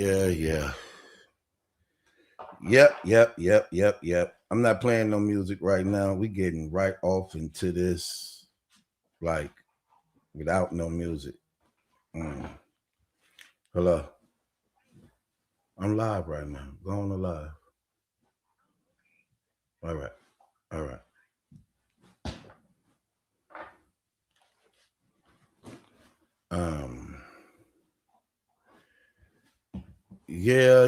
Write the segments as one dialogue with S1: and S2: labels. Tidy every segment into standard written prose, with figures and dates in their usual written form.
S1: Yeah. Yep. I'm not playing no music right now. We getting right off into this, like, without no music. Hello. I'm live right now. Go on the live. All right. All right. Um. Yeah.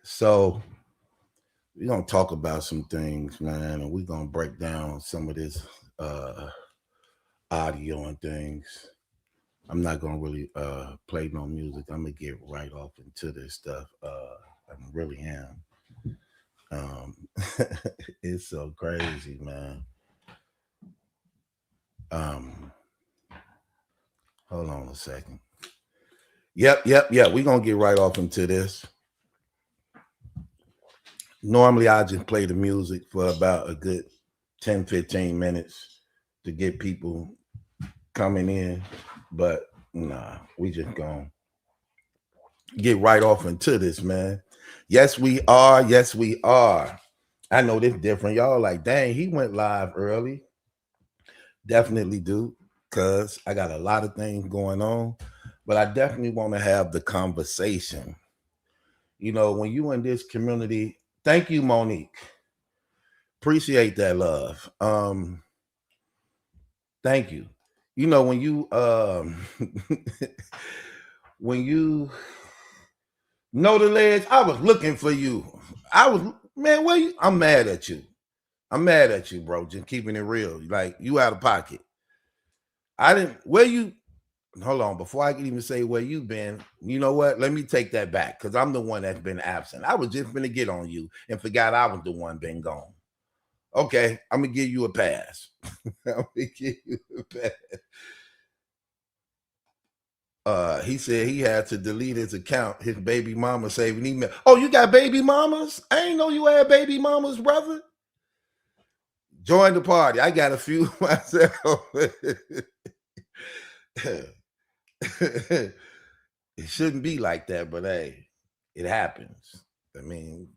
S1: So we're gonna talk about some things, man, and we're gonna break down some of this audio and things. I'm not gonna really play no music. I'm gonna get right off into this stuff. I really am. Um, it's so crazy, man. Um, Hold on a second. Yep. We're gonna get right off into this. Normally I just play the music for about a good 10, 15 minutes to get people coming in, but nah, we just gonna get right off into this, man. Yes, we are. Yes, we are. I know this different. Y'all like, dang, he went live early. Definitely do, because I got a lot of things going on, but I definitely want to have the conversation. You know, when you in this community, thank you, Monique. Appreciate that love. Thank you. You know, when you when you know the ledge, I was looking for you. I was, man, where you? I'm mad at you. I'm mad at you, bro. Just keeping it real. Like, you out of pocket. I didn't, where you, hold on, before I can even say where you been, you know what? Let me take that back, because I'm the one that's been absent. I was just gonna get on you and forgot I was the one been gone. Okay, I'm gonna give you a pass. I'm gonna give you a pass. He said he had to delete his account. His baby mama saving email. Oh, you got baby mamas? I ain't know you had baby mamas, brother. Join the party. I got a few myself. It shouldn't be like that, but hey, it happens. I mean,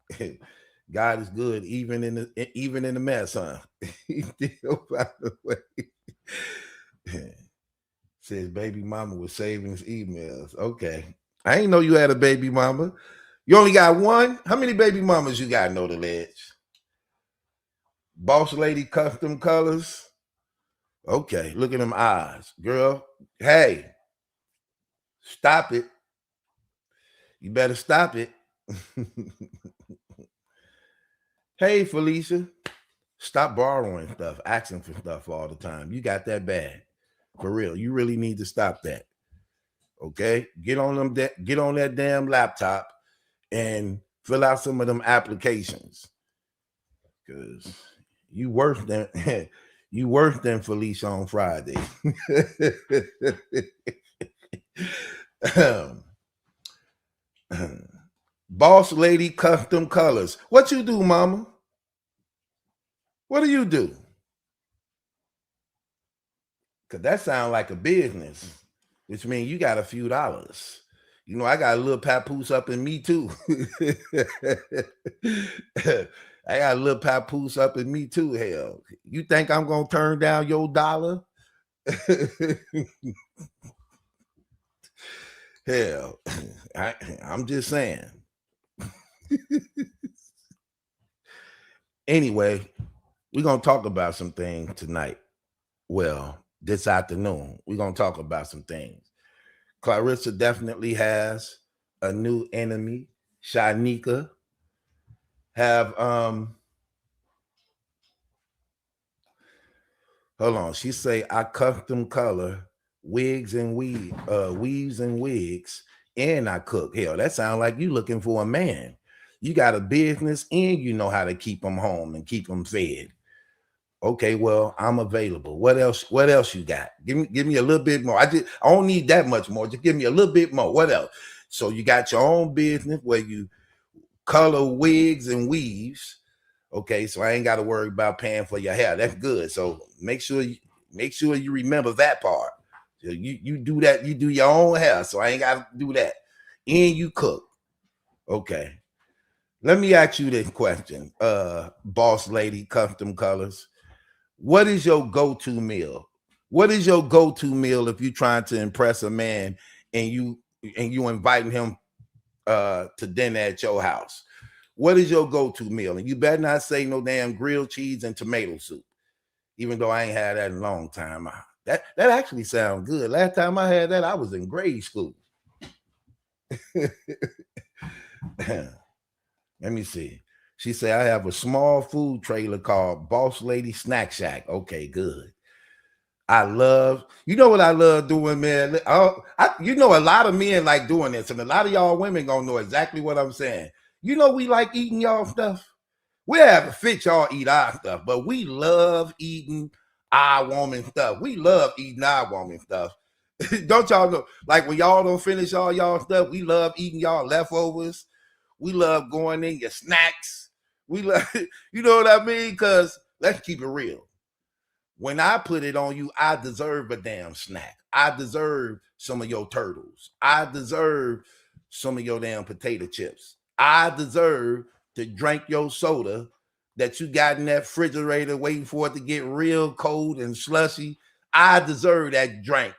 S1: God is good even in the mess, huh? He still found a way. Says baby mama was saving his emails. Okay. I ain't know you had a baby mama. You only got one? How many baby mamas you got, know the ledge? Boss lady custom colors. Okay, look at them eyes. Girl, hey, stop it. You better stop it. Hey, Felicia, stop borrowing stuff, asking for stuff all the time. You got that bad. For real. You really need to stop that. Okay? Get on that damn laptop and fill out some of them applications. Cause you worse than you worse than Felicia on Friday. Boss lady custom colors. What you do, mama? What do you do? Cause that sounds like a business, which means you got a few dollars. You know, I got a little papoose up in me too. I got a little papoose up in me too. Hell, you think I'm gonna turn down your dollar? Hell, I'm just saying. Anyway, we're gonna talk about some things tonight. Well, this afternoon, we're gonna talk about some things. Claressa definitely has a new enemy. Shyneka have hold on. She say I custom color wigs and weaves and wigs, and I cook. Hell, that sounds like you looking for a man. You got a business and you know how to keep them home and keep them fed. Okay, well, I'm available. What else? What else you got? Give me a little bit more. I don't need that much more. Just give me a little bit more. What else? So you got your own business where you color wigs and weaves. Okay, so I ain't got to worry about paying for your hair. That's good. So make sure you remember that part. So you do that. You do your own hair. So I ain't got to do that. and you cook. Okay. Let me ask you this question, boss lady, custom colors. What is your go-to meal? What is your go-to meal if you're trying to impress a man and you inviting him to dinner at your house? What is your go-to meal? And you better not say no damn grilled cheese and tomato soup, even though I ain't had that in a long time. That actually sounds good. Last time I had that, I was in grade school. Let me see. She said, I have a small food trailer called Boss Lady Snack Shack. Okay, good. You know what I love doing, man? You know, a lot of men like doing this, and a lot of y'all women gonna know exactly what I'm saying. You know, we like eating y'all stuff. We have to fit y'all eat our stuff, but we love eating our woman stuff. We love eating our woman stuff. Don't y'all know? Like when y'all don't finish all y'all stuff, we love eating y'all leftovers. We love going in your snacks. We love, you know what I mean? Because let's keep it real. When I put it on you, I deserve a damn snack. I deserve some of your turtles. I deserve some of your damn potato chips. I deserve to drink your soda that you got in that refrigerator waiting for it to get real cold and slushy. I deserve that drink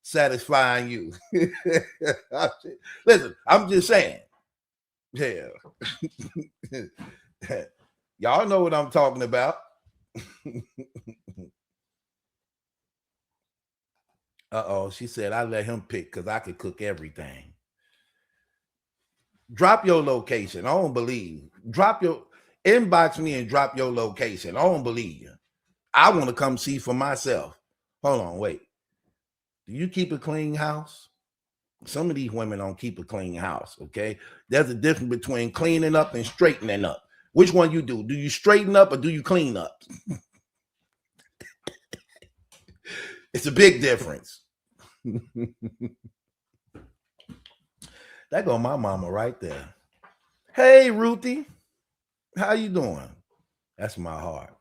S1: satisfying you. Listen, I'm just saying. Yeah. Y'all know what I'm talking about. Uh-oh, she said I let him pick because I could cook everything. Drop your location. I don't believe. Inbox me and drop your location. I don't believe you. I want to come see for myself. Hold on, wait. Do you keep a clean house? Some of these women don't keep a clean house, okay? There's a difference between cleaning up and straightening up. Which one you do? Do you straighten up or do you clean up? It's a big difference. That go my mama right there. Hey, Ruthie. How you doing? That's my heart.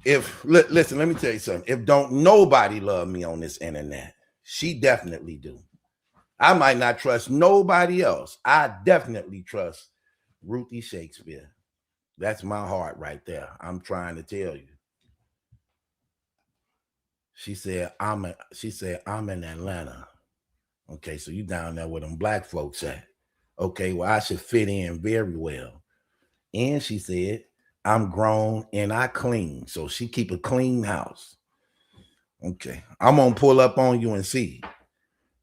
S1: Listen, let me tell you something. If don't nobody love me on this internet, she definitely do. I might not trust nobody else. I definitely trust Ruthie Shakespeare. That's my heart right there. I'm trying to tell you. She said, I'm in Atlanta. Okay, so you down there where them black folks at. Okay, well, I should fit in very well. And she said, I'm grown and I clean. So she keep a clean house. Okay, I'm gonna pull up on you and see.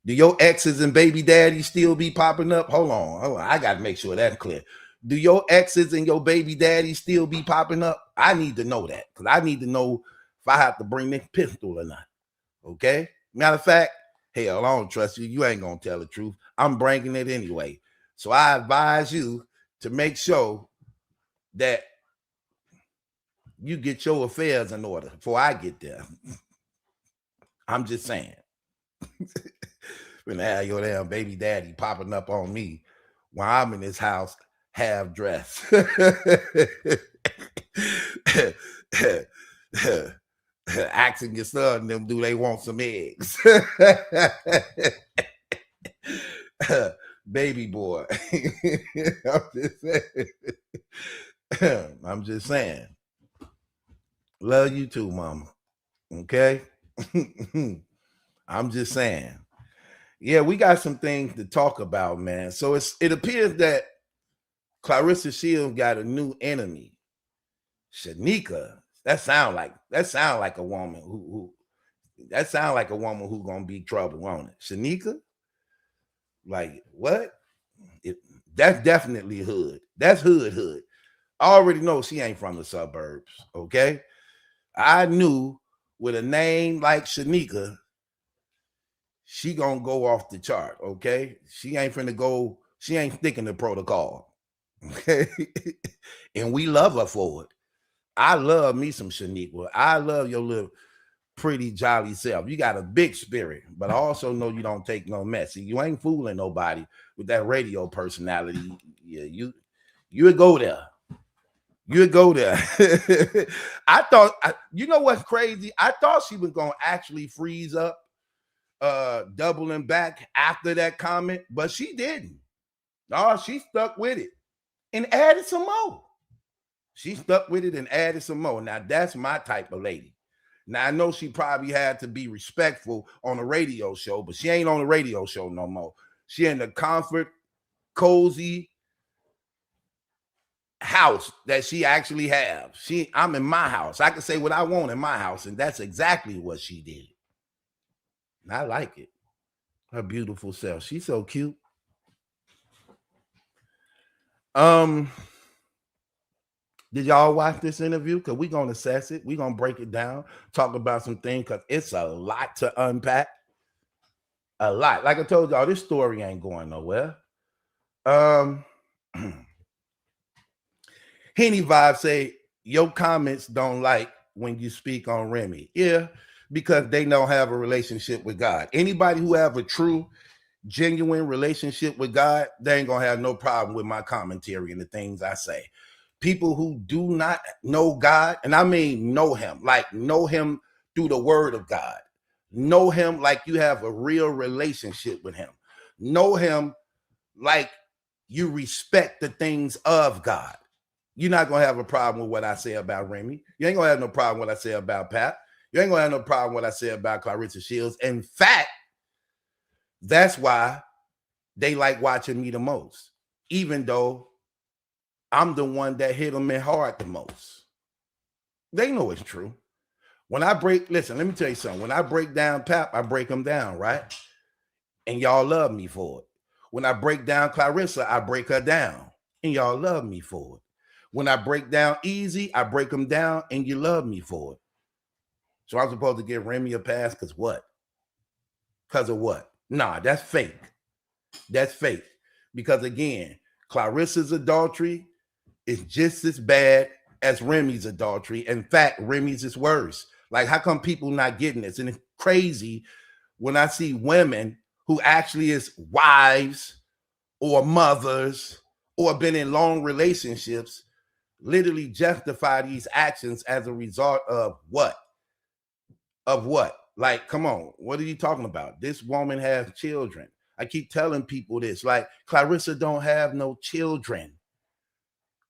S1: Do your exes and baby daddies still be popping up? Hold on. I gotta make sure that's clear. Do your exes and your baby daddies still be popping up? I need to know that because I need to know if I have to bring this pistol or not. Okay. Matter of fact, hell, I don't trust you. You ain't gonna tell the truth. I'm bringing it anyway. So I advise you to make sure that you get your affairs in order before I get there. I'm just saying. When I have your damn baby daddy popping up on me while I'm in this house half dressed. Asking your son them, do they want some eggs? Baby boy. I'm just saying. Love you too, mama. Okay? I'm just saying. Yeah, we got some things to talk about, man. So it appears that Claressa Shields got a new enemy. Shyneka. That sound like a woman who gonna be trouble, won't it? Shyneka? Like what? That's definitely hood. That's hood. I already know she ain't from the suburbs. Okay. I knew with a name like Shyneka, she gonna go off the chart. Okay. She ain't sticking to protocol. Okay. And we love her for it. I love me some Shyneka. I love your little pretty jolly self. You got a big spirit, but I also know you don't take no mess. You ain't fooling nobody with that radio personality. Yeah, you would go there. You would go there. You know what's crazy? I thought she was gonna actually freeze up doubling back after that comment, but she didn't. No, she stuck with it and added some more. She stuck with it and added some more. Now, that's my type of lady. Now, I know she probably had to be respectful on a radio show, but she ain't on a radio show no more. She in the comfort, cozy house that she actually have. I'm in my house. I can say what I want in my house, and that's exactly what she did. And I like it. Her beautiful self. She's so cute. Did y'all watch this interview? Because we're going to assess it. We're going to break it down, talk about some things, because it's a lot to unpack. A lot. Like I told y'all, this story ain't going nowhere. Henny Vibe say, your comments don't like when you speak on Remy. Yeah, because they don't have a relationship with God. Anybody who have a true, genuine relationship with God, they ain't going to have no problem with my commentary and the things I say. People who do not know God, and I mean know him, like know him through the word of God. Know him like you have a real relationship with him. Know him like you respect the things of God. You're not going to have a problem with what I say about Remy. You ain't going to have no problem with what I say about Pat. You ain't going to have no problem with what I say about Claressa Shields. In fact, that's why they like watching me the most, even though I'm the one that hit them in hard the most. They know it's true. When I listen, let me tell you something. When I break down Pap, I break them down, right? And y'all love me for it. When I break down Claressa, I break her down. And y'all love me for it. When I break down Easy, I break them down and you love me for it. So I'm supposed to give Remy a pass because what? Because of what? Nah, that's fake. That's fake. Because again, Claressa's adultery is just as bad as Remy's adultery. In fact, Remy's is worse. Like, how come people not getting this? And it's crazy when I see women who actually is wives or mothers or been in long relationships literally justify these actions as a result of what? Of what? Like, come on, what are you talking about? This woman has children. I keep telling people this, like, Claressa don't have no children.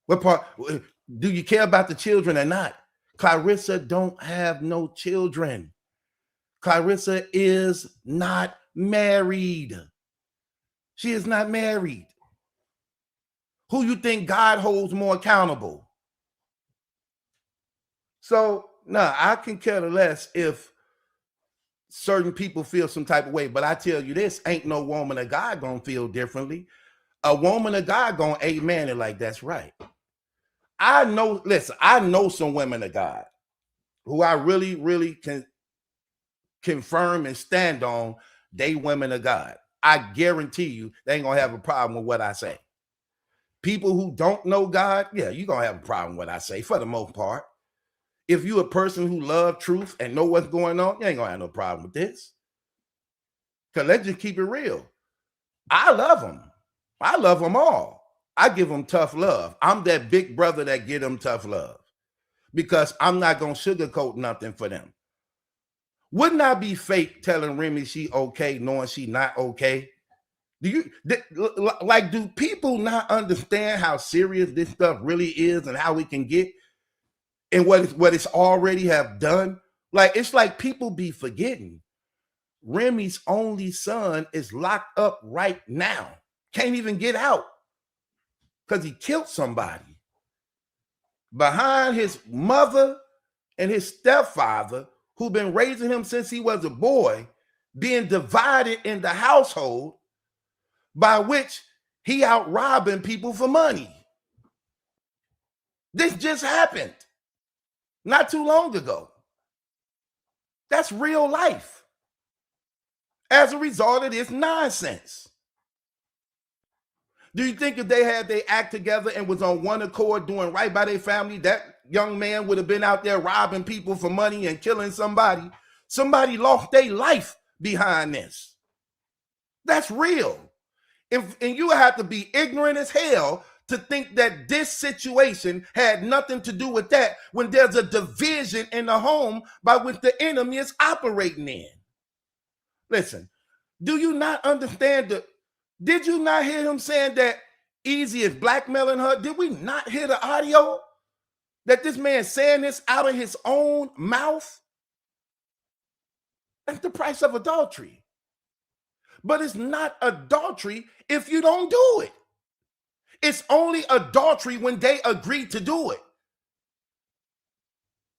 S1: What part? Do you care about the children or not? Claressa don't have no children. Claressa is not married. She is not married. Who you think God holds more accountable? So, I can care less if certain people feel some type of way, but I tell you this, ain't no woman of God gonna feel differently. A woman of God gonna amen it like that's right. I know some women of God who I really, really can confirm and stand on, they women of God. I guarantee you they ain't gonna have a problem with what I say. People who don't know God, yeah, you're gonna have a problem with what I say for the most part. If you a person who love truth and know what's going on, you ain't gonna have no problem with this. Because let's just keep it real. I love them. I love them all. I give them tough love. I'm that big brother that give them tough love because I'm not going to sugarcoat nothing for them. Wouldn't I be fake telling Remy she okay knowing she not okay? Do people not understand how serious this stuff really is and how it can get and what it's already have done? Like, it's like people be forgetting. Remy's only son is locked up right now. Can't even get out because he killed somebody. Behind his mother and his stepfather, who've been raising him since he was a boy, being divided in the household by which he out robbing people for money. This just happened not too long ago. That's real life. As a result of this nonsense. Do you think if they had their act together and was on one accord doing right by their family, that young man would have been out there robbing people for money and killing somebody? Somebody lost their life behind this. That's real. And you have to be ignorant as hell to think that this situation had nothing to do with that when there's a division in the home by which the enemy is operating in. Listen, do you not understand did you not hear him saying that Easy is blackmailing her? Did we not hear the audio that this man saying this out of his own mouth? That's the price of adultery. But it's not adultery if you don't do it. It's only adultery when they agree to do it.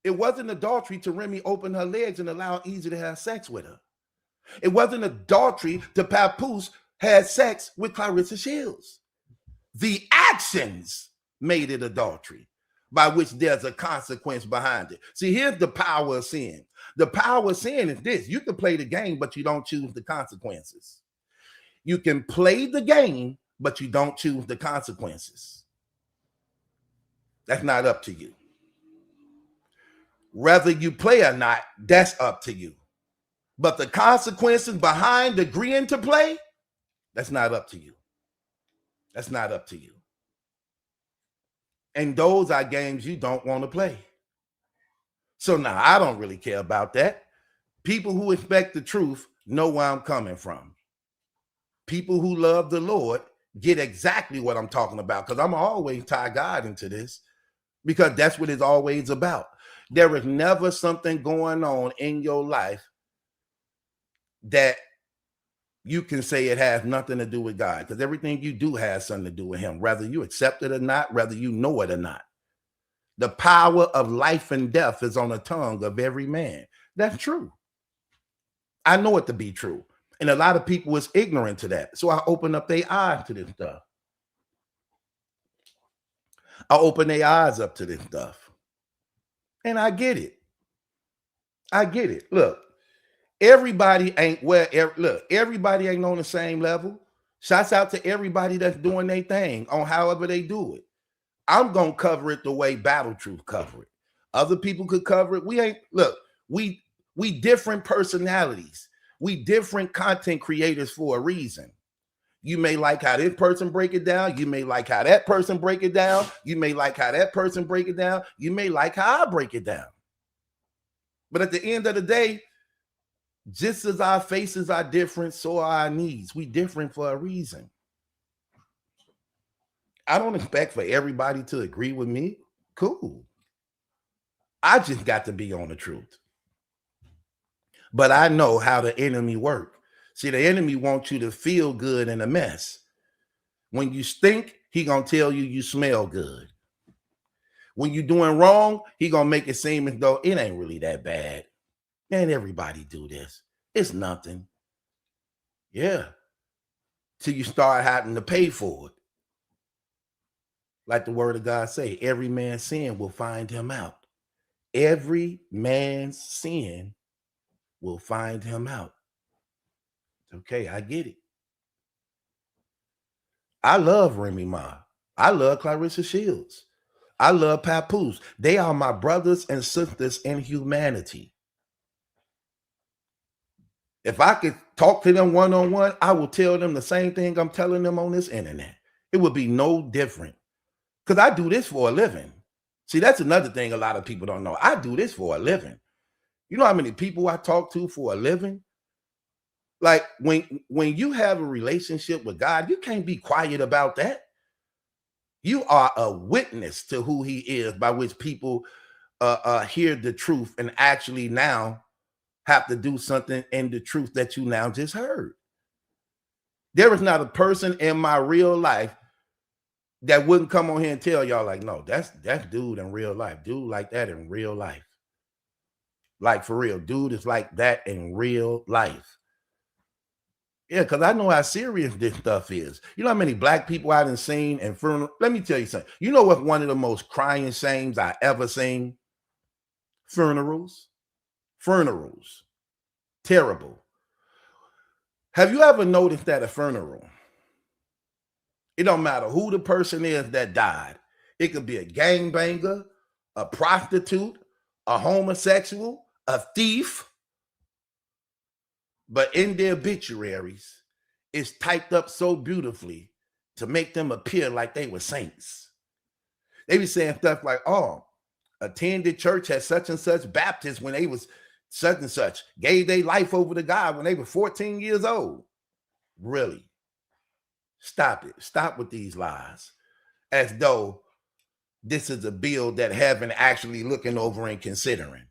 S1: It wasn't adultery to Remy open her legs and allow Easy to have sex with her. It wasn't adultery to Papoose had sex with Claressa Shields. The actions made it adultery, by which there's a consequence behind it. See, here's the power of sin. The power of sin is this: you can play the game, but you don't choose the consequences. You can play the game, but you don't choose the consequences. That's not up to you. Whether you play or not, that's up to you. But the consequences behind agreeing to play, that's not up to you. That's not up to you. And those are games you don't want to play. So now I don't really care about that. People who expect the truth know where I'm coming from. People who love the Lord get exactly what I'm talking about, because I'm always tie God into this, because that's what it's always about. There is never something going on in your life that you can say it has nothing to do with God, because everything you do has something to do with him, whether you accept it or not, whether you know it or not. The power of life and death is on the tongue of every man. That's true. I know it to be true. And a lot of people is ignorant to that. So I open up their eyes to this stuff. I open their eyes up to this stuff. And I get it. I get it. Look, everybody ain't everybody ain't on the same level. Shouts out to everybody that's doing their thing on however they do it. I'm going to cover it the way Battle Truth cover it. Other people could cover it. We different personalities. We different content creators for a reason. You may like how this person break it down. You may like how that person break it down. You may like how that person break it down. You may like how I break it down. But at the end of the day, just as our faces are different, so are our needs. We different for a reason. I don't expect for everybody to agree with me. Cool. I just got to be on the truth. But I know how the enemy works. See, the enemy wants you to feel good in a mess. When you stink, he gonna tell you you smell good. When you're doing wrong, he gonna make it seem as though it ain't really that bad. Man, everybody do this. It's nothing. Yeah. Till you start having to pay for it. Like the word of God say, every man's sin will find him out. Every man's sin will find him out. Okay, I get it. I love Remy Ma. I love Claressa Shields. I love Papoose. They are my brothers and sisters in humanity. If I could talk to them one-on-one, I will tell them the same thing I'm telling them on this internet. It would be no different. Because I do this for a living. See, that's another thing a lot of people don't know. I do this for a living. You know how many people I talk to for a living? Like when you have a relationship with God, you can't be quiet about that. You are a witness to who he is, by which people hear the truth and actually now have to do something in the truth that you now just heard. There is not a person in my real life that wouldn't come on here and tell y'all, like, no, that's dude in real life. Dude like that in real life. Like, for real, dude is like that in real life. Yeah, because I know how serious this stuff is. You know how many black people I done seen in funeral? Let me tell you something. You know what one of the most crying shames I ever seen? Funerals. Funerals. Terrible. Have you ever noticed that a funeral, it don't matter who the person is that died. It could be a gangbanger, a prostitute, a homosexual, a thief. But in their obituaries, it's typed up so beautifully to make them appear like they were saints. They be saying stuff like, oh, attended church at such and such Baptist when they was such and such gave their life over to God when they were 14 years old. Really? Stop it. Stop with these lies. As though this is a bill that heaven actually looking over and considering.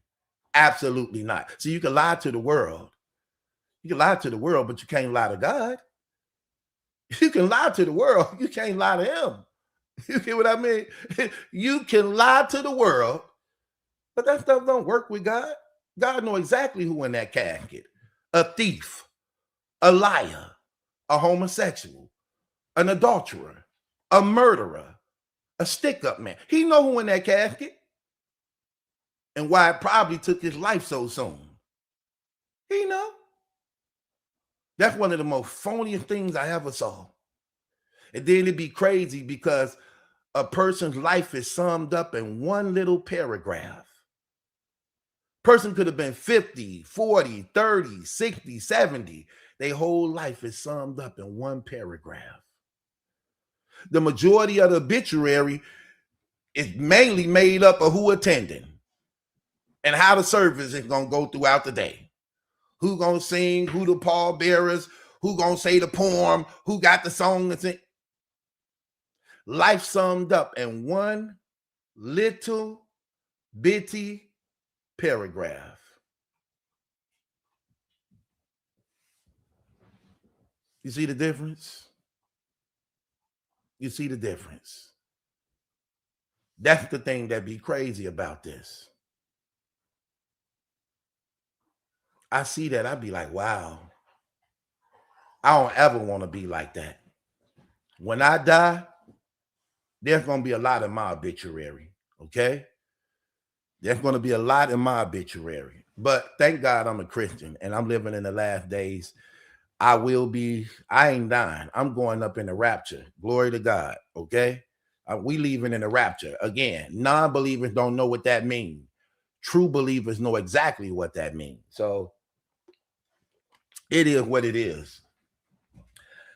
S1: Absolutely not. So you can lie to the world. You can lie to the world, but you can't lie to God. You can lie to the world. You can't lie to him. You get what I mean? You can lie to the world, but that stuff don't work with God. God knows exactly who in that casket. A thief, a liar, a homosexual, an adulterer, a murderer, a stick-up man. He know who in that casket and why it probably took his life so soon. He know. That's one of the most phoniest things I ever saw. And then it'd be crazy because a person's life is summed up in one little paragraph. Person could have been 50, 40, 30, 60, 70. Their whole life is summed up in one paragraph. The majority of the obituary is mainly made up of who attending and how the service is going to go throughout the day. Who going to sing, who the pallbearers, who going to say the poem, who got the song to sing. Life summed up in one little bitty paragraph. You see the difference? You see the difference? That's the thing that be crazy about this. I see that, I be like, wow. I don't ever want to be like that. When I die, there's going to be a lot in my obituary, okay? There's going to be a lot in my obituary. But thank God I'm a Christian and I'm living in the last days. I ain't dying. I'm going up in the rapture. Glory to God, okay? We leaving in the rapture. Again, non-believers don't know what that means. True believers know exactly what that means. So it is what it is.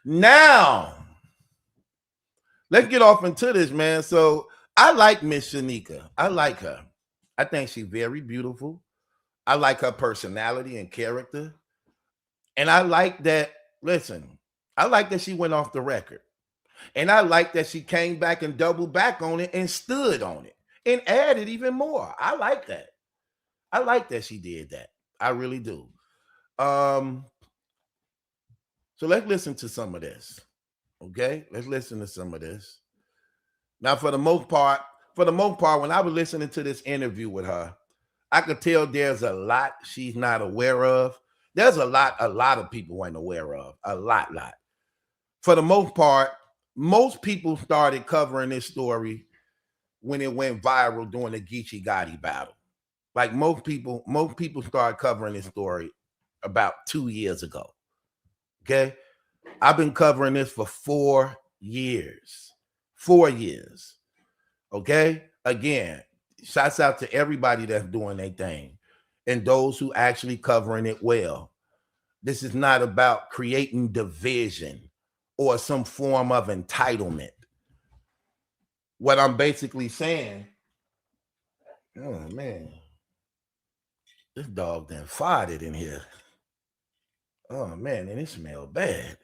S1: Now, let's get off into this, man. So I like Miss Shyneka. I like her. I think she's very beautiful. I like her personality and character. And I like that, listen, I like that she went off the record. And I like that she came back and doubled back on it and stood on it and added even more. I like that. I like that she did that. I really do. So let's listen to some of this. Okay, let's listen to some of this. Now, for the most part, when I was listening to this interview with her, I could tell there's a lot she's not aware of. There's a lot of people ain't aware of. A lot. For the most part, most people started covering this story when it went viral during the Geechee Gotti battle. Like most people started covering this story about 2 years ago. Okay. I've been covering this for 4 years. 4 years. Okay. Again, shouts out to everybody that's doing their thing and those who actually covering it well. This is not about creating division or some form of entitlement. What I'm basically saying, oh man, this dog done farted in here. Oh man, and it smells bad.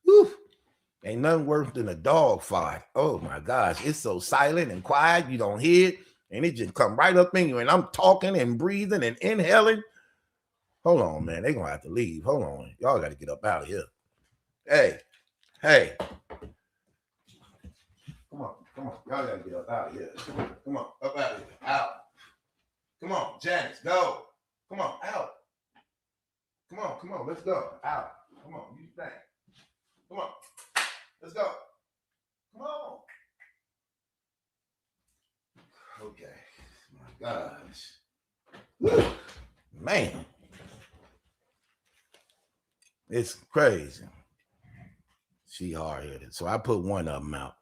S1: Whew. Ain't nothing worse than a dog fart. Oh my gosh, it's so silent and quiet, you don't hear it, and it just come right up in you. And I'm talking and breathing and inhaling. Hold on, man. They're gonna have to leave. Hold on. Y'all got to get up out of here. Hey. Come on. Y'all got to get up out of here. Come on, up out of here. Out. Come on, Janice, go. Come on, out. Come on, let's go. Out. Come on, you think. Come on. Let's go. Come on. Okay. My gosh. Woo. Man. It's crazy. She hard-headed. So I put one of them out.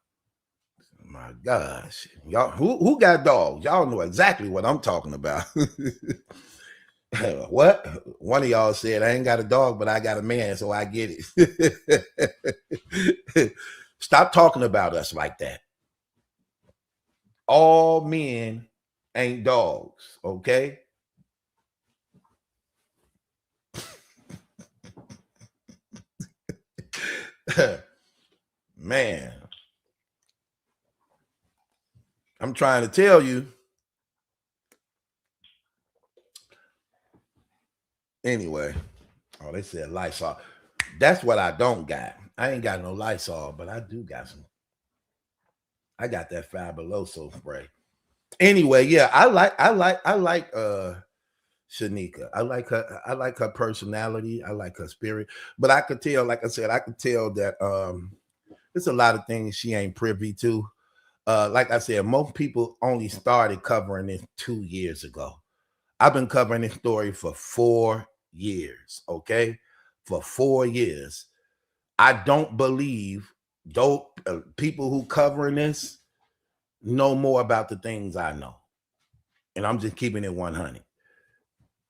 S1: My gosh. Y'all, who got dogs? Y'all know exactly what I'm talking about. What? One of y'all said, I ain't got a dog, but I got a man, so I get it. Stop talking about us like that. All men ain't dogs, okay? Man, I'm trying to tell you. Anyway, oh, they said Lysol. That's what I don't got. I ain't got no Lysol, but I do got some. I got that Fabuloso spray. Anyway, yeah, I like Shyneka. I like her personality. I like her spirit. But I could tell, like I said, I could tell that there's a lot of things she ain't privy to. Like I said, most people only started covering this 2 years ago. I've been covering this story for 4 years, okay? For 4 years. I don't believe those people who covering this know more about the things I know. And I'm just keeping it 100.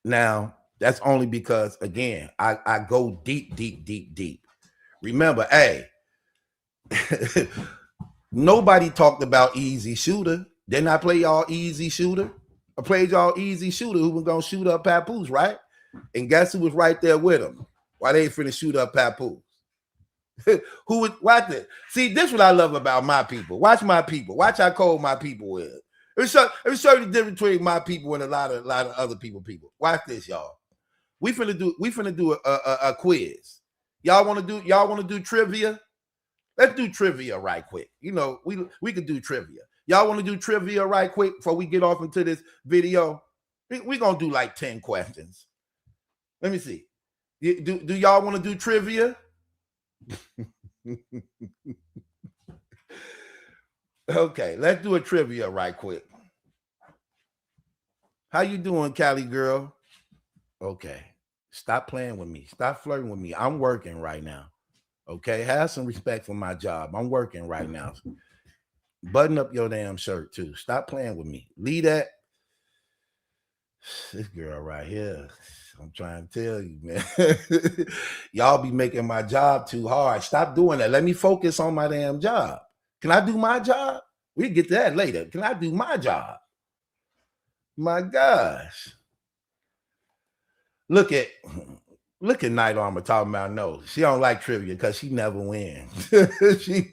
S1: Now, that's only because, again, I go deep, deep, deep, deep. Remember, hey, nobody talked about Easy Shooter. Didn't I play y'all Easy Shooter? I played y'all Easy Shooter who was going to shoot up Papoose, right? And guess who was right there with him? Why they finna shoot up Papoose? Who would watch it? See, this is what I love about my people. Watch my people. Watch how cold my people is. Let me show you the difference between my people and a lot of other people. Watch this, y'all. We finna do a quiz. Y'all want to do trivia? Let's do trivia right quick. You know, we could do trivia. Y'all want to do trivia right quick before we get off into this video? We're gonna do like 10 questions. Let me see. Do y'all want to do trivia? Okay, let's do a trivia right quick. How you doing, Cali girl? Okay. Stop playing with me. Stop flirting with me. I'm working right now. Okay. Have some respect for my job. I'm working right now. Button up your damn shirt too. Stop playing with me. Leave that. This girl right here. I'm trying to tell you, man. Y'all be making my job too hard. Stop doing that. Let me focus on my damn job. Can I do my job? We'll get to that later. Can I do my job? My gosh. Look at Night Armor talking about no. She don't like trivia because she never wins. She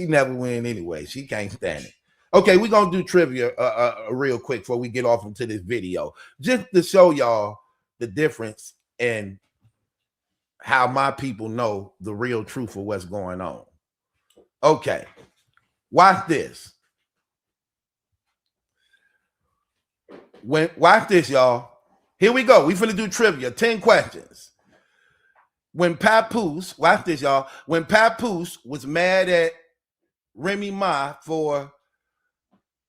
S1: never win anyway. She can't stand it. Okay, we're gonna do trivia real quick before we get off into this video, just to show y'all the difference in how my people know the real truth of what's going on. Okay, watch this. Watch this, y'all. Here we go. We finna do trivia. 10 questions. When Papoose, watch this, y'all. When Papoose was mad at Remy Ma for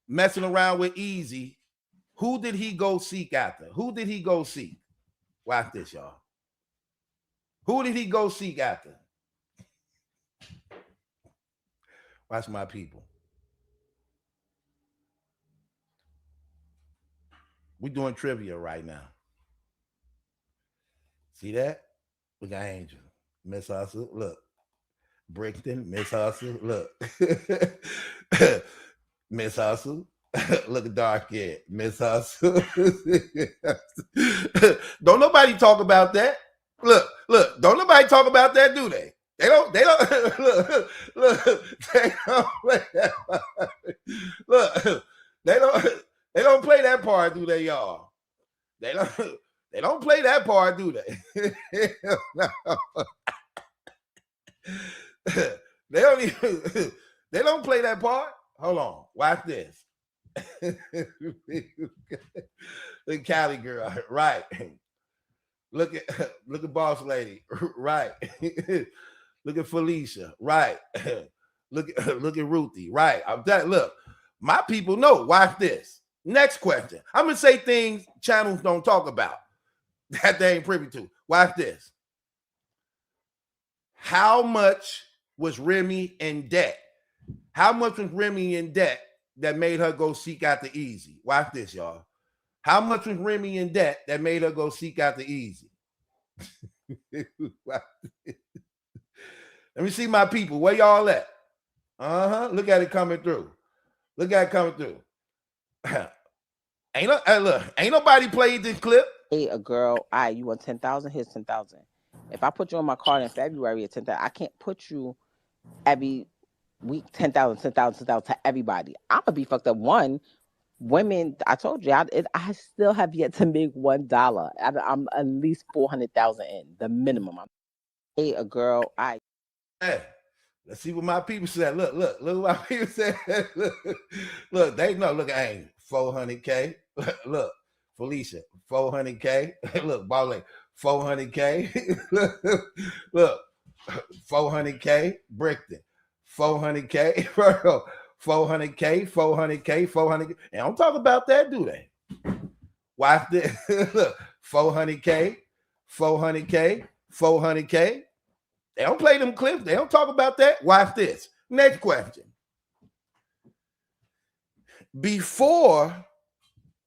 S1: messing around with Easy, who did he go seek after? Who did he go seek? Watch this, y'all. Who did he go seek after? Watch my people. We're doing trivia right now. See that? We got Angel. Miss Hustle. Look. Brixton. Miss Hustle. Look. Miss Hustle. Look at dark hair. Miss Hustle. Don't nobody talk about that. Look. Don't nobody talk about that, do they? They don't look, they don't play that part. Look, they don't play that part, do they, y'all? They don't play that part, do they? They don't play that part. Hold on, watch this. The Cali girl, right? Look at boss lady, right? Look at Felicia, right? Look at Ruthie, right? I'm telling. Look, my people know. Watch this. Next question. I'm gonna say things channels don't talk about that they ain't privy to. Watch this. How much was Remy in debt? How much was Remy in debt that made her go seek out the Easy? Watch this, y'all. How much was Remy in debt that made her go seek out the Easy? Let me see my people. Where y'all at? Look at it coming through. Look at it coming through. Ain't nobody played this clip.
S2: Hey, a girl, you want 10,000? Here's 10,000. If I put you on my card in February at 10,000, I can't put you every week 10,000, 10,000, 10,000 to everybody. I'm gonna be fucked up. One, women, I told you, I still have yet to make $1. I'm at least 400,000 in the minimum. Hey, a girl,
S1: Hey, let's see what my people said. Look what my people said. look, they know. Look, I ain't 400K. Look, Felicia, 400K. Look, Ball 400K. look, 400K. Brickton, 400K. 400K, 400K, 400K. And don't talk about that, do they? Watch this. Look, 400K, 400K, 400K. They don't play them clips. They don't talk about that. Watch this. Next question. Before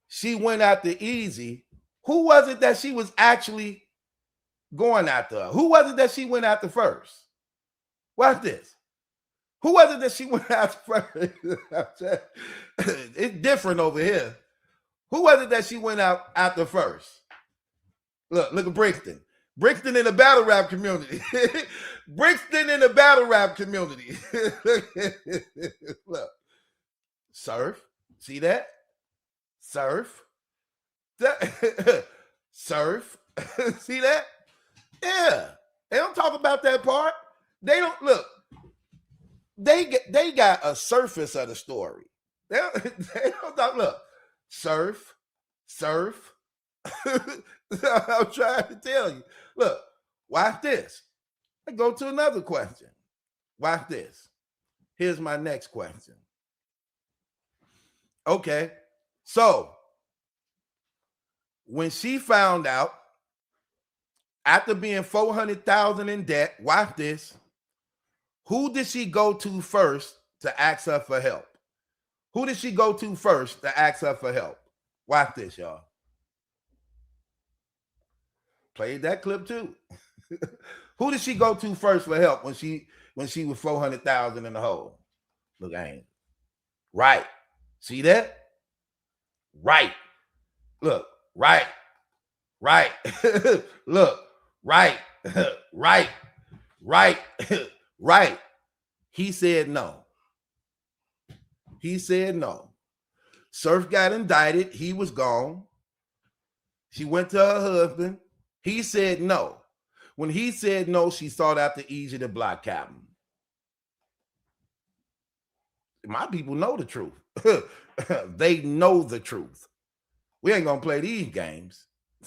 S1: she went after Easy, who was it that she was actually going after? Who was it that she went after first? Watch this. Who was it that she went after first? It's different over here. Who was it that she went out after first? Look at Brixton. Brixton in the battle rap community. Brixton in the battle rap community. Look. Surf. See that? Surf. Surf. See that? Yeah. They don't talk about that part. They don't look. They got a surface of the story. They don't talk. Look. Surf. I'm trying to tell you. Look, watch this. I go to another question. Watch this. Here's my next question. Okay, so when she found out after being 400,000 in debt, watch this. Who did she go to first to ask her for help? Who did she go to first to ask her for help? Watch this, y'all. Played that clip too. Who did she go to first for help when she was 400,000 in the hole? Look, I ain't right. See that? Right. Look, right. Look, right. Right. He said no. Surf got indicted. He was gone. She went to her husband. He said no. When he said no, she sought out the Easy the Block Captain. My people know the truth. They know the truth. We ain't gonna play these games.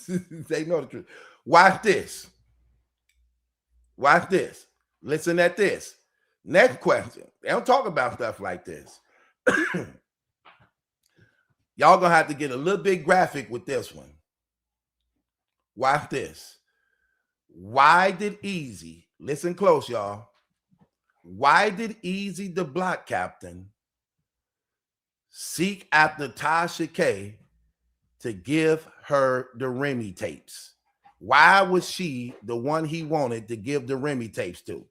S1: They know the truth. Watch this. Listen at this. Next question. They don't talk about stuff like this. Y'all gonna have to get a little bit graphic with this one. Watch this. Why did Easy, listen close, y'all. Why did Easy the Block Captain seek after Tasha K to give her the Remy tapes? Why was she the one he wanted to give the Remy tapes to?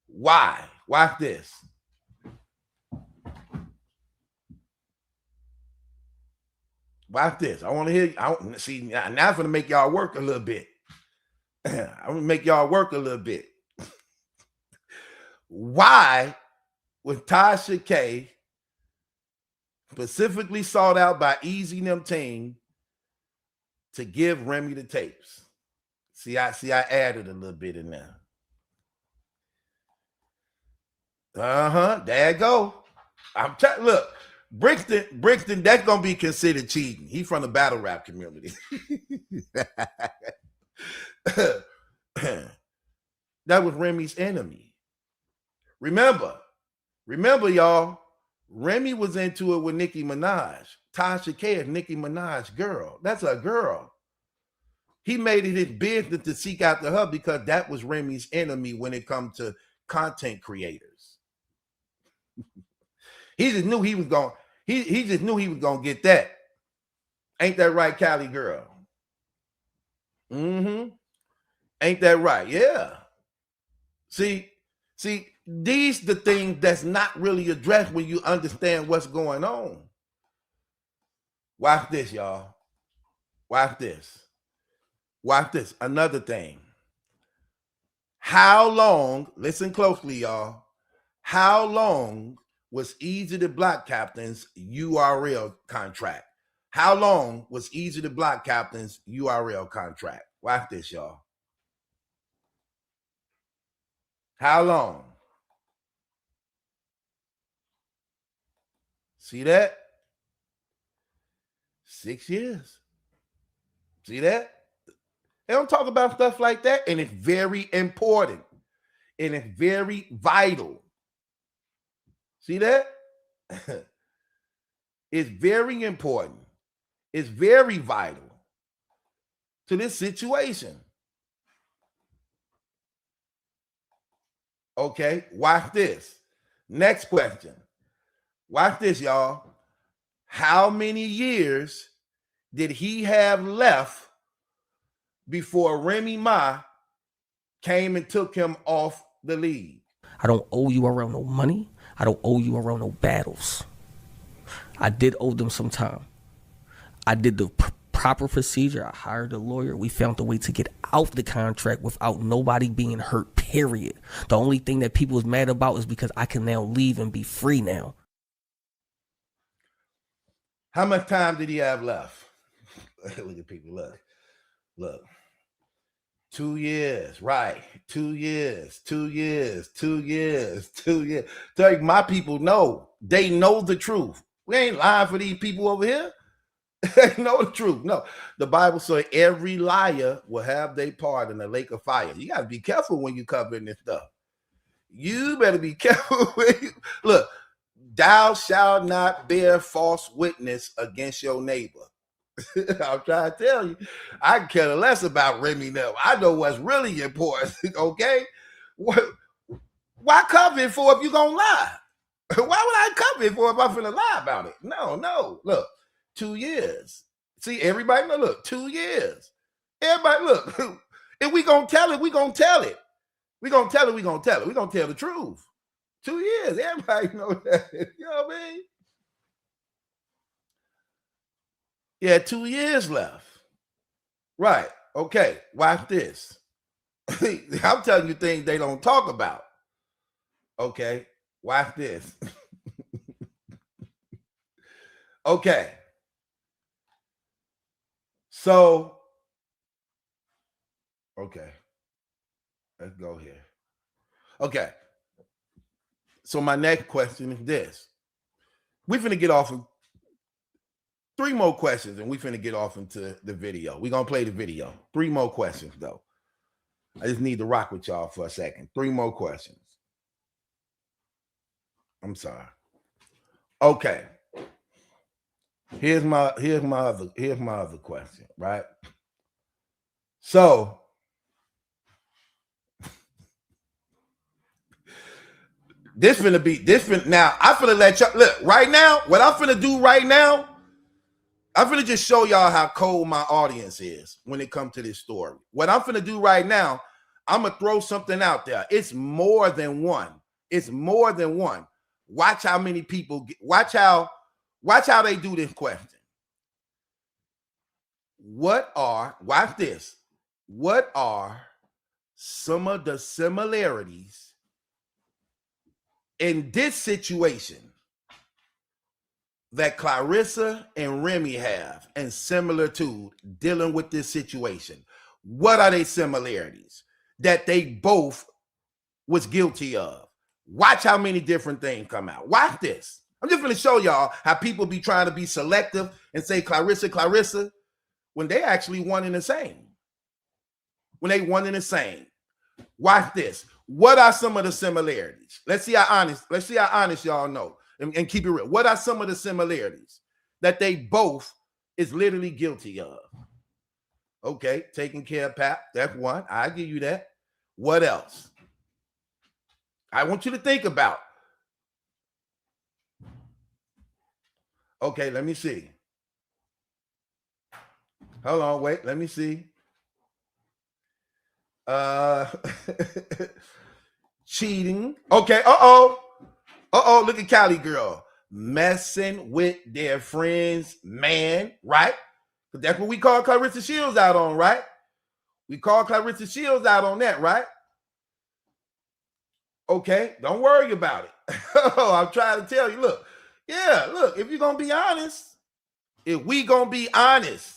S1: Why? Watch this. Watch this. I want to hear. See, now I'm going to make y'all work a little bit. I'm going to make y'all work a little bit. Why was Tasha K specifically sought out by Easy and them team to give Remy the tapes? See, I added a little bit in there. There you go. I'm telling. Look, Brixton, that's gonna be considered cheating. He's from the battle rap community. That was Remy's enemy. Remember, y'all. Remy was into it with Nicki Minaj. Tasha K is Nicki Minaj's girl. That's a girl. He made it his business to seek after her because that was Remy's enemy when it comes to content creators. He just knew he was going. He just knew he was gonna get that. Ain't that right, Cali girl? Ain't that right? Yeah. See, these the things that's not really addressed when you understand what's going on. Watch this, y'all. Watch this. Watch this. Another thing. How long, listen closely, y'all. How long was Easy the Block Captain's URL contract? How long was Easy the Block Captain's URL contract? Watch this, y'all. How long? See that? 6 years. See that? They don't talk about stuff like that, and it's very important, and it's very vital. See that? It's very important. It's very vital to this situation. Okay, watch this. Next question. Watch this, y'all. How many years did he have left before Remy Ma came and took him off the league?
S3: I don't owe you around no money. I don't owe you around no battles. I did owe them some time. I did the proper procedure. I hired a lawyer. We found a way to get out the contract without nobody being hurt, period. The only thing that people was mad about is because I can now leave and be free now.
S1: How much time did he have left? Look at people. Look. 2 years, right? 2 years, 2 years, 2 years, 2 years. Tell you, my people know. They know the truth. We ain't lying for these people over here. They know the truth. No, the Bible says every liar will have their part in the lake of fire. You got to be careful when you covering this stuff. You better be careful. Look, thou shalt not bear false witness against your neighbor. I'm trying to tell you, I can care less about Remy now. I know what's really important. Okay, why cover it for if you're gonna lie? Why would I cover it for if I'm gonna lie about it? No. Look, 2 years. See, everybody know. Look, 2 years. Everybody look. If we gonna tell it, we gonna tell it. We gonna tell it. We gonna tell it. We gonna tell the truth. 2 years. Everybody know that. You know what I mean? Yeah, 2 years left. Right. Okay. Watch this. I'm telling you things they don't talk about. Okay. Watch this. Okay. So, okay. Let's go here. Okay. So my next question is this. We're finna get off of 3 more questions and we finna get off into the video. We're gonna play the video. 3 more questions though. I just need to rock with y'all for a second. 3 more questions. I'm sorry. Okay. Here's my other question, right? So this finna now. I finna let y'all look right now. What I'm finna do right now, I'm finna just show y'all how cold my audience is when it comes to this story. What I'm finna do right now, I'm gonna throw something out there. It's more than one. It's more than one. Watch how many people watch how they do this question. Watch this. What are some of the similarities in this situation that Claressa and Remy have and similar to dealing with this situation? What are they similarities that they both was guilty of? Watch how many different things come out. Watch this. I'm just going to show y'all how people be trying to be selective and say Claressa when they actually one and the same. When they one and the same. Watch this. What are some of the similarities? Let's see how honest y'all know. And keep it real. What are some of the similarities that they both is literally guilty of? Okay, taking care of Pap. That's one. I give you that. What else? I want you to think about. Okay, let me see. Hold on, wait. Let me see. Cheating. Okay. Uh-oh. Look at Cali girl. messing with their friends, man, right? Because that's what we call Claressa Shields out on, right? We call Claressa Shields out on that, right? Okay, don't worry about it. I'm trying to tell you, look, if you're going to be honest, if we going to be honest,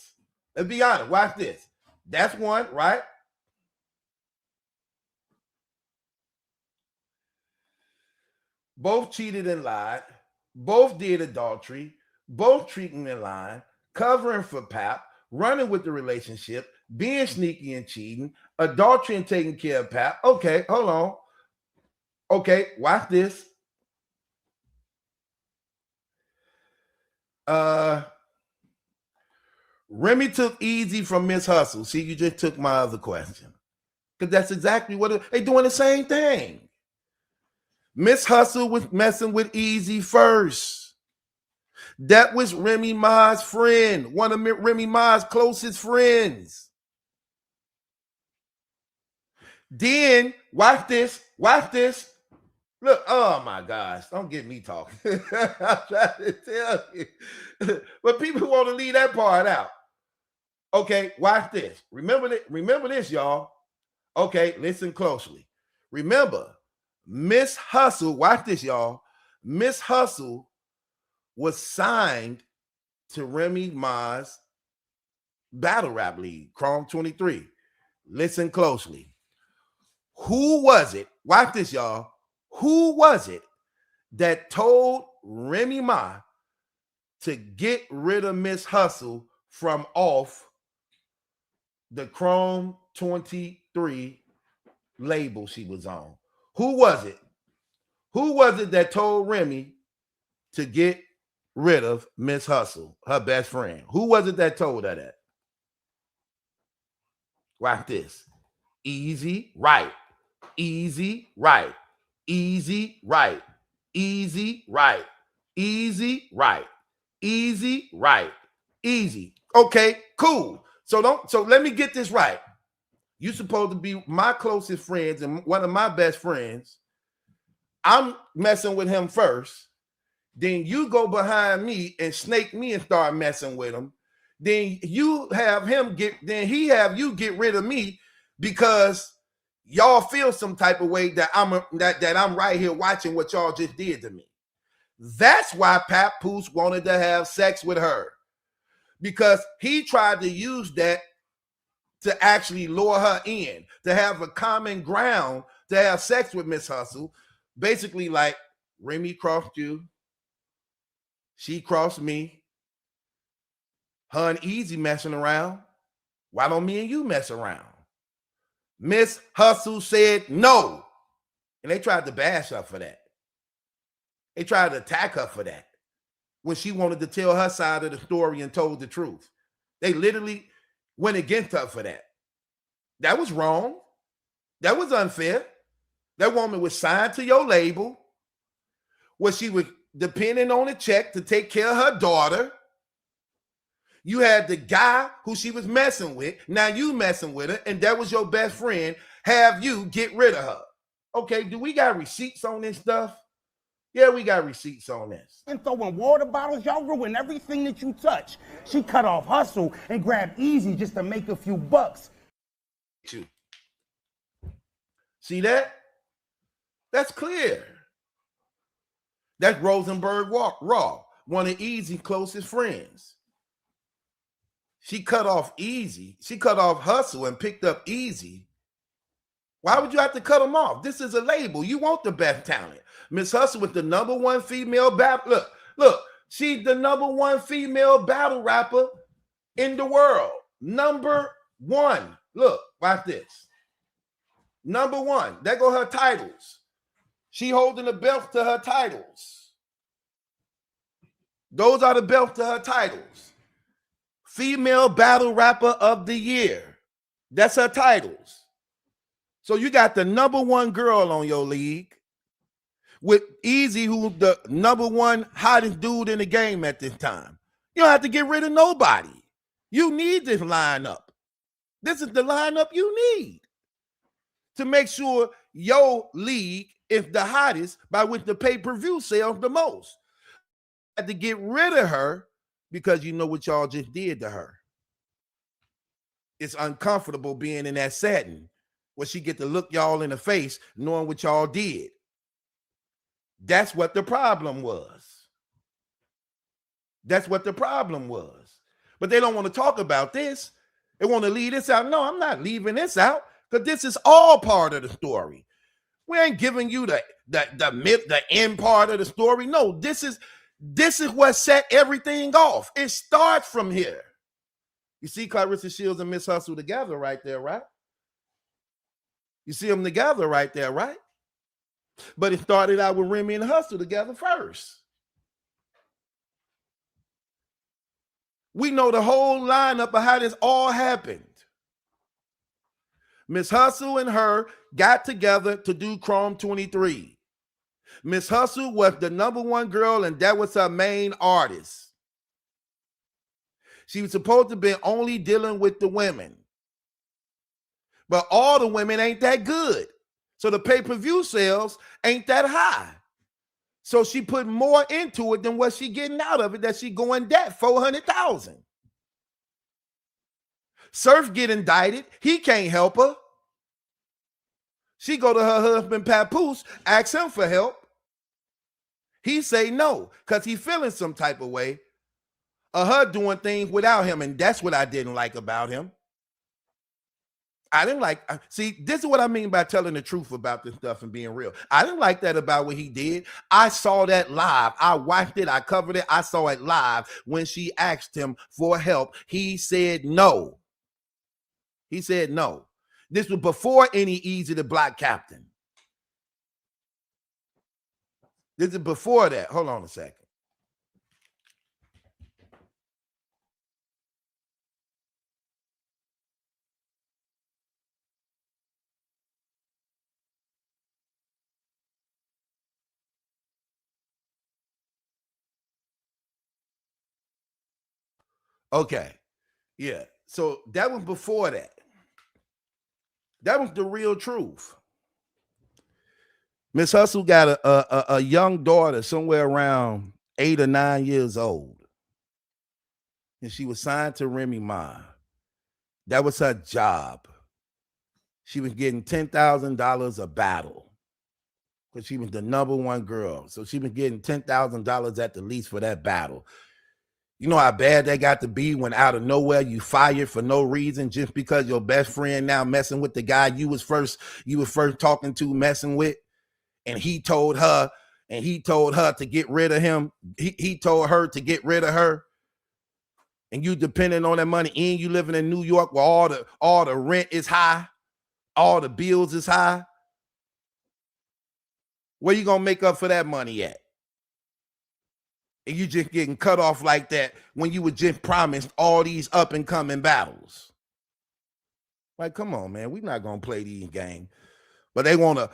S1: let's be honest, watch this. That's one, right? Both cheated and lied. Both did adultery. Both treating in line, covering for Pap, running with the relationship, being sneaky and cheating, adultery and taking care of Pap. Okay, hold on. Okay, watch this. Remy took easy from Miss Hustle. See, you just took my other question. Because that's exactly what they doing the same thing. Miss Hustle was messing with Easy first. That was Remy Ma's friend, one of Remy Ma's closest friends. Then, watch this. Look, oh my gosh, don't get me talking. I'm trying to tell you. But people want to leave that part out. Okay, watch this. Remember this, y'all. Okay, listen closely. Remember, Miss Hustle, watch this, y'all. Miss Hustle was signed to Remy Ma's Battle Rap League, Chrome 23. Listen closely. Who was it? Watch this, y'all. Who was it that told Remy Ma to get rid of Miss Hustle from off the Chrome 23 label she was on? Who was it? Who was it that told Remy to get rid of Miss Hustle, her best friend? Who was it that told her that? Watch this. Easy, right. Easy, right. Easy, right. Easy, right. Easy, right. Easy, right. Easy. Okay, cool. So let me get this right. You're supposed to be my closest friends and one of my best friends. I'm messing with him first. Then you go behind me and snake me and start messing with him. Then you have him he have you get rid of me because y'all feel some type of way that I'm right here watching what y'all just did to me. That's why Papoose wanted to have sex with her, because he tried to use that to actually lure her in, to have a common ground, to have sex with Miss Hustle. Basically, like, Remy crossed you, she crossed me, her and Easy messing around. Why don't me and you mess around? Miss Hustle said no. And they tried to bash her for that. They tried to attack her for that when she wanted to tell her side of the story and told the truth. They literally went against her for that. That was wrong. That was unfair. That woman was signed to your label, where she was depending on a check to take care of her daughter. You had the guy who she was messing with. Now you messing with her, and that was your best friend. Have you get rid of her. Okay, do we got receipts on this stuff? Yeah, we got receipts on this.
S4: And throwing water bottles, y'all ruin everything that you touch. She cut off Hustle and grabbed Easy just to make a few bucks.
S1: See that? That's clear. That's Rosenberg Raw, one of Easy's closest friends. She cut off Easy. She cut off Hustle and picked up Easy. Why would you have to cut them off? This is a label. You want the best talent. Miss Hustle with the #1 female battle. Look, she's the #1 female battle rapper in the world. #1. Look, watch this. #1. There go her titles. She holding the belt to her titles. Those are the belts to her titles. Female Battle Rapper of the Year. That's her titles. So you got the #1 girl on your league with Easy, who's the #1 hottest dude in the game at this time. You don't have to get rid of nobody. You need this lineup. This is the lineup you need to make sure your league is the hottest, by which the pay-per-view sells the most. had to get rid of her because you know what y'all just did to her. It's uncomfortable being in that setting where she get to look y'all in the face knowing what y'all did. That's what the problem was. That's what the problem was. But they don't want to talk about this. They want to leave this out. No, I'm not leaving this out because this is all part of the story. We ain't giving you the end part of the story. No, this is what set everything off. It starts from here. You see Claressa Shields and Miss Hustle together right there, right? You see them together right there, right? But it started out with Remy and Hustle together first. We know the whole lineup of how this all happened. Miss Hustle and her got together to do Chrome 23. Miss Hustle was the #1 girl, and that was her main artist. She was supposed to be only dealing with the women. But all the women ain't that good. So the pay-per-view sales ain't that high. So she put more into it than what she getting out of it, that she going debt $400,000. Surf get indicted. He can't help her. She go to her husband, Papoose, ask him for help. He say no, because he feeling some type of way of her doing things without him. And that's what I didn't like about him. I didn't like, see, this is what I mean by telling the truth about this stuff and being real. I didn't like that about what he did. I saw that live. I watched it. I covered it. I saw it live. When she asked him for help, he said no. He said no. This was before any Easy the Black Captain. This is before that. Hold on a second. Okay. Yeah. So that was before that. That was the real truth. Miss Hustle got a young daughter somewhere around 8 or 9 years old. And she was signed to Remy Ma. That was her job. She was getting $10,000 a battle because she was the #1 girl. So she was getting $10,000 at the least for that battle. You know how bad that got to be when out of nowhere you fired for no reason just because your best friend now messing with the guy you was first talking to, messing with, and he told her to get rid of him. He told her to get rid of her, and you depending on that money, and you living in New York where all the rent is high, all the bills is high. Where you gonna make up for that money at? And you just getting cut off like that when you were just promised all these up and coming battles. Like, come on, man. We're not going to play these games. But they want to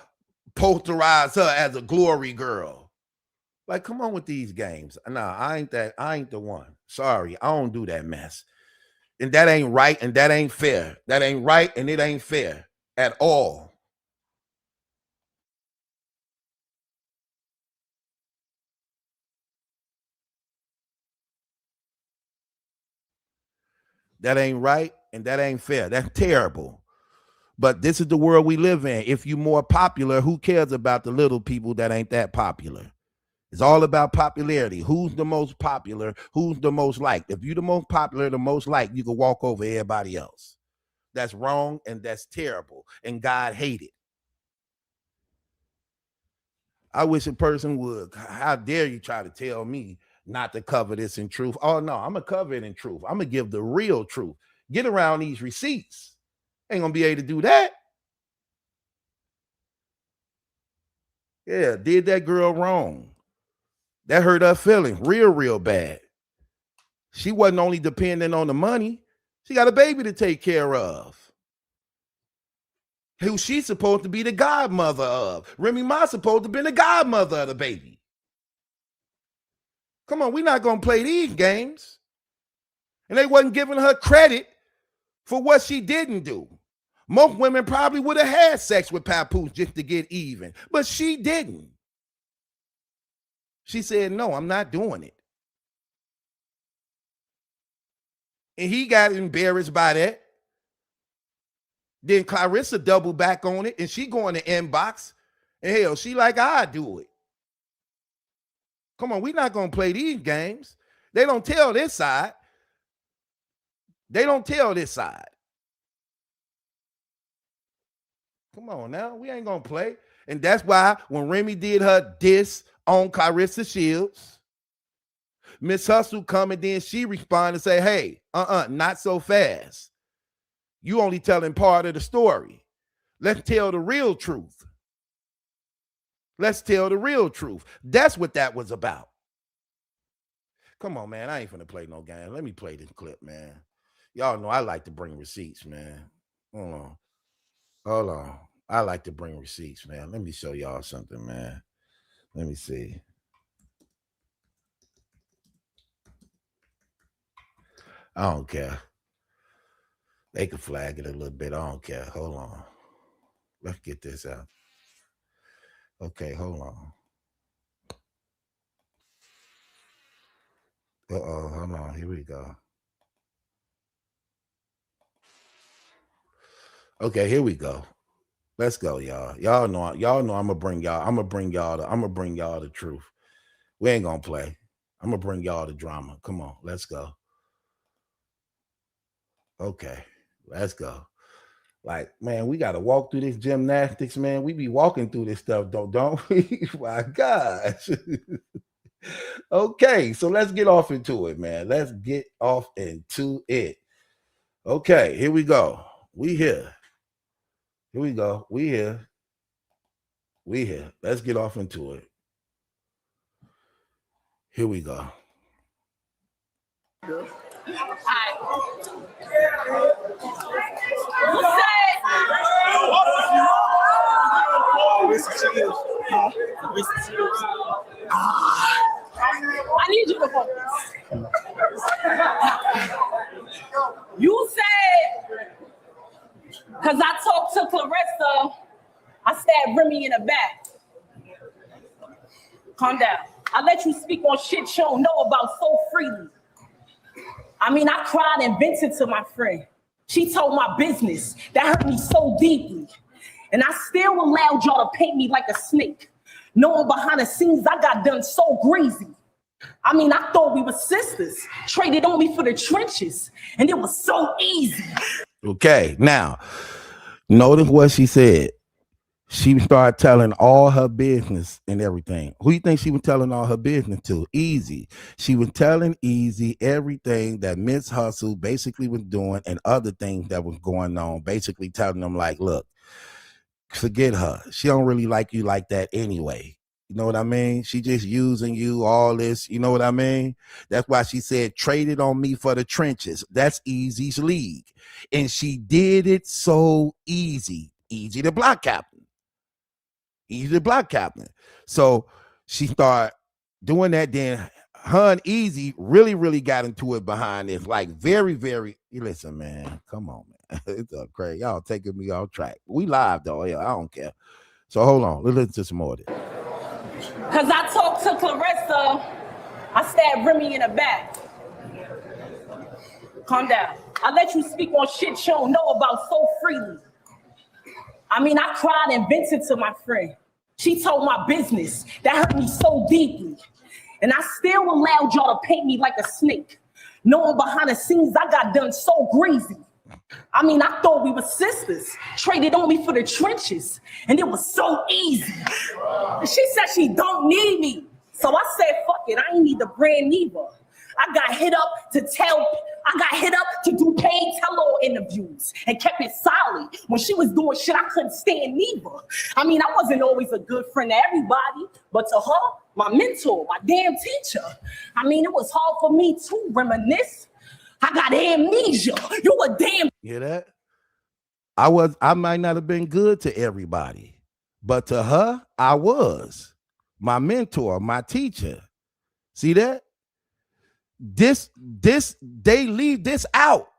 S1: posterize her as a glory girl. Like, come on with these games. Nah, I ain't the one. Sorry, I don't do that mess. And that ain't right and that ain't fair. That ain't right and it ain't fair at all. That ain't right and that ain't fair. That's terrible. But this is the world we live in. If you're more popular, who cares about the little people that ain't that popular? It's all about popularity. Who's the most popular? Who's the most liked? If you're the most popular, the most liked, you can walk over everybody else. That's wrong and that's terrible. And God hated it. I wish a person would. How dare you try to tell me not to cover this in truth? Oh, no, I'm going to cover it in truth. I'm going to give the real truth. Get around these receipts. Ain't going to be able to do that. Yeah, did that girl wrong. That hurt her feelings real bad. She wasn't only depending on the money. She got a baby to take care of, who she's supposed to be the godmother of. Remy Ma supposed to be the godmother of the baby. Come on, we're not going to play these games. And they wasn't giving her credit for what she didn't do. Most women probably would have had sex with Papoose just to get even, but she didn't. She said, no, I'm not doing it. And he got embarrassed by that. Then Claressa doubled back on it, and she go in the inbox. And hell, she like, I do it. Come on, we're not going to play these games. They don't tell this side. They don't tell this side. Come on now, we ain't going to play. And that's why when Remy did her diss on Claressa Shields, Miss Hustle come and then she respond and say, hey, not so fast. You only telling part of the story. Let's tell the real truth. Let's tell the real truth. That's what that was about. Come on, man. I ain't finna play no game. Let me play this clip, man. Y'all know I like to bring receipts, man. Hold on. I like to bring receipts, man. Let me show y'all something, man. Let me see. I don't care. They can flag it a little bit. I don't care. Hold on. Let's get this out. Okay, hold on. Hold on. Here we go. Okay, here we go. Let's go, y'all. Y'all know I'm gonna bring y'all the truth. We ain't gonna play. I'm gonna bring y'all the drama. Come on, let's go. Okay, let's go. Like, man, we gotta walk through this gymnastics, man. We be walking through this stuff, don't we? My gosh. Okay, so let's get off into it, man. Let's get off into it. Okay, here we go. We here. Here we go. We here. We here. Let's get off into it. Here we go.
S5: I need you to focus. You said, because I talked to Claressa, I stabbed Remy in the back. Calm down. I let you speak on shit you don't know about so freely. I mean, I cried and vented to my friend. She told my business. That hurt me so deeply. And I still allowed y'all to paint me like a snake. Knowing behind the scenes I got done so greasy. I mean, I thought we were sisters. Traded on me for the trenches. And it was so easy.
S1: Okay, now, notice what she said. She started telling all her business and everything. Who you think she was telling all her business to? Easy. She was telling Easy everything that Miss Hustle basically was doing and other things that was going on. Basically telling them like, look, forget her. She don't really like you like that anyway. You know what I mean? She just using you, all this. You know what I mean? That's why she said, traded on me for the trenches. That's Easy's league. And she did it so easy. Easy the block captain. Easy the block captain. So she started doing that. Then her and Easy really got into it behind this. Like very, listen, man. Come on, man. It's crazy. Y'all taking me off track. We live though. Yeah, I don't care. So hold on. Let's listen to some more of this.
S5: Because I talked to Claressa, I stabbed Remy in the back. Calm down. I let you speak on shit you don't know about so freely. I mean, I cried and vented to my friend. She told my business. That hurt me so deeply. And I still allowed y'all to paint me like a snake. Knowing behind the scenes I got done so greasy. I mean, I thought we were sisters. Traded on me for the trenches. And it was so easy. She said she don't need me. So I said, fuck it, I ain't need the brand neither. I got hit up to do paid tell-all interviews and kept it solid. When she was doing shit I couldn't stand neither. I mean, I wasn't always a good friend to everybody, but to her, my mentor, my damn teacher. I mean, it was hard for me to reminisce. I got amnesia. You a damn.
S1: Hear that? I might not have been good to everybody, but to her, I was. My mentor, my teacher. See that? They leave this out.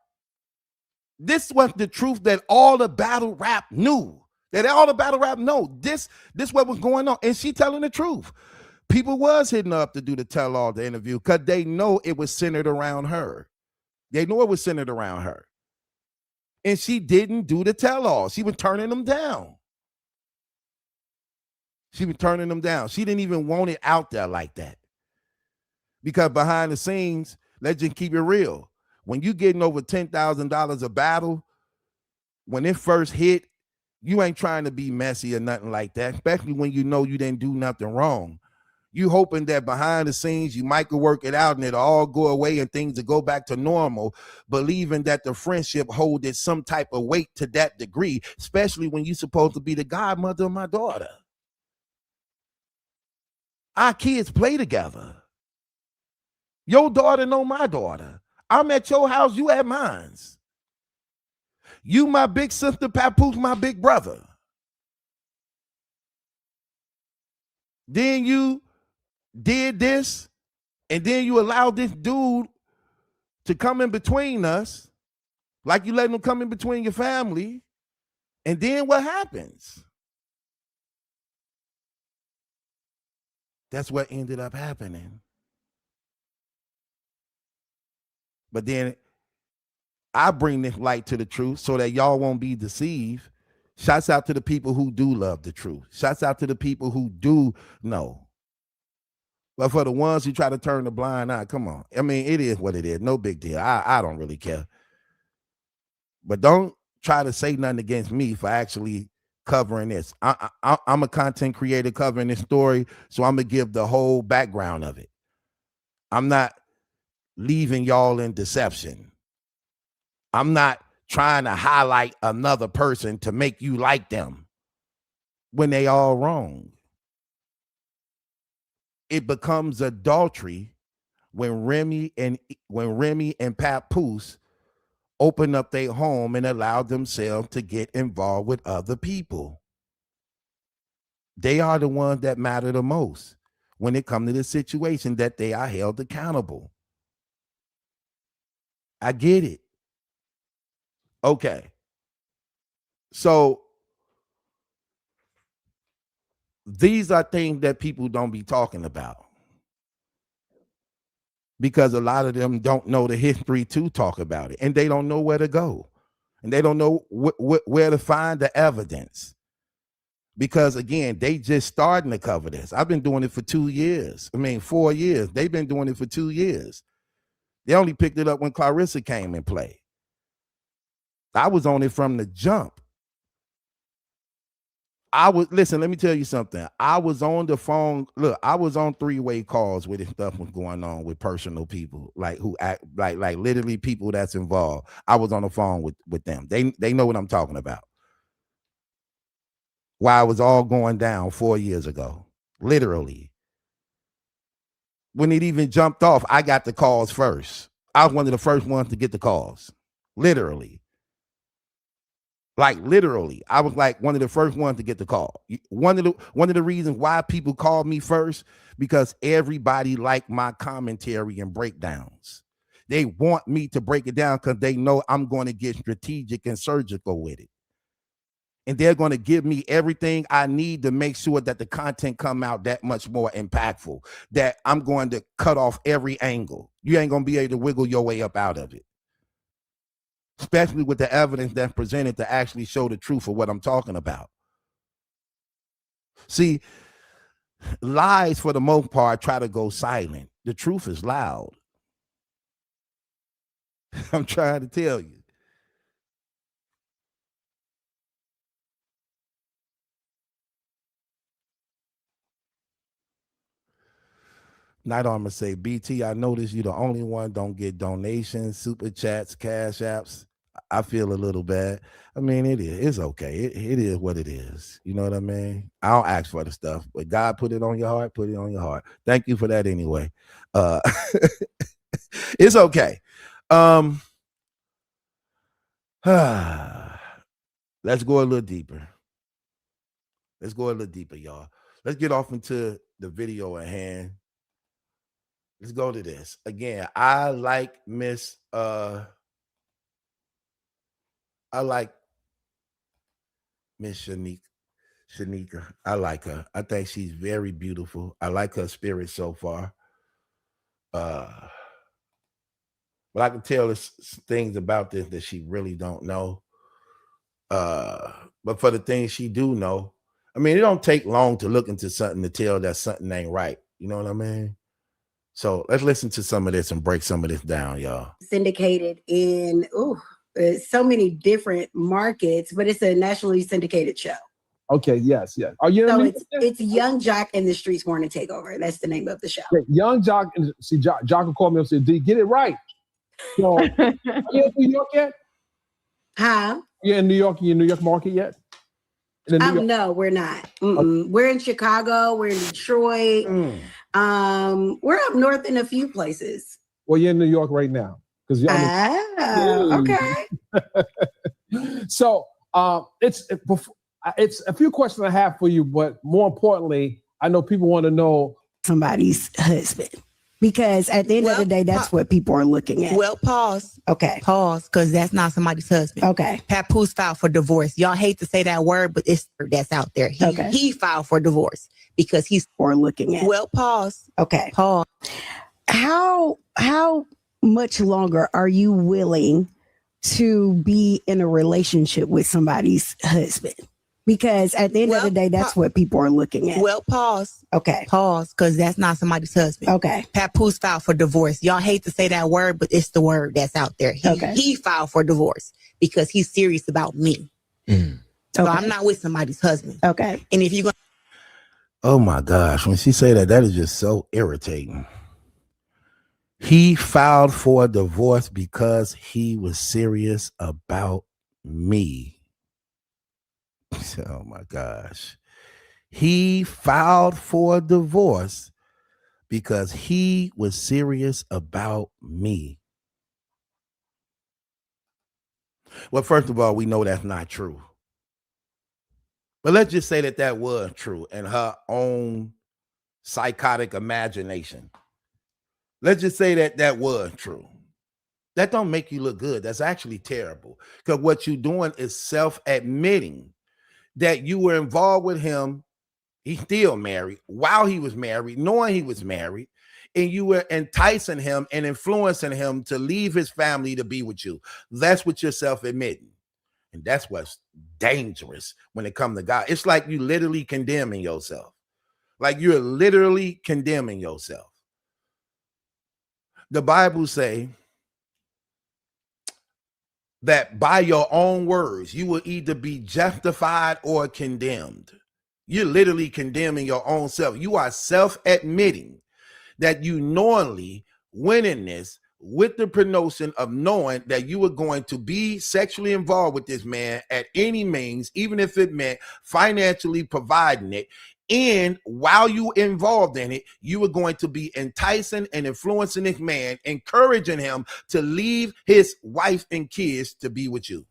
S1: This was the truth that all the battle rap knew. That all the battle rap know. This what was going on. And she telling the truth. People was hitting her up to do the tell-all, the interview, because they know it was centered around her. They knew it was centered around her. And she didn't do the tell-all. She was turning them down. She didn't even want it out there like that. Because behind the scenes, let's just keep it real. When you getting over $10,000 a battle, when it first hit, you ain't trying to be messy or nothing like that, especially when you know you didn't do nothing wrong. You hoping that behind the scenes you might could work it out and it'll all go away and things will go back to normal, believing that the friendship holded some type of weight to that degree, especially when you're supposed to be the godmother of my daughter. Our kids play together. Your daughter know my daughter. I'm at your house, you at mine's. You my big sister, Papoose my big brother. Then you did this, and then you allowed this dude to come in between us, like you let him come in between your family, and then what happens? That's what ended up happening. But then I bring this light to the truth so that y'all won't be deceived. Shouts out to the people who do love the truth. Shouts out to the people who do know. But for the ones who try to turn the blind eye, come on. I mean, it is what it is. No big deal. I don't really care. But don't try to say nothing against me for actually covering this. I'm a content creator covering this story, so I'm going to give the whole background of it. I'm not leaving y'all in deception. I'm not trying to highlight another person to make you like them when they all wrong. It becomes adultery when Remy and Papoose open up their home and allow themselves to get involved with other people. They are the ones that matter the most when it comes to the situation that they are held accountable. I get it. Okay. So these are things that people don't be talking about because a lot of them don't know the history to talk about it, and they don't know where to go, and they don't know where to find the evidence. Because again, they just starting to cover this. I've been doing it for 2 years. 4 years. They've been doing it for 2 years. They only picked it up when Claressa came in play. I was on it from the jump. Listen, let me tell you something. I was on the phone. Look, I was on 3-way calls with this stuff was going on with personal people, like who act like literally people that's involved. I was on the phone with them. They know what I'm talking about. While it was all going down 4 years ago, literally. When it even jumped off, I got the calls first. I was one of the first ones to get the calls, literally. Like literally, I was like one of the first ones to get the call. One of the reasons why people called me first, because everybody liked my commentary and breakdowns. They want me to break it down because they know I'm going to get strategic and surgical with it. And they're going to give me everything I need to make sure that the content come out that much more impactful, that I'm going to cut off every angle. You ain't going to be able to wiggle your way up out of it. Especially with the evidence that's presented to actually show the truth of what I'm talking about. See, lies for the most part try to go silent. The truth is loud. I'm trying to tell you. Night Armor say, BT, I noticed you the only one don't get donations, super chats, cash apps. I feel a little bad. It is. It's okay. It is what it is. You know what I mean? I don't ask for the stuff, but God put it on your heart, put it on your heart. Thank you for that anyway. It's okay. Let's go a little deeper. Y'all. Let's get off into the video at hand. Let's go to this. Again, I like Miss Shyneka. I like her. I think she's very beautiful. I like her spirit so far. but I can tell there's things about this that she really don't know. But for the things she do know, I mean, it don't take long to look into something to tell that something ain't right. You know what I mean? So let's listen to some of this and break some of this down, y'all.
S6: Syndicated in so many different markets, but it's a nationally syndicated show.
S7: Okay, yes. Are you?
S6: So it's Young Jock and the Streets Want to Take Over. That's the name of the show.
S7: Okay, Young Jock and see Jock will call me up and say, "D, get it right." So, are you in New York yet?
S6: Huh?
S7: You in New York? You in New York market yet?
S6: No, we're not. Okay. We're in Chicago. We're in Detroit. We're up north in a few places.
S7: Well, you're in New York right now because
S6: okay.
S7: So it's a few questions I have for you, but more importantly, I know people want to know
S6: somebody's husband. Because at the end of the day, that's what people are looking at.
S8: Well, pause.
S6: Okay.
S8: Pause, because that's not somebody's husband.
S6: Okay.
S8: Papoose filed for divorce. Y'all hate to say that word, but that's out there. He filed for divorce because he's
S6: for looking at.
S8: Well, pause.
S6: Okay.
S8: Pause.
S6: How much longer are you willing to be in a relationship with somebody's husband? Because at the end of the day, that's what people are looking at.
S8: Well, pause.
S6: Okay.
S8: Pause, because that's not somebody's husband.
S6: Okay.
S8: Papoose filed for divorce. Y'all hate to say that word, but it's the word that's out there. He filed for divorce because he's serious about me. So I'm not with somebody's husband.
S6: Okay.
S8: And if you go,
S1: oh my gosh, when she say that is just so irritating. He filed for a divorce because he was serious about me. Oh my gosh. He filed for a divorce because he was serious about me. Well, first of all, we know that's not true. But let's just say that was true in her own psychotic imagination. Let's just say that was true. That don't make you look good. That's actually terrible. Because what you're doing is self-admitting that you were involved with him. He's still married while he was married, knowing he was married, and you were enticing him and influencing him to leave his family to be with you. That's what you're self-admitting. And that's what's dangerous when it comes to God. It's like you literally condemning yourself. Like you're literally condemning yourself. The Bible say that by your own words, you will either be justified or condemned. You're literally condemning your own self. You are self-admitting that you knowingly went in this with the pronotion of knowing that you were going to be sexually involved with this man at any means, even if it meant financially providing it. And while you were involved in it, you were going to be enticing and influencing this man, encouraging him to leave his wife and kids to be with you.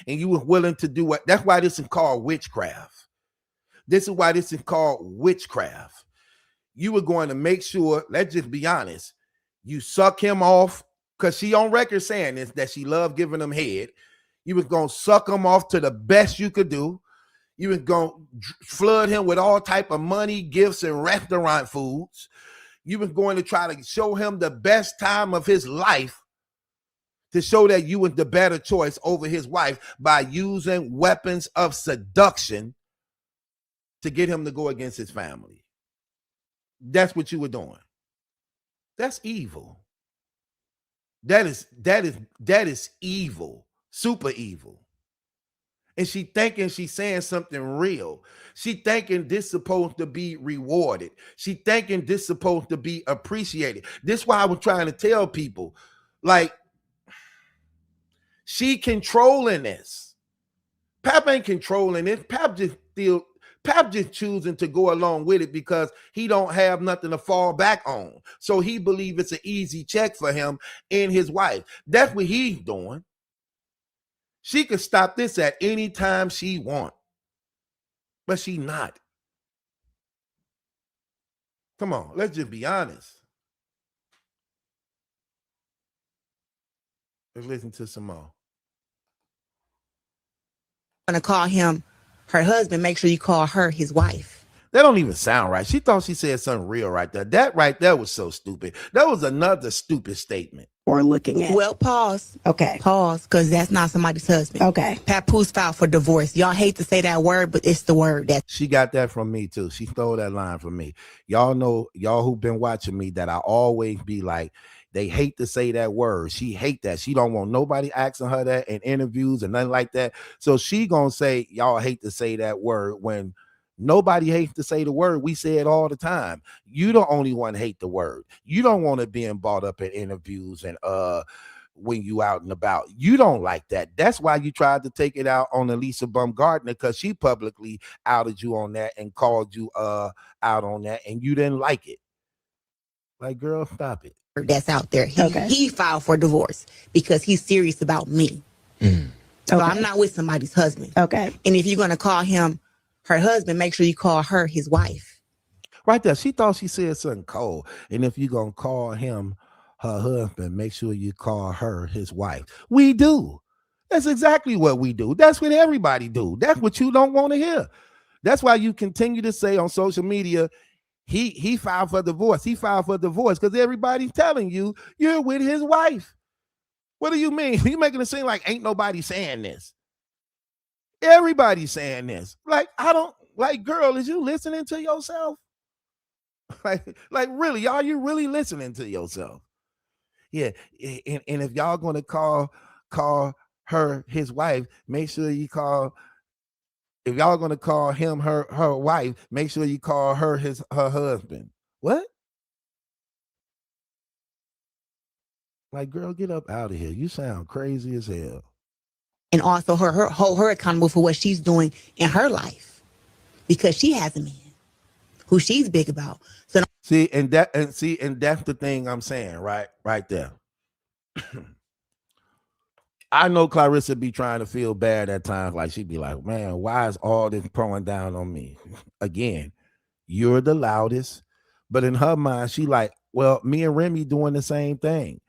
S1: And you were willing to do what? That's why this is called witchcraft. This is why this is called witchcraft. You were going to make sure, let's just be honest, you suck him off, because she on record saying this, that she loved giving him head. You was going to suck him off to the best you could do. You was going to flood him with all type of money, gifts, and restaurant foods. You was going to try to show him the best time of his life to show that you was the better choice over his wife by using weapons of seduction to get him to go against his family. That's what you were doing. That's evil. That is evil, super evil. And she thinking she's saying something real. She thinking this supposed to be rewarded. She thinking this supposed to be appreciated. This is why I was trying to tell people, like, she controlling this. Pap ain't controlling this. Pap just choosing to go along with it because he don't have nothing to fall back on. So he believes it's an easy check for him and his wife. That's what he's doing. She could stop this at any time she want, but she not. Come on, let's just be honest. Let's listen to some more.
S8: going to call him her husband, make sure you call her his wife.
S1: That don't even sound right. She thought she said something real right there. That right there was so stupid. That was another stupid statement.
S6: Or looking at.
S8: Well, pause.
S6: Okay.
S8: Pause, because that's not somebody's husband.
S6: Okay.
S8: Papoose filed for divorce. Y'all hate to say that word, but it's the word. That
S1: She got that from me too. She stole that line from me. Y'all know, y'all who've been watching me, that I always be like, they hate to say that word. She hate that. She don't want nobody asking her that in interviews and nothing like that. So she gonna say, y'all hate to say that word when nobody hates to say the word. We say it all the time. You the only one hate the word. You don't want it being brought up in interviews and when you out and about. You don't like that. That's why you tried to take it out on Elisa Baumgartner, because she publicly outed you on that and called you out on that, and you didn't like it. Like, girl, stop it.
S8: that's out there. He filed for divorce because he's serious about me. So I'm not with somebody's husband.
S6: Okay.
S8: And if you're gonna call him her husband, make sure you call her his wife.
S1: Right there. She thought she said something cold. And if you're gonna call him her husband, make sure you call her his wife. We do. That's exactly what we do. That's what everybody do. That's what you don't want to hear. That's why you continue to say on social media, he filed for divorce. He filed for divorce because everybody's telling you you're with his wife. What do you mean? You making it seem like ain't nobody saying this. Everybody's saying this. Like, I don't, like, girl, is you listening to yourself? Like really, are you really listening to yourself? Yeah. And if y'all gonna call her his wife, make sure you call, if y'all gonna call him her wife, make sure you call her her husband. What? Like, girl, get up out of here. You sound crazy as hell.
S8: And also hold her accountable for what she's doing in her life, because she has a man who she's big about. So
S1: and that's the thing I'm saying, right there. I know Claressa be trying to feel bad at times, like she'd be like, man, why is all this pouring down on me? Again, you're the loudest, but in her mind, she like, well, me and Remy doing the same thing.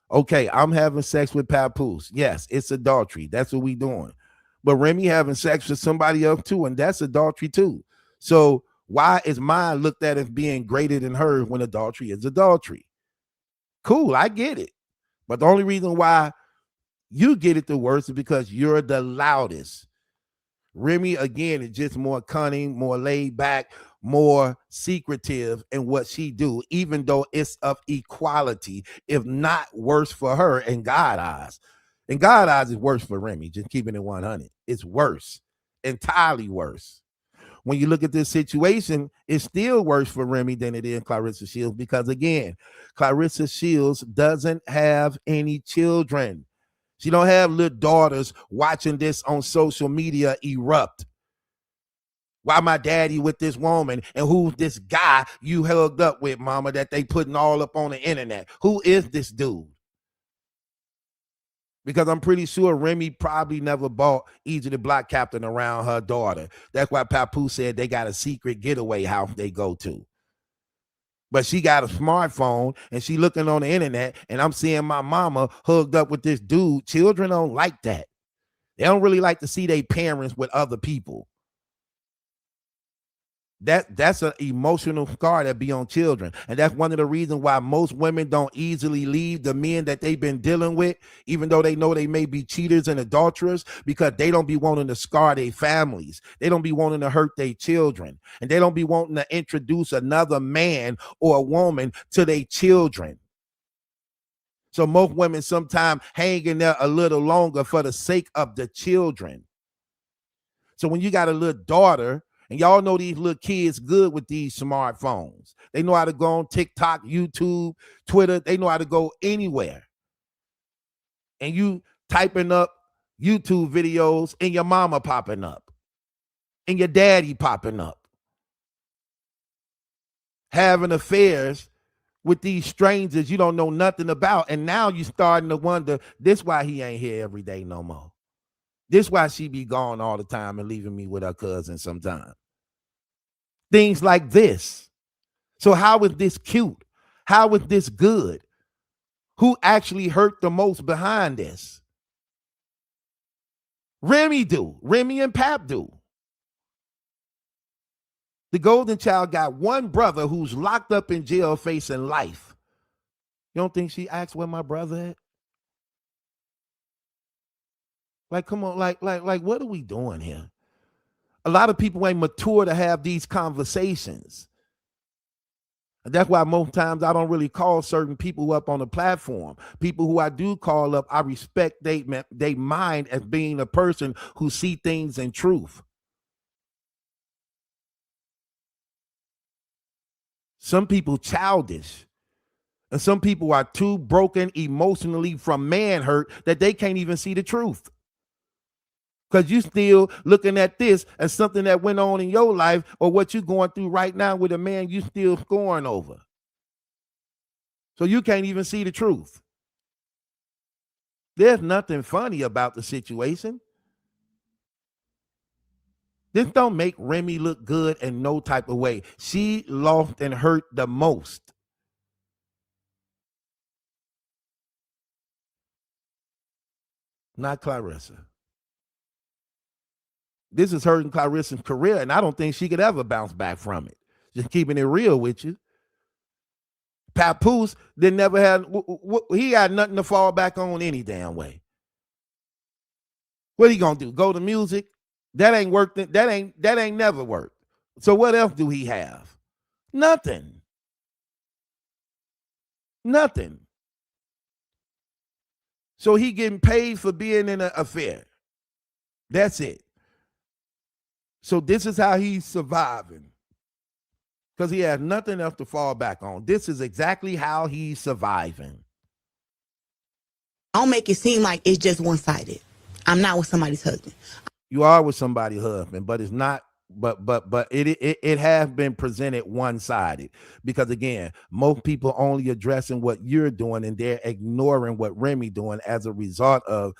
S1: Okay, I'm having sex with Papoose. Yes, it's adultery. That's what we doing. But Remy having sex with somebody else too, and that's adultery too. So why is mine looked at as being greater than hers when adultery is adultery? Cool, I get it. But the only reason why you get it the worst is because you're the loudest. Remy, again, is just more cunning, more laid back, more secretive in what she do, even though it's of equality, if not worse for her in God's eyes. In God's eyes, it's worse for Remy, just keeping it 100. It's worse, entirely worse. When you look at this situation, it's still worse for Remy than it is Claressa Shields, because again, Claressa Shields doesn't have any children. She don't have little daughters watching this on social media erupt. Why my daddy with this woman, and who's this guy you hugged up with, mama, that they putting all up on the internet? Who is this dude? Because I'm pretty sure Remy probably never bought Easy the Block Captain around her daughter. That's why Papoose said they got a secret getaway house they go to. But she got a smartphone and she looking on the internet, and I'm seeing my mama hugged up with this dude. Children don't like that. They don't really like to see their parents with other people. That's an emotional scar that be on children. And that's one of the reasons why most women don't easily leave the men that they've been dealing with, even though they know they may be cheaters and adulterers, because they don't be wanting to scar their families. They don't be wanting to hurt their children. And they don't be wanting to introduce another man or a woman to their children. So most women sometimes hang in there a little longer for the sake of the children. So when you got a little daughter, and y'all know these little kids good with these smartphones. They know how to go on TikTok, YouTube, Twitter. They know how to go anywhere. And you typing up YouTube videos and your mama popping up. And your daddy popping up. Having affairs with these strangers you don't know nothing about. And now you starting to wonder, this why he ain't here every day no more. This why she be gone all the time and leaving me with her cousin sometimes. Things like this. So how is this cute? How is this good? Who actually hurt the most behind this? Remy do. Remy and Pap do. The golden child got one brother who's locked up in jail facing life. You don't think she asked where my brother at? Like, come on, like, what are we doing here? A lot of people ain't mature to have these conversations. And that's why most times I don't really call certain people up on the platform. People who I do call up, I respect they mind as being a person who see things in truth. Some people childish. And some people are too broken emotionally from man hurt that they can't even see the truth. Because you still looking at this as something that went on in your life or what you're going through right now with a man you still scoring over. So you can't even see the truth. There's nothing funny about the situation. This don't make Remy look good in no type of way. She lost and hurt the most. Not Claressa. This is hurting Claressa's career, and I don't think she could ever bounce back from it. Just keeping it real with you. Papoose didn't never have, he had nothing to fall back on any damn way. What he gonna do? Go to music? That ain't worked. That ain't never worked. So what else do he have? Nothing. Nothing. So he getting paid for being in an affair. That's it. So this is how he's surviving. Because he has nothing else to fall back on. This is exactly how he's surviving.
S8: Don't make it seem like it's just one-sided. I'm not with somebody's husband.
S1: You are with somebody's husband, but it's not. But it has been presented one-sided, because again, most people only addressing what you're doing and they're ignoring what Remy doing as a result of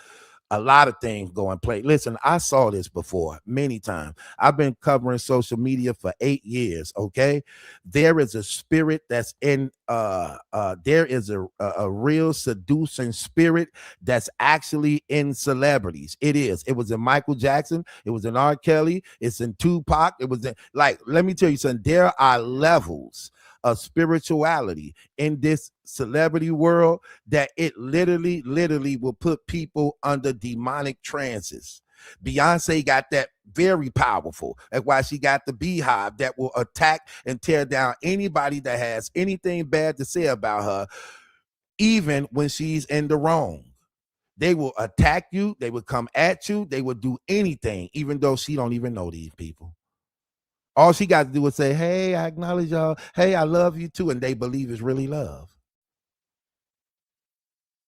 S1: a lot of things going play. Listen, I saw this before many times. I've been covering social media for 8 years. Okay. There is a spirit that's in, there is a real seducing spirit that's actually in celebrities. It is. It was in Michael Jackson. It was in R. Kelly. It's in Tupac. It was in, like, let me tell you something. There are levels of spirituality in this celebrity world that it literally will put people under demonic trances. Beyonce got that very powerful. That's why she got the beehive that will attack and tear down anybody that has anything bad to say about her, even when she's in the wrong. They will attack you. They will come at you. They will do anything, even though she don't even know these people. All she got to do is say, hey, I acknowledge y'all. Hey, I love you too. And they believe it's really love.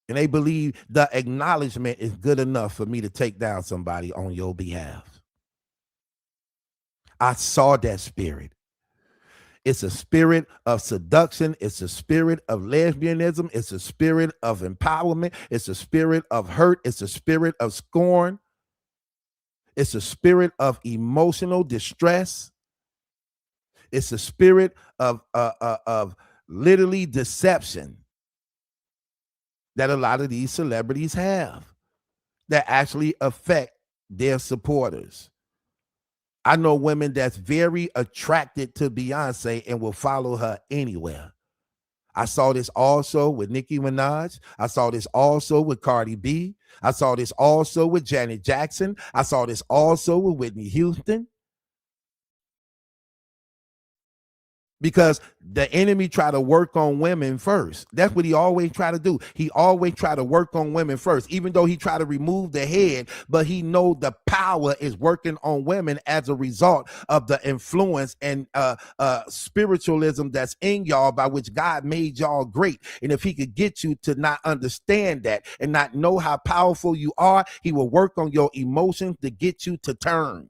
S1: And they believe the acknowledgement is good enough for me to take down somebody on your behalf. I saw that spirit. It's a spirit of seduction. It's a spirit of lesbianism. It's a spirit of empowerment. It's a spirit of hurt. It's a spirit of scorn. It's a spirit of emotional distress. It's a spirit of literally deception that a lot of these celebrities have that actually affect their supporters. I know women that's very attracted to Beyonce and will follow her anywhere. I saw this also with Nicki Minaj. I saw this also with Cardi B. I saw this also with Janet Jackson. I saw this also with Whitney Houston. Because the enemy try to work on women first. That's what he always try to do. He always try to work on women first, even though he try to remove the head, but he know the power is working on women as a result of the influence and spiritualism that's in y'all, by which God made y'all great. And if he could get you to not understand that and not know how powerful you are, he will work on your emotions to get you to turn.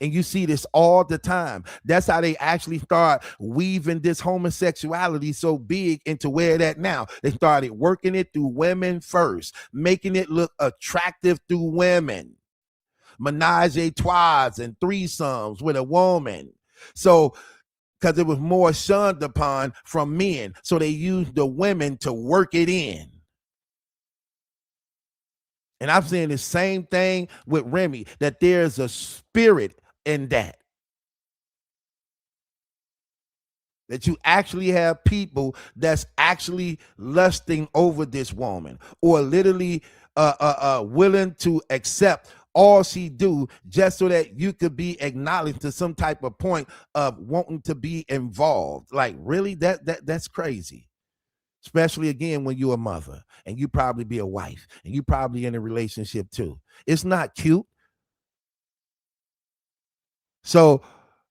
S1: And you see this all the time. That's how they actually start weaving this homosexuality so big into where it at now. They started working it through women first, making it look attractive through women. Menage a trois and threesomes with a woman. So, because it was more shunned upon from men. So they used the women to work it in. And I'm saying the same thing with Remy, that there's a spirit in that. That you actually have people that's actually lusting over this woman, or literally willing to accept all she do just so that you could be acknowledged to some type of point of wanting to be involved. Like, really? That's crazy. Especially again when you're a mother and you probably be a wife and you probably in a relationship too. It's not cute. So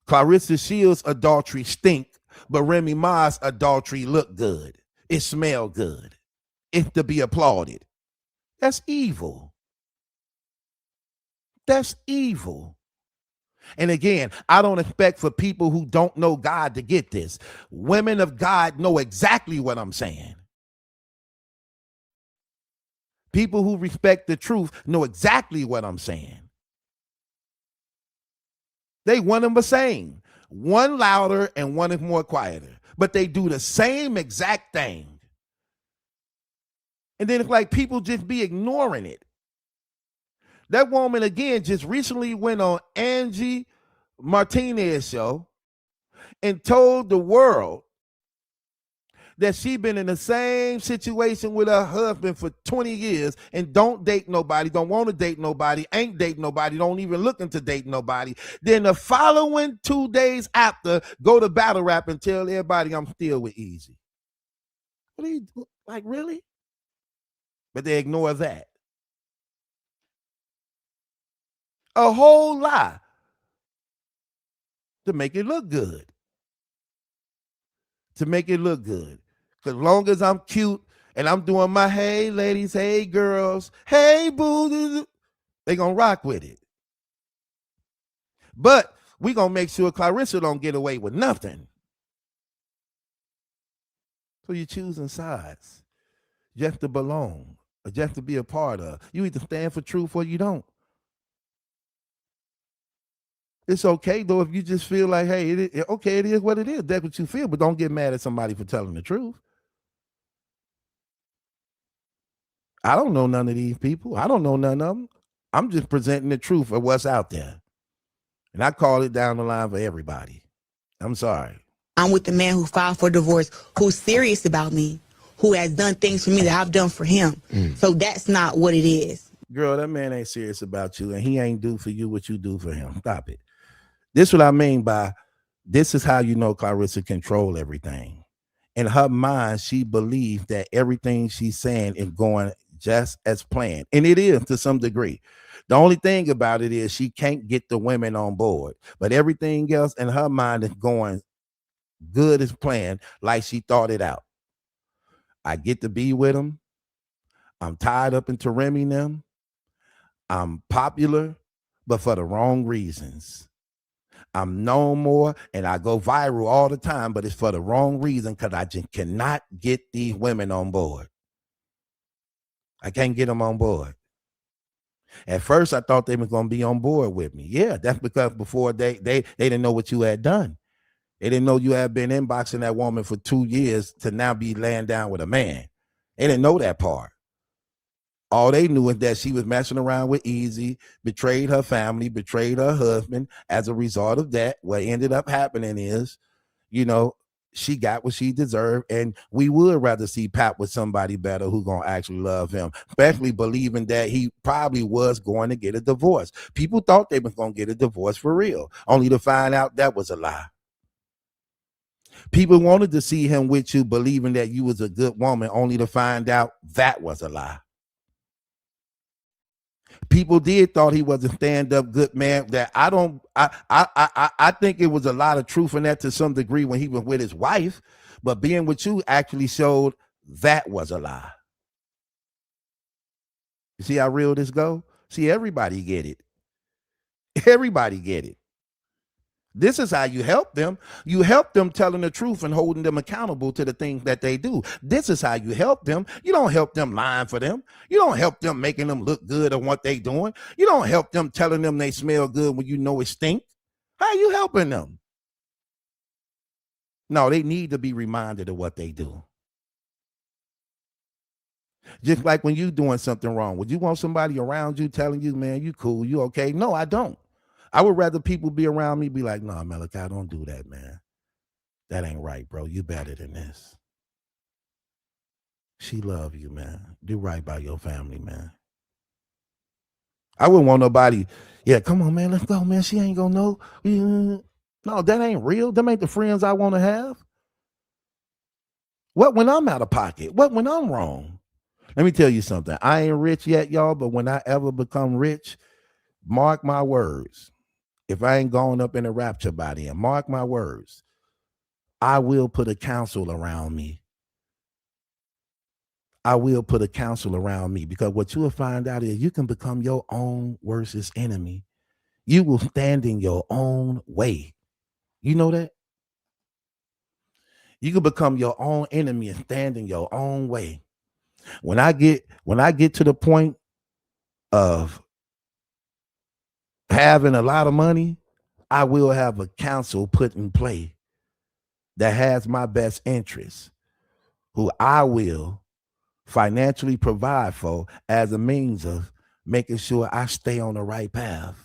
S1: Claressa Shields' adultery stink, but Remy Ma's adultery look good. It smell good. It's to be applauded. That's evil. That's evil. And again, I don't expect for people who don't know God to get this. Women of God know exactly what I'm saying. People who respect the truth know exactly what I'm saying. They one and the same. One louder and one is more quieter. But they do the same exact thing. And then it's like people just be ignoring it. That woman, again, just recently went on Angie Martinez's show and told the world that she been in the same situation with her husband for 20 years and don't date nobody, don't want to date nobody, ain't date nobody, don't even looking to date nobody. Then the following 2 days after, go to battle rap and tell everybody I'm still with Easy. What are you, like, really? But they ignore that. A whole lie to make it look good. To make it look good. Because as long as I'm cute and I'm doing my hey ladies, hey girls, hey boo, they gonna rock with it. But we gonna make sure Claressa don't get away with nothing. So you're choosing sides just to belong or just to be a part of. You either stand for truth or you don't. It's okay though if you just feel like, hey, it is what it is. That's what you feel, but don't get mad at somebody for telling the truth. I don't know none of these people. I don't know none of them. I'm just presenting the truth of what's out there. And I call it down the line for everybody. I'm sorry.
S8: I'm with the man who filed for divorce, who's serious about me, who has done things for me that I've done for him. So that's not what it is.
S1: Girl, that man ain't serious about you, and he ain't do for you what you do for him. Stop it. This is what I mean by this is how you know Claressa control everything. In her mind, she believes that everything she's saying is going just as planned. And it is to some degree. The only thing about it is she can't get the women on board. But everything else in her mind is going good as planned, like she thought it out. I get to be with them. I'm tied up into Remy them. I'm popular, but for the wrong reasons. I'm known more and I go viral all the time, but it's for the wrong reason because I just cannot get these women on board. I can't get them on board. At first, I thought they were going to be on board with me. Yeah, that's because before they didn't know what you had done. They didn't know you had been inboxing that woman for 2 years to now be laying down with a man. They didn't know that part. All they knew is that she was messing around with Easy, betrayed her family, betrayed her husband. As a result of that, what ended up happening is, she got what she deserved, and we would rather see Pat with somebody better who gonna actually love him, especially believing that he probably was going to get a divorce. People thought they was gonna get a divorce for real, only to find out that was a lie. People wanted to see him with you, believing that you was a good woman, only to find out that was a lie. People did thought he was a stand-up good man. That I think it was a lot of truth in that to some degree when he was with his wife, but being with you actually showed that was a lie. You see how real this go? See, everybody get it. Everybody get it. This is how you help them. You help them telling the truth and holding them accountable to the things that they do. This is how you help them. You don't help them lying for them. You don't help them making them look good on what they doing. You don't help them telling them they smell good when you know it stinks. How are you helping them? No, they need to be reminded of what they do. Just like when you doing something wrong. Would you want somebody around you telling you, man, you cool, you okay? No, I don't. I would rather people be around me be like, no, Malachi, don't do that, man. That ain't right, bro. You better than this. She love you, man. Do right by your family, man. I wouldn't want nobody, yeah, come on, man, let's go, man. She ain't gonna know. No, that ain't real. Them ain't the friends I want to have. What when I'm out of pocket? What when I'm wrong? Let me tell you something. I ain't rich yet, y'all, but when I ever become rich, mark my words. If I ain't going up in a rapture by then, mark my words. I will put a council around me. I will put a council around me, because what you will find out is you can become your own worstest enemy. You will stand in your own way. You know that? You can become your own enemy and stand in your own way. When I get to the point of having a lot of money, I will have a council put in play that has my best interests, who I will financially provide for as a means of making sure I stay on the right path.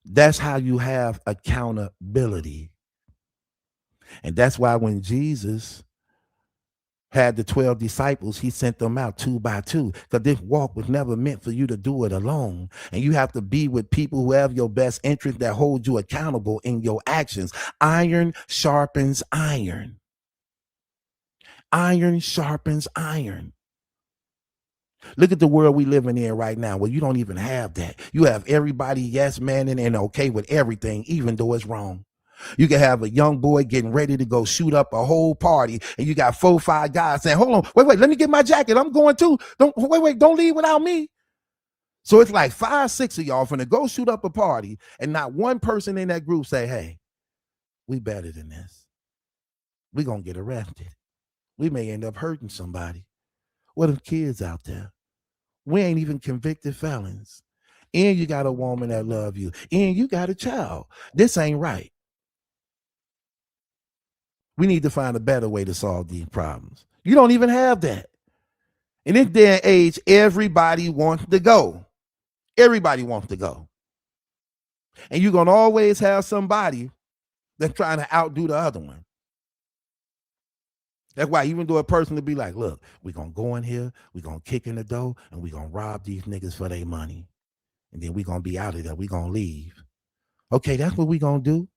S1: That's how you have accountability. And that's why when Jesus had the 12 disciples, he sent them out 2 by 2, because this walk was never meant for you to do it alone. And you have to be with people who have your best interest, that hold you accountable in your actions. Iron sharpens iron. Iron sharpens iron. Look at the world we living in right now, where you don't even have that. You have everybody yes man and okay with everything, even though it's wrong. You can have a young boy getting ready to go shoot up a whole party, and you got 4 or 5 guys saying, hold on, wait, let me get my jacket. I'm going too. Don't leave without me. So it's like 5, 6 of y'all finna go shoot up a party, and not one person in that group say, hey, we better than this. We gonna get arrested. We may end up hurting somebody. What if kids out there? We ain't even convicted felons. And you got a woman that love you. And you got a child. This ain't right. We need to find a better way to solve these problems. You don't even have that. In this day and age, everybody wants to go. Everybody wants to go. And you're going to always have somebody that's trying to outdo the other one. That's why even though a person will be like, look, we're going to go in here, we're going to kick in the door, and we're going to rob these niggas for their money. And then we're going to be out of there. We're going to leave. Okay, that's what we're going to do.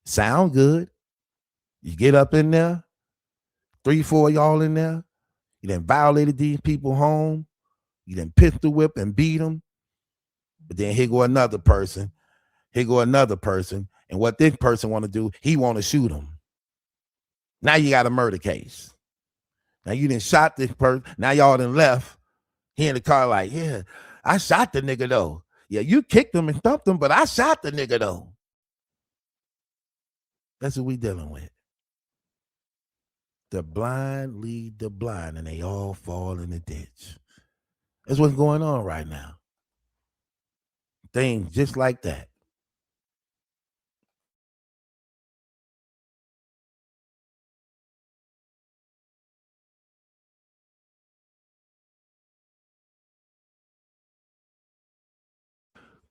S1: Sound good. You get up in there, 3, 4 y'all in there. You done violated these people home. You done pistol whip and beat them. But then here go another person. Here go another person. And what this person want to do, he want to shoot them. Now you got a murder case. Now you done shot this person. Now y'all done left. He in the car like, yeah, I shot the nigga though. Yeah, you kicked him and thumped him, but I shot the nigga though. That's what we dealing with. The blind lead the blind, and they all fall in the ditch. That's what's going on right now. Things just like that.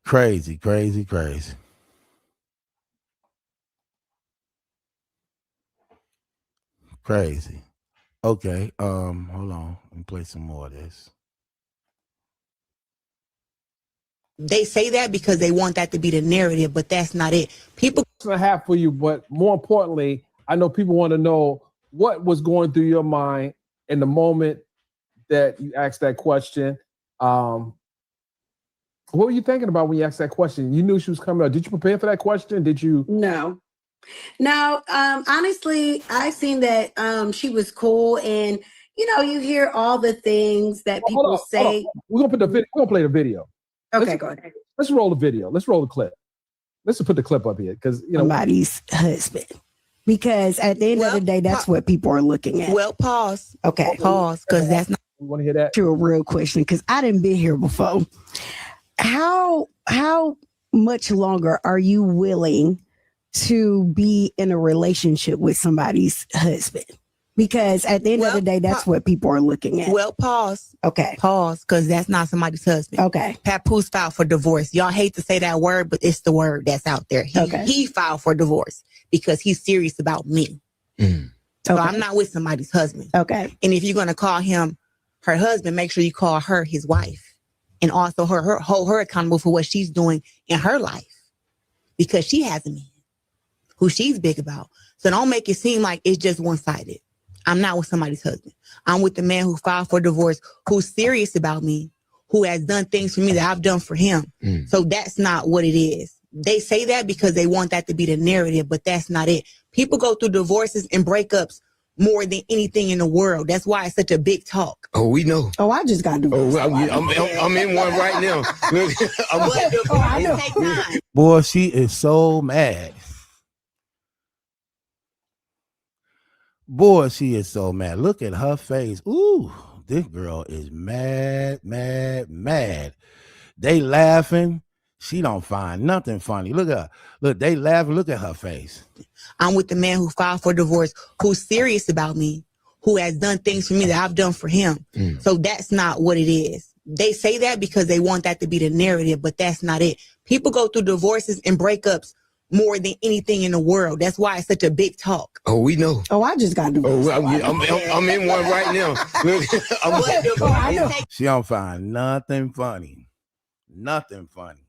S1: Crazy, crazy, crazy. Crazy. Okay, hold on. Let me play some more of this.
S8: They say that because they want that to be the narrative, but that's not it. People
S7: I have for you, but more importantly, I know people want to know what was going through your mind in the moment that you asked that question. What were you thinking about when you asked that question? You knew she was coming up. Did you prepare for that question? Did you?
S6: No. Honestly, I seen that she was cool, and you hear all the things that people say.
S7: We're gonna put the video. We're gonna play the video.
S6: Okay, go ahead.
S7: Let's roll the video. Let's roll the clip. Let's put the clip up here because
S6: somebody's husband. Because at the end of the day, that's what people are looking at.
S8: Well, pause.
S6: Okay,
S8: pause, because that's not.
S7: You want to hear that?
S6: To a real question, because I didn't been here before. How much longer are you willing to be in a relationship with somebody's husband? Because at the end of the day, that's what people are looking at.
S8: Well, pause.
S6: Okay.
S8: Pause, because that's not somebody's husband.
S6: Okay.
S8: Papoose filed for divorce. Y'all hate to say that word, but it's the word that's out there. He filed for divorce because he's serious about me. So I'm not with somebody's husband.
S6: Okay.
S8: And if you're going to call him her husband, make sure you call her his wife. And also hold her accountable for what she's doing in her life. Because she has a man who she's big about. So don't make it seem like it's just one-sided. I'm not with somebody's husband. I'm with the man who filed for divorce, who's serious about me, who has done things for me that I've done for him. So that's not what it is. They say that because they want that to be the narrative, but that's not it. People go through divorces and breakups more than anything in the world. That's why it's such a big talk.
S9: Oh, we know.
S6: Oh, I just got divorced.
S9: I'm in one right now.
S1: Boy, she is so mad. Boy, she is so mad. Look at her face. Ooh, this girl is mad. They laughing. She don't find nothing funny. Look at her. Look, they laughing. Look at her face.
S8: I'm with the man who filed for divorce, who's serious about me, who has done things for me that I've done for him. So that's not what it is. They say that because they want that to be the narrative, but that's not it. People go through divorces and breakups more than anything in the world. That's why it's such a big talk.
S9: Oh, we know.
S6: Oh, I just got divorced.
S9: I'm in one right now.
S1: She don't find nothing funny. Nothing funny.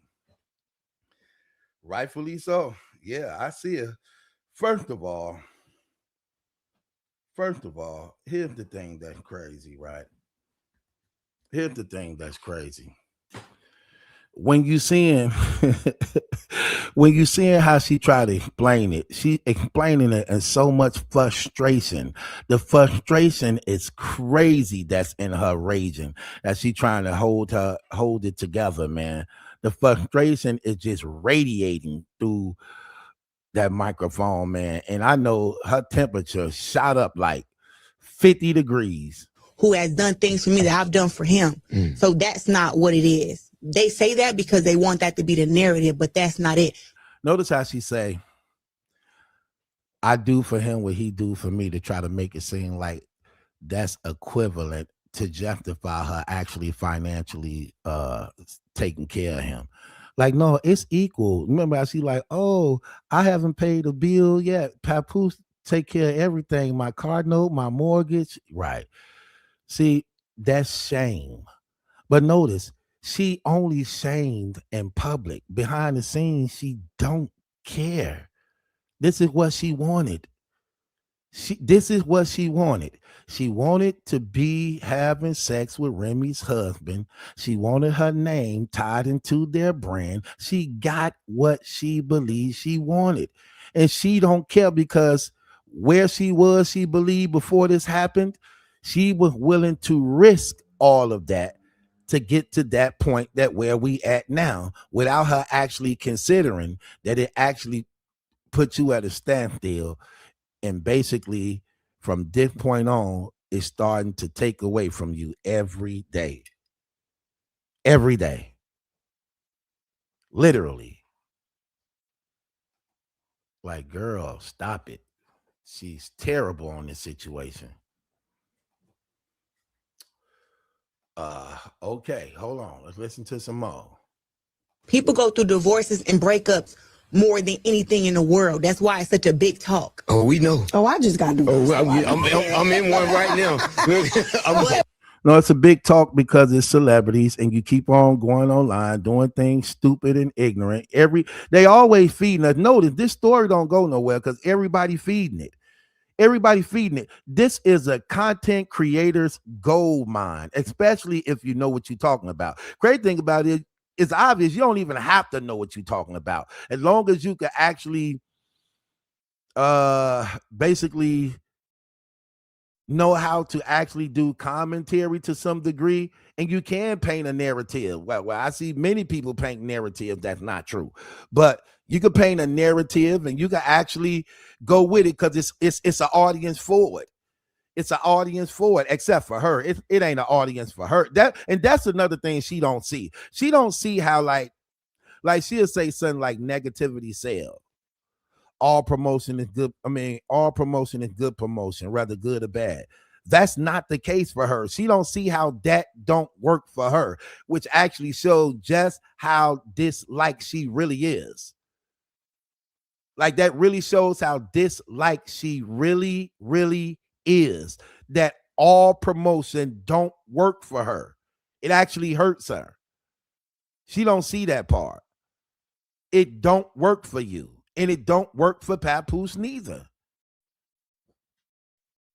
S1: Rightfully so. Yeah, I see her. First of all, here's the thing that's crazy, right? Here's the thing that's crazy. When you seeing how she tried to explain it, she explaining it in so much frustration. The frustration is crazy that's in her raging, that she trying to hold it together, man. The frustration is just radiating through that microphone, man. And I know her temperature shot up like 50 degrees.
S8: Who has done things for me that I've done for him. So that's not what it is. They say that because they want that to be the narrative, but that's not it.
S1: Notice how she say, I do for him what he do for me, to try to make it seem like that's equivalent to justify her actually financially taking care of him. Like, no, it's equal. Remember, I see like, oh, I haven't paid a bill yet. Papoose take care of everything. My car note, my mortgage. Right. See, that's shame. But notice, she only shamed in public. Behind the scenes, she don't care. This is what she wanted. This is what she wanted. She wanted to be having sex with Remy's husband. She wanted her name tied into their brand. She got what she believed she wanted. And she don't care, because where she was, she believed before this happened, she was willing to risk all of that to get to that point that where we at now, without her actually considering that it actually put you at a standstill. And basically, from this point on, it's starting to take away from you every day. Every day. Literally. Like, girl, stop it. She's terrible on this situation. Okay, hold on. Let's listen to some more.
S8: People go through divorces and breakups more than anything in the world. That's why it's such a big talk.
S9: Oh, we know.
S6: Oh, I just got divorced.
S9: I'm in one right now.
S1: No, it's a big talk because it's celebrities, and you keep on going online doing things stupid and ignorant. They always feeding us. Notice this story don't go nowhere because everybody feeding it. Everybody feeding it. This is a content creator's gold mine, especially if you know what you're talking about. Great thing about it, it's obvious. You don't even have to know what you're talking about. As long as you can actually basically know how to actually do commentary to some degree, and you can paint a narrative. Well, I see many people paint narrative that's not true, but you can paint a narrative and you can actually go with it because it's an audience for it. It's an audience for it, except for her. It ain't an audience for her. That's another thing she don't see. She don't see how like she'll say something like negativity sell. all promotion is good. I mean, all promotion is good promotion, whether good or bad. That's not the case for her. She don't see how that don't work for her, which actually shows just how disliked she really is. Like that really shows how disliked she really, really is. That all promotion don't work for her. It actually hurts her. She don't see that part. It don't work for you. And it don't work for Papoose neither.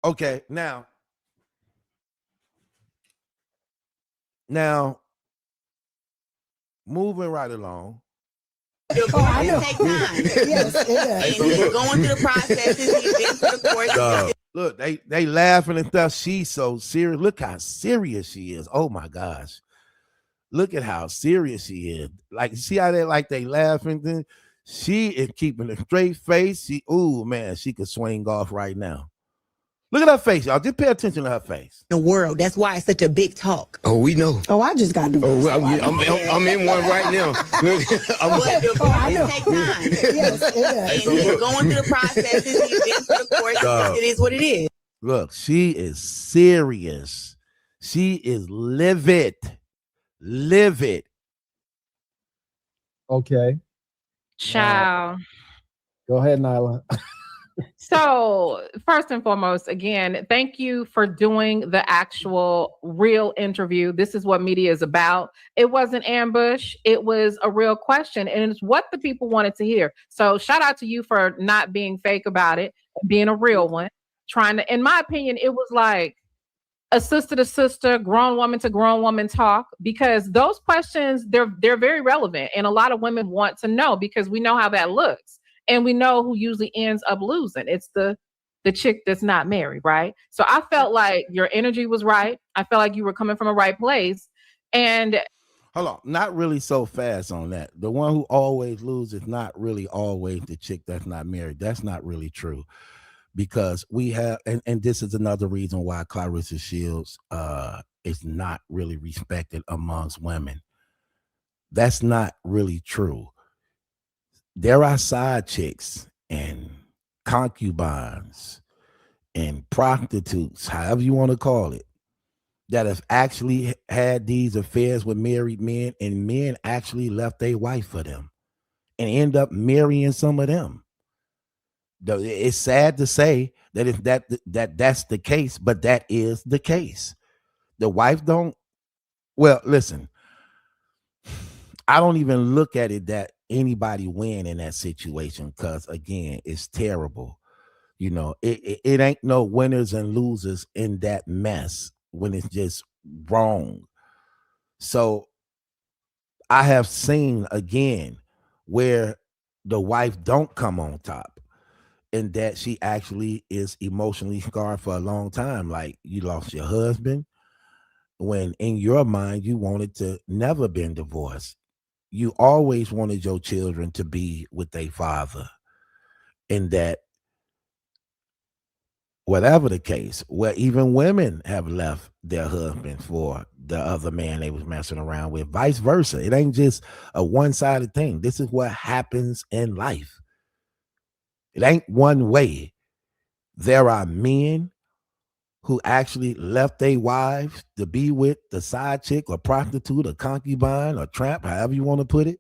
S1: Okay, now, moving right along.
S8: You're going to take time.
S6: Yes, it does.
S8: And you're going through the processes. You've been through the course.
S1: Look, they laughing and stuff. She's so serious. Look how serious she is. Oh my gosh. Look at how serious she is. Like, see how they laughing? Then she is keeping a straight face. Ooh, man, she could swing off right now. Look at her face, y'all. Just pay attention to her face.
S8: The world. That's why it's such a big talk.
S9: Oh, we know.
S6: Oh, I just got divorced.
S9: I'm in one right now.
S8: But you're going to take time.
S6: Yes, it does.
S8: And you're going through the processes. You've been through the course. It is what it is.
S1: Look, she is serious. She is livid. Livid.
S7: Okay.
S10: Ciao.
S7: Go ahead, Nyla.
S10: So first and foremost, again, thank you for doing the actual real interview. This is what media is about. It wasn't ambush. It was a real question. And it's what the people wanted to hear. So shout out to you for not being fake about it, being a real one. Trying to, in my opinion, it was like a sister to sister, grown woman to grown woman talk, because those questions, they're very relevant. And a lot of women want to know, because we know how that looks. And we know who usually ends up losing. It's the chick that's not married, right? So I felt like your energy was right. I felt like you were coming from a right place. And
S1: hold on, not really so fast on that. The one who always loses is not really always the chick that's not married. That's not really true, because we have, and this is another reason why Claressa Shields is not really respected amongst women. That's not really true. There are side chicks and concubines and prostitutes, however you want to call it, that have actually had these affairs with married men, and men actually left their wife for them and end up marrying some of them. It's sad to say that if that's the case, but that is the case. The wife don't. Well, listen, I don't even look at it that anybody win in that situation, because again, it's terrible. You know, it ain't no winners and losers in that mess when it's just wrong. So I have seen again where the wife don't come on top, and that she actually is emotionally scarred for a long time. Like, you lost your husband when in your mind you wanted to never been divorced. You always wanted your children to be with their father, and that whatever the case, where even women have left their husband for the other man they was messing around with, vice versa. It ain't just a one-sided thing. This is what happens in life. It ain't one way. There are men who actually left their wives to be with the side chick or prostitute or concubine or tramp, however you want to put it.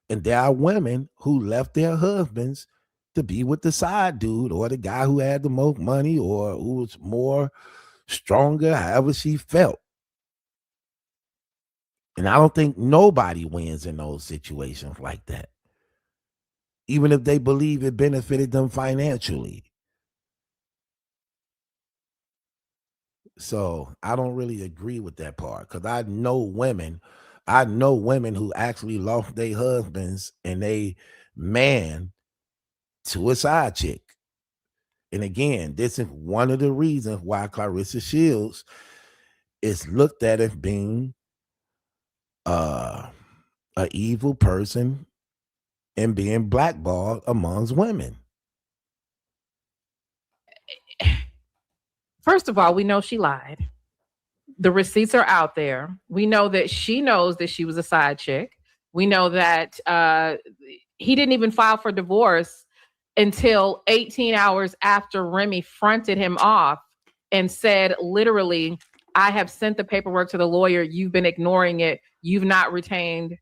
S1: And there are women who left their husbands to be with the side dude or the guy who had the most money or who was more stronger, however she felt. And I don't think nobody wins in those situations like that, even if they believe it benefited them financially. So I don't really agree with that part, because I know women who actually lost their husbands and they man to a side chick. And again, this is one of the reasons why Claressa Shields is looked at as being an evil person and being blackballed amongst women.
S10: first of all, we know she lied. The receipts are out there. We know that she knows that she was a side chick. We know that he didn't even file for divorce until 18 hours after Remy fronted him off and said, literally, I have sent the paperwork to the lawyer. You've been ignoring it. You've not retained,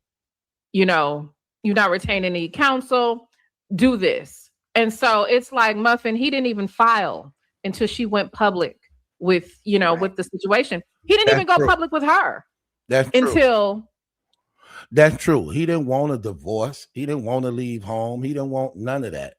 S10: you've not retained any counsel. Do this. And so it's like Muffin, he didn't even file until she went public with, with the situation. He didn't even go public with her.
S1: That's true.
S10: Until
S1: That's true. He didn't want a divorce. He didn't want to leave home. He didn't want none of that.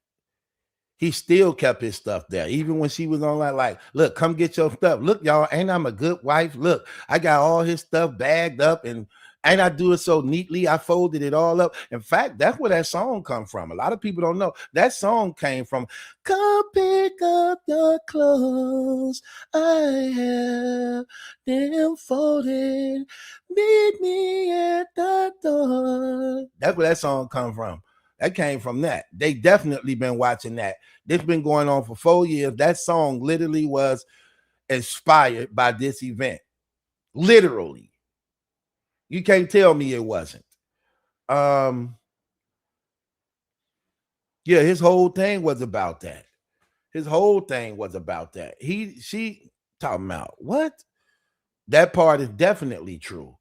S1: He still kept his stuff there. Even when she was on like, look, come get your stuff. Look, y'all, ain't I'm a good wife? Look, I got all his stuff bagged up and I do it so neatly. I folded it all up. In fact, that's where that song come from. A lot of people don't know. That song came from, come pick up your clothes. I have them folded. Meet me at the door. That's where that song come from. That came from that. They definitely been watching that. This been going on for 4 years. That song literally was inspired by this event. Literally. You can't tell me it wasn't. Yeah, his whole thing was about that. His whole thing was about that. She talking about what? That part is definitely true.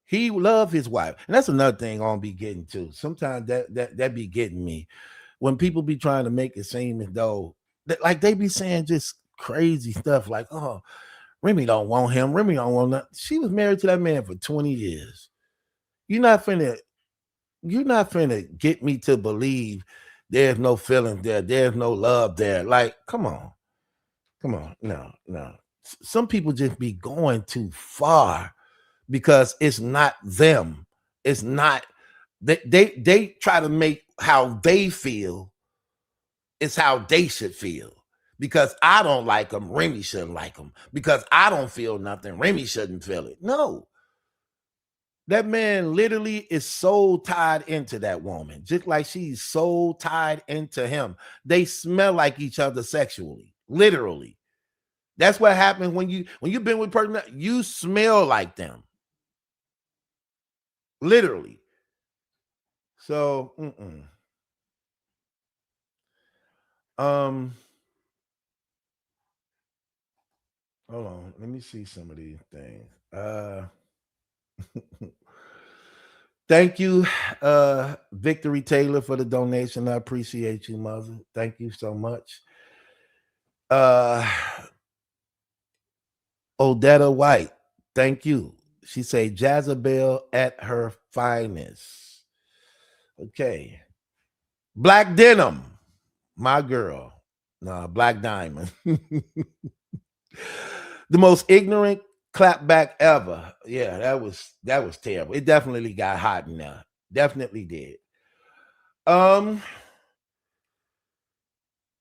S1: He loved his wife. And that's another thing I'm be getting to. Sometimes that be getting me. When people be trying to make it seem as though like they be saying just crazy stuff like, oh, Remy don't want him. Remy don't want that. She was married to that man for 20 years. You're not finna get me to believe there's no feelings there. There's no love there. Like, come on. No. Some people just be going too far because it's not them. It's not they try to make how they feel is how they should feel. Because I don't like him, Remy shouldn't like him. Because I don't feel nothing, Remy shouldn't feel it. No. That man literally is so tied into that woman, just like she's so tied into him. They smell like each other sexually, literally. That's what happens when you've been with a person, you smell like them. Literally. So, hold on, let me see some of these things. Thank you, Victory Taylor, for the donation. I appreciate you, mother. Thank you so much. Odetta White, thank you. She say Jezebel at her finest. Okay. Black Denim, my girl. Nah, Black Diamond. The most ignorant clapback ever. Yeah, that was terrible. It definitely got hot in there. Definitely did.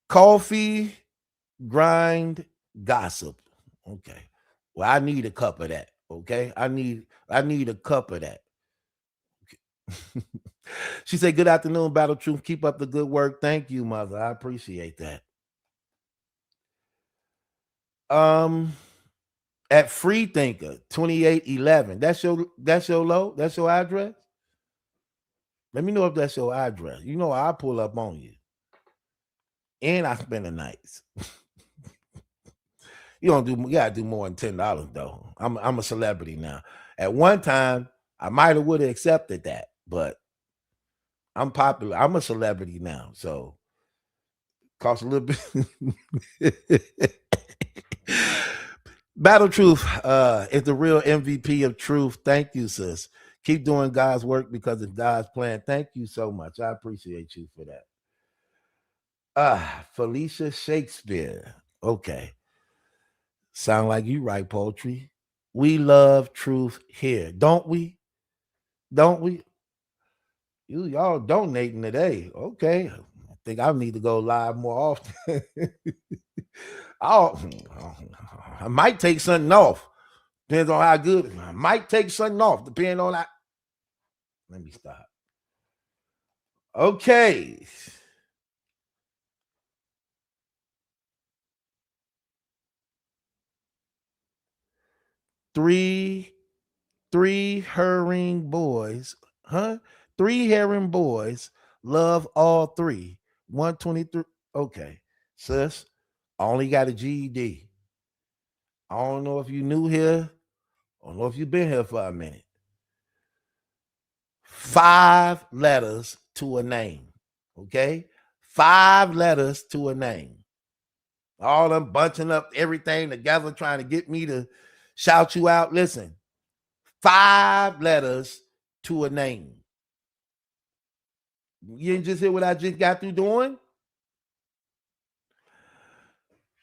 S1: Coffee grind gossip. Okay. Well, I need a cup of that. Okay. I need a cup of that. Okay. She said, good afternoon, Battle Truth. Keep up the good work. Thank you, mother. I appreciate that. At Freethinker 2811. That's your low? That's your address? Let me know if that's your address. You know I'll pull up on you. And I spend the nights. You gotta do more than $10 though. I'm a celebrity now. At one time, I might have would have accepted that, but I'm popular. I'm a celebrity now, so costs a little bit. Battle Truth is the real MVP of truth. Thank you, sis. Keep doing God's work because it's God's plan. Thank you so much. I appreciate you for that. Felicia Shakespeare. Okay. Sound like you write poetry. We love truth here, don't we? Don't we? Y'all donating today. Okay. I think I need to go live more often. I might take something off. Depends on how good. I might take something off, depending on that. Let me stop. Okay. Three herring boys, huh? 3 herring boys love all 3. 123. Okay, sis, I only got a GED. I don't know if you new here. I don't know if you've been here for a minute. 5 letters to a name. Okay? 5 letters to a name. All them bunching up everything together, trying to get me to shout you out. Listen, 5 letters to a name. You didn't just hear what I just got through doing?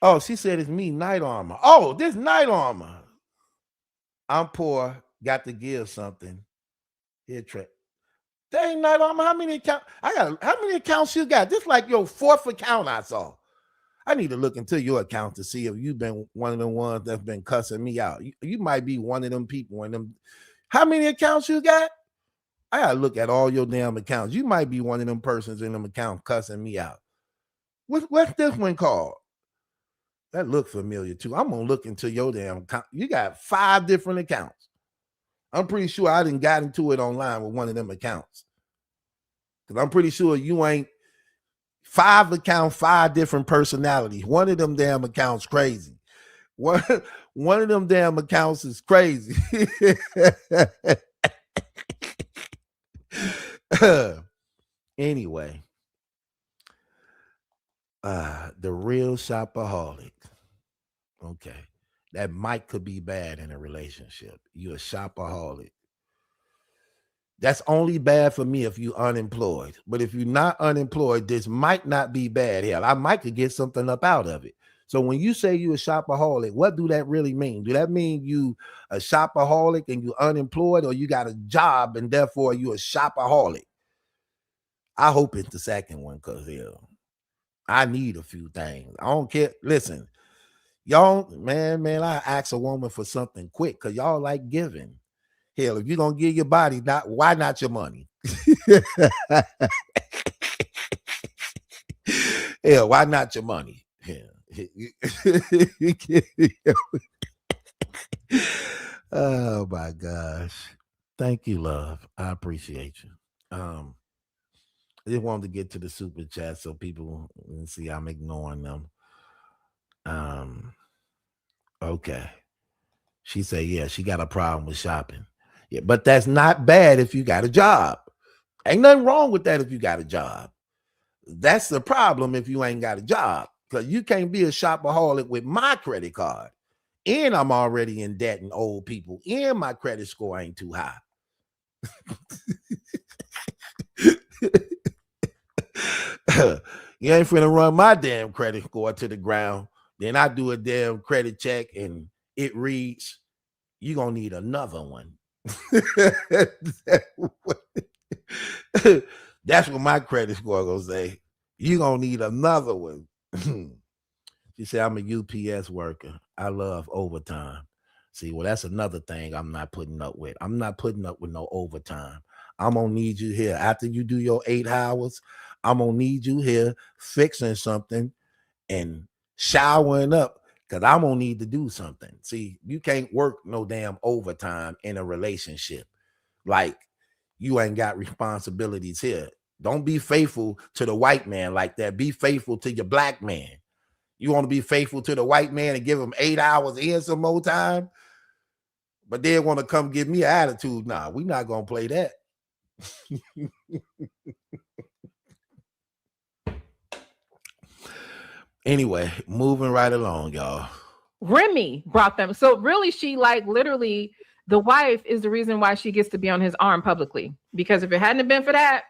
S1: Oh, she said it's me, Night Armor. Oh, this Night Armor. I'm poor, got to give something. Here, Trey. Dang, Night Armor, how many accounts? How many accounts you got? This like your 4th account I saw. I need to look into your account to see if you've been one of the ones that's been cussing me out. You might be one of them people. How many accounts you got? I gotta look at all your damn accounts. You might be one of them persons in them accounts cussing me out. What's this one called? That look familiar too. I'm gonna look into your damn account. You got 5 different accounts. I'm pretty sure I didn't got into it online with one of them accounts. Because I'm pretty sure you ain't 5 accounts, 5 different personalities. One of them damn accounts crazy. One of them damn accounts is crazy. Anyway, the real shopaholic. Okay. That might could be bad in a relationship. You're a shopaholic. That's only bad for me if you're unemployed. But if you're not unemployed, this might not be bad. Hell, I might could get something up out of it. So when you say you're a shopaholic, what do that really mean? Do that mean you a shopaholic and you're unemployed, or you got a job and therefore you're a shopaholic? I hope it's the second one, because I need a few things. I don't care. Listen, y'all, man, I ask a woman for something quick because y'all like giving. Hell, if you're going to give your body, why not your money? Hell, why not your money? Oh, my gosh. Thank you, love. I appreciate you. I just wanted to get to the super chat so people can see I'm ignoring them. Okay. She said, yeah, she got a problem with shopping. Yeah, but that's not bad if you got a job. Ain't nothing wrong with that if you got a job. That's the problem if you ain't got a job, because you can't be a shopaholic with my credit card. And I'm already in debt and old people. And my credit score ain't too high. You ain't finna run my damn credit score to the ground. Then I do a damn credit check and it reads, you're going to need another one. That's what my credit score gonna say. You're gonna need another one. She said, I'm a UPS worker. I love overtime. See, well, that's another thing I'm not putting up with. I'm not putting up with no overtime. I'm gonna need you here. After you do your 8 hours, I'm gonna need you here fixing something and showering up, because I'm gonna need to do something. See, you can't work no damn overtime in a relationship. Like, you ain't got responsibilities here. Don't be faithful to the white man like that. Be faithful to your black man. You want to be faithful to the white man and give him 8 hours and some more time, but they want to come give me an attitude. Nah, we not gonna play that. Anyway, moving right along, y'all.
S10: Remy brought them. So really, she like literally the wife is the reason why she gets to be on his arm publicly. Because if it hadn't been for that,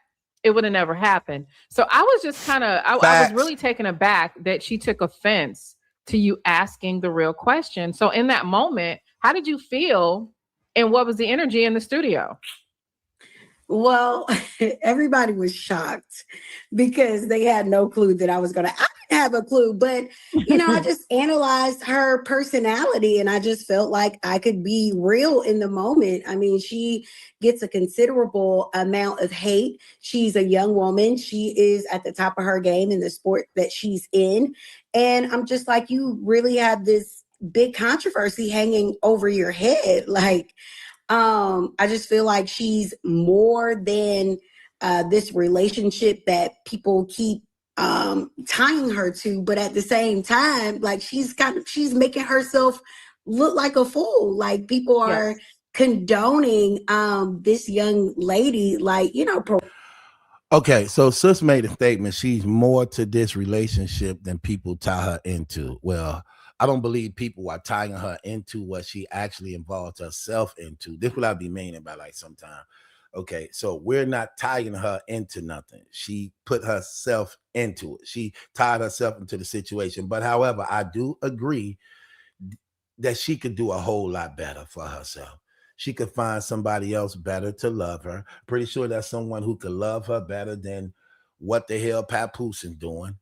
S10: it would have never happened. So I was just kind of, I was really taken aback that she took offense to you asking the real question. So in that moment, how did you feel? And what was the energy in the studio?
S6: Well, everybody was shocked because they had no clue that I didn't have a clue, but I just analyzed her personality and I just felt like I could be real in the moment. I mean, she gets a considerable amount of hate. She's a young woman. She is at the top of her game in the sport that she's in. And I'm just like, you really have this big controversy hanging over your head. Like, I just feel like she's more than this relationship that people keep tying her to, but at the same time, like she's making herself look like a fool. Like people are condoning this young lady, like, you know.
S1: Okay, so sis made a statement. She's more to this relationship than people tie her into. Well, I don't believe people are tying her into what she actually involves herself into. This is what I be meaning by like sometimes. Okay, so we're not tying her into nothing. She put herself into it. She tied herself into the situation. But however, I do agree that she could do a whole lot better for herself. She could find somebody else better to love her. Pretty sure that's someone who could love her better than what the hell Papoose is doing.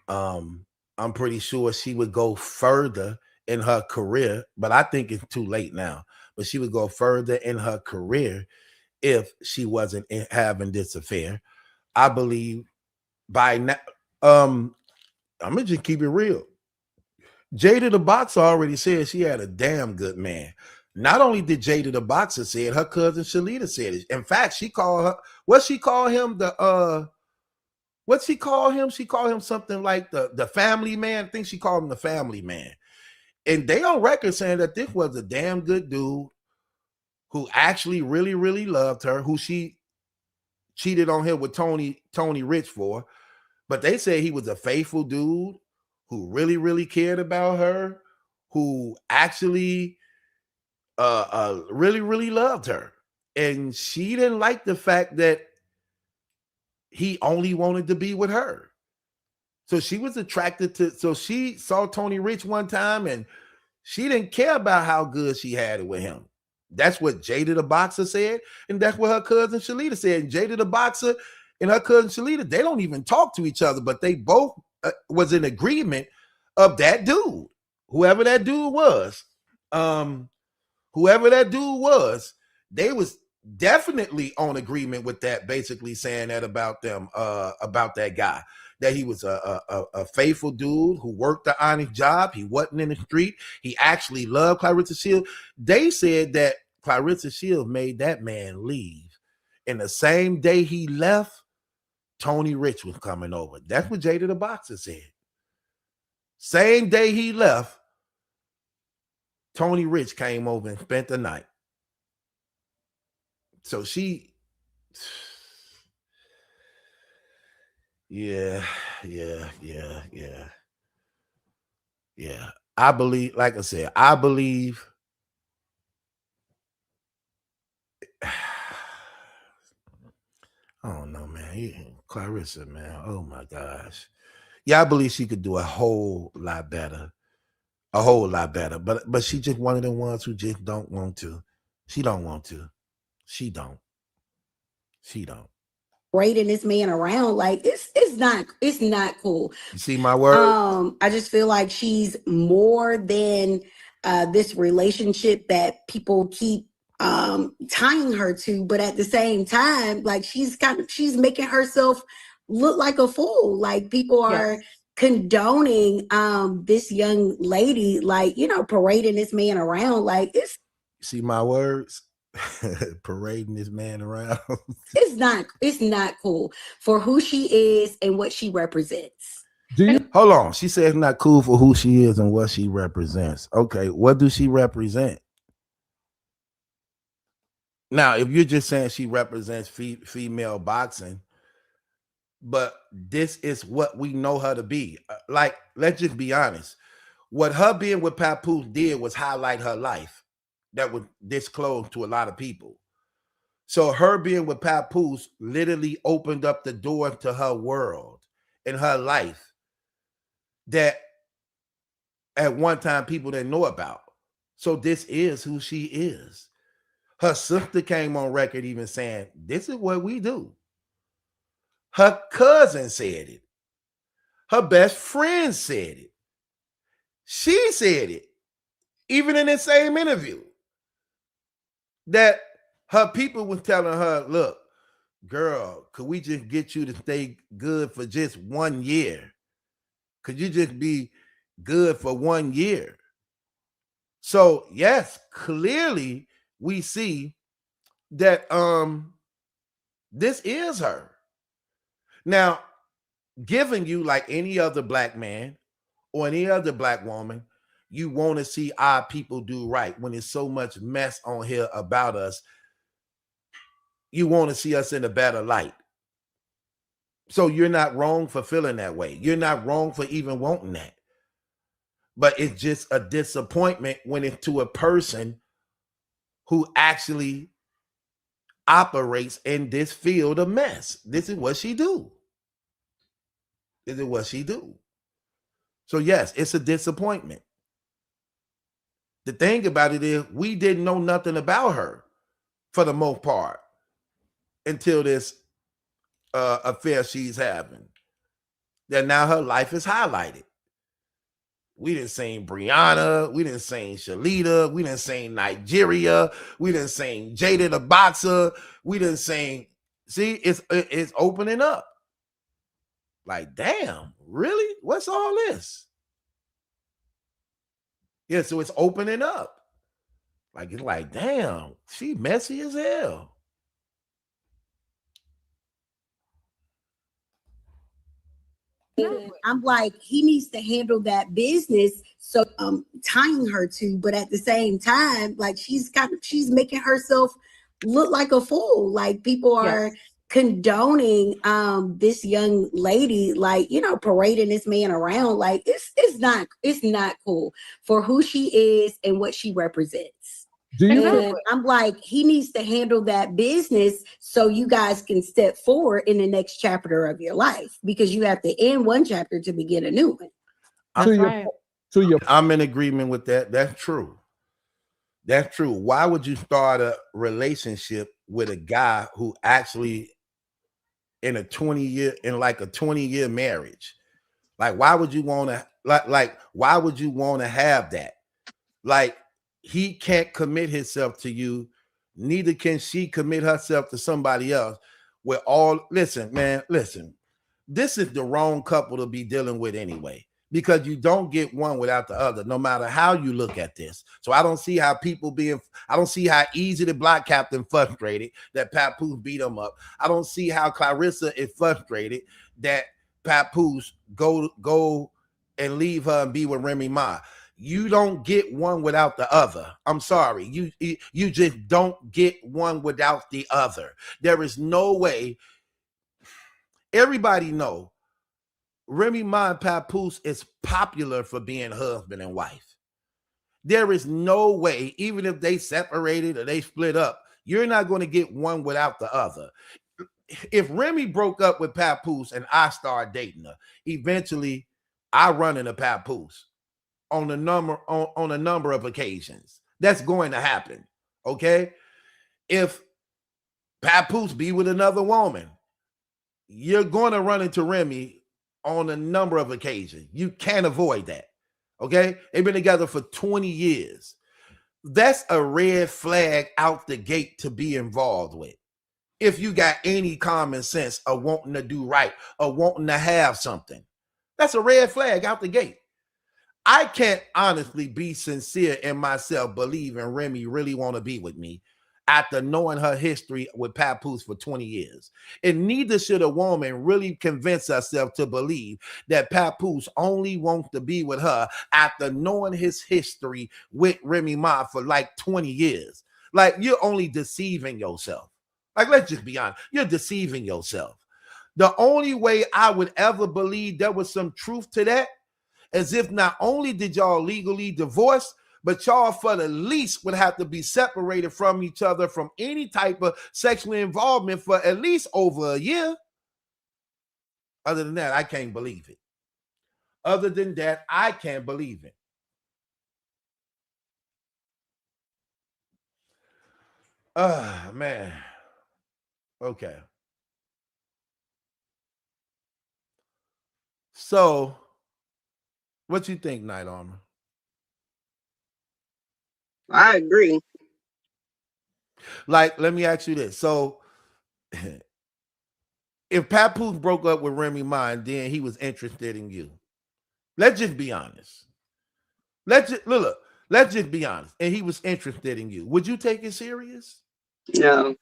S1: I'm pretty sure she would go further in her career, but I think it's too late now. But she would go further in her career if she wasn't having this affair. I believe by now, I'm gonna just keep it real. Jada the Boxer already said she had a damn good man. Not only did Jada the Boxer say it, her cousin Shalita said it. In fact, she called her, what she called him, what she called him? She called him something like the family man. I think she called him the family man. And they on record saying that this was a damn good dude who actually really, really loved her, who she cheated on him with Tony Rich for. But they said he was a faithful dude who really, really cared about her, who actually really, really loved her. And she didn't like the fact that he only wanted to be with her. So she was attracted to, so she saw Tony Rich one time and she didn't care about how good she had it with him. That's what Jada the Boxer said. And that's what her cousin Shalita said. And Jada the Boxer and her cousin Shalita, they don't even talk to each other, but they both was in agreement of that dude, whoever that dude was. Whoever that dude was, they was definitely on agreement with that, basically saying that about them, about that guy, that he was a faithful dude who worked the honest job. He wasn't in the street. He actually loved Claressa Shields. They said that Claressa Shields made that man leave. And the same day he left, Tony Rich was coming over. That's what Jada the Boxer said. Same day he left, Tony Rich came over and spent the night. So she, yeah. I believe, like I said, I believe I don't know, man. Claressa, man. Oh my gosh. Yeah, I believe she could do a whole lot better. A whole lot better. But she just one of the ones who just don't want to. She don't want to. She don't.
S6: Raiding this man around, like it's not cool.
S1: You see my word?
S6: I just feel like she's more than this relationship that people keep tying her to, but at the same time, like she's making herself look like a fool. Like people are condoning this young lady, like, you know, parading this man around. Like it's,
S1: see my words? Parading this man around.
S6: it's not cool for who she is and what she represents.
S1: Hold on. She said it's not cool for who she is and what she represents. Okay, what does she represent? Now, if you're just saying she represents female boxing, but this is what we know her to be. Like, let's just be honest. What her being with Papoose did was highlight her life that was disclosed to a lot of people. So her being with Papoose literally opened up the door to her world and her life that at one time people didn't know about. So this is who she is. Her sister came on record even saying, this is what we do. Her cousin said it. Her best friend said it. She said it, even in the same interview, that her people was telling her, look, girl, could we just get you to stay good for just 1 year? Could you just be good for 1 year? So yes, clearly we see that this is her. Now, giving you, like any other black man or any other black woman, you want to see our people do right. When there's so much mess on here about us, you want to see us in a better light. So you're not wrong for feeling that way. You're not wrong for even wanting that. But it's just a disappointment when it's to a person who actually operates in this field of mess. This is what she do. This is what she do. So yes, it's a disappointment. The thing about it is we didn't know nothing about her for the most part until this affair she's having. That now her life is highlighted. We didn't sing Brianna, we didn't sing Shalita, we didn't sing Nigeria, we didn't sing Jada the Boxer, we didn't sing. See, it's opening up. Like, damn, really? What's all this? Yeah, so it's opening up. Like, it's like, damn, she messy as hell.
S6: I'm like, he needs to handle that business. So tying her to, but at the same time, like she's making herself look like a fool. Like people are condoning this young lady, like, you know, parading this man around. Like it's not cool for who she is and what she represents. And I'm like, he needs to handle that business so you guys can step forward in the next chapter of your life, because you have to end one chapter to begin a new one.
S1: I'm in agreement with that. That's true. That's true. Why would you start a relationship with a guy who actually in a 20-year marriage? Like, why would you want to why would you want to have that? Like, he can't commit himself to you, neither can she commit herself to somebody else. Listen, this is the wrong couple to be dealing with anyway, because you don't get one without the other, no matter how you look at this. So I don't see how I don't see how easy the Black Captain frustrated that Papoose beat him up. I don't see how Claressa is frustrated that Papoose go and leave her and be with Remy Ma. You don't get one without the other. I'm sorry. You just don't get one without the other. There is no way. Everybody know Remy Ma and Papoose is popular for being husband and wife. There is no way, even if they separated or they split up, you're not going to get one without the other. If Remy broke up with Papoose and I start dating her, eventually I run into Papoose on a number of occasions. That's going to happen. Okay. If Papoose be with another woman, you're going to run into Remy on a number of occasions. You can't avoid that. Okay. They've been together for 20 years. That's a red flag out the gate to be involved with. If you got any common sense of wanting to do right or wanting to have something, that's a red flag out the gate. I can't honestly be sincere in myself believing Remy really want to be with me after knowing her history with Papoose for 20 years. And neither should a woman really convince herself to believe that Papoose only wants to be with her after knowing his history with Remy Ma for like 20 years. Like, you're only deceiving yourself. Like, let's just be honest. You're deceiving yourself. The only way I would ever believe there was some truth to that, as if not only did y'all legally divorce, but y'all for the least would have to be separated from each other from any type of sexual involvement for at least over a year. Other than that, I can't believe it. Other than that, I can't believe it. Man. Okay. So, what you think, Night Armor?
S11: I agree.
S1: Like, let me ask you this. So, if Papoose broke up with Remy Ma and then he was interested in you, let's just be honest. Let's just be honest. And he was interested in you. Would you take it serious?
S11: No.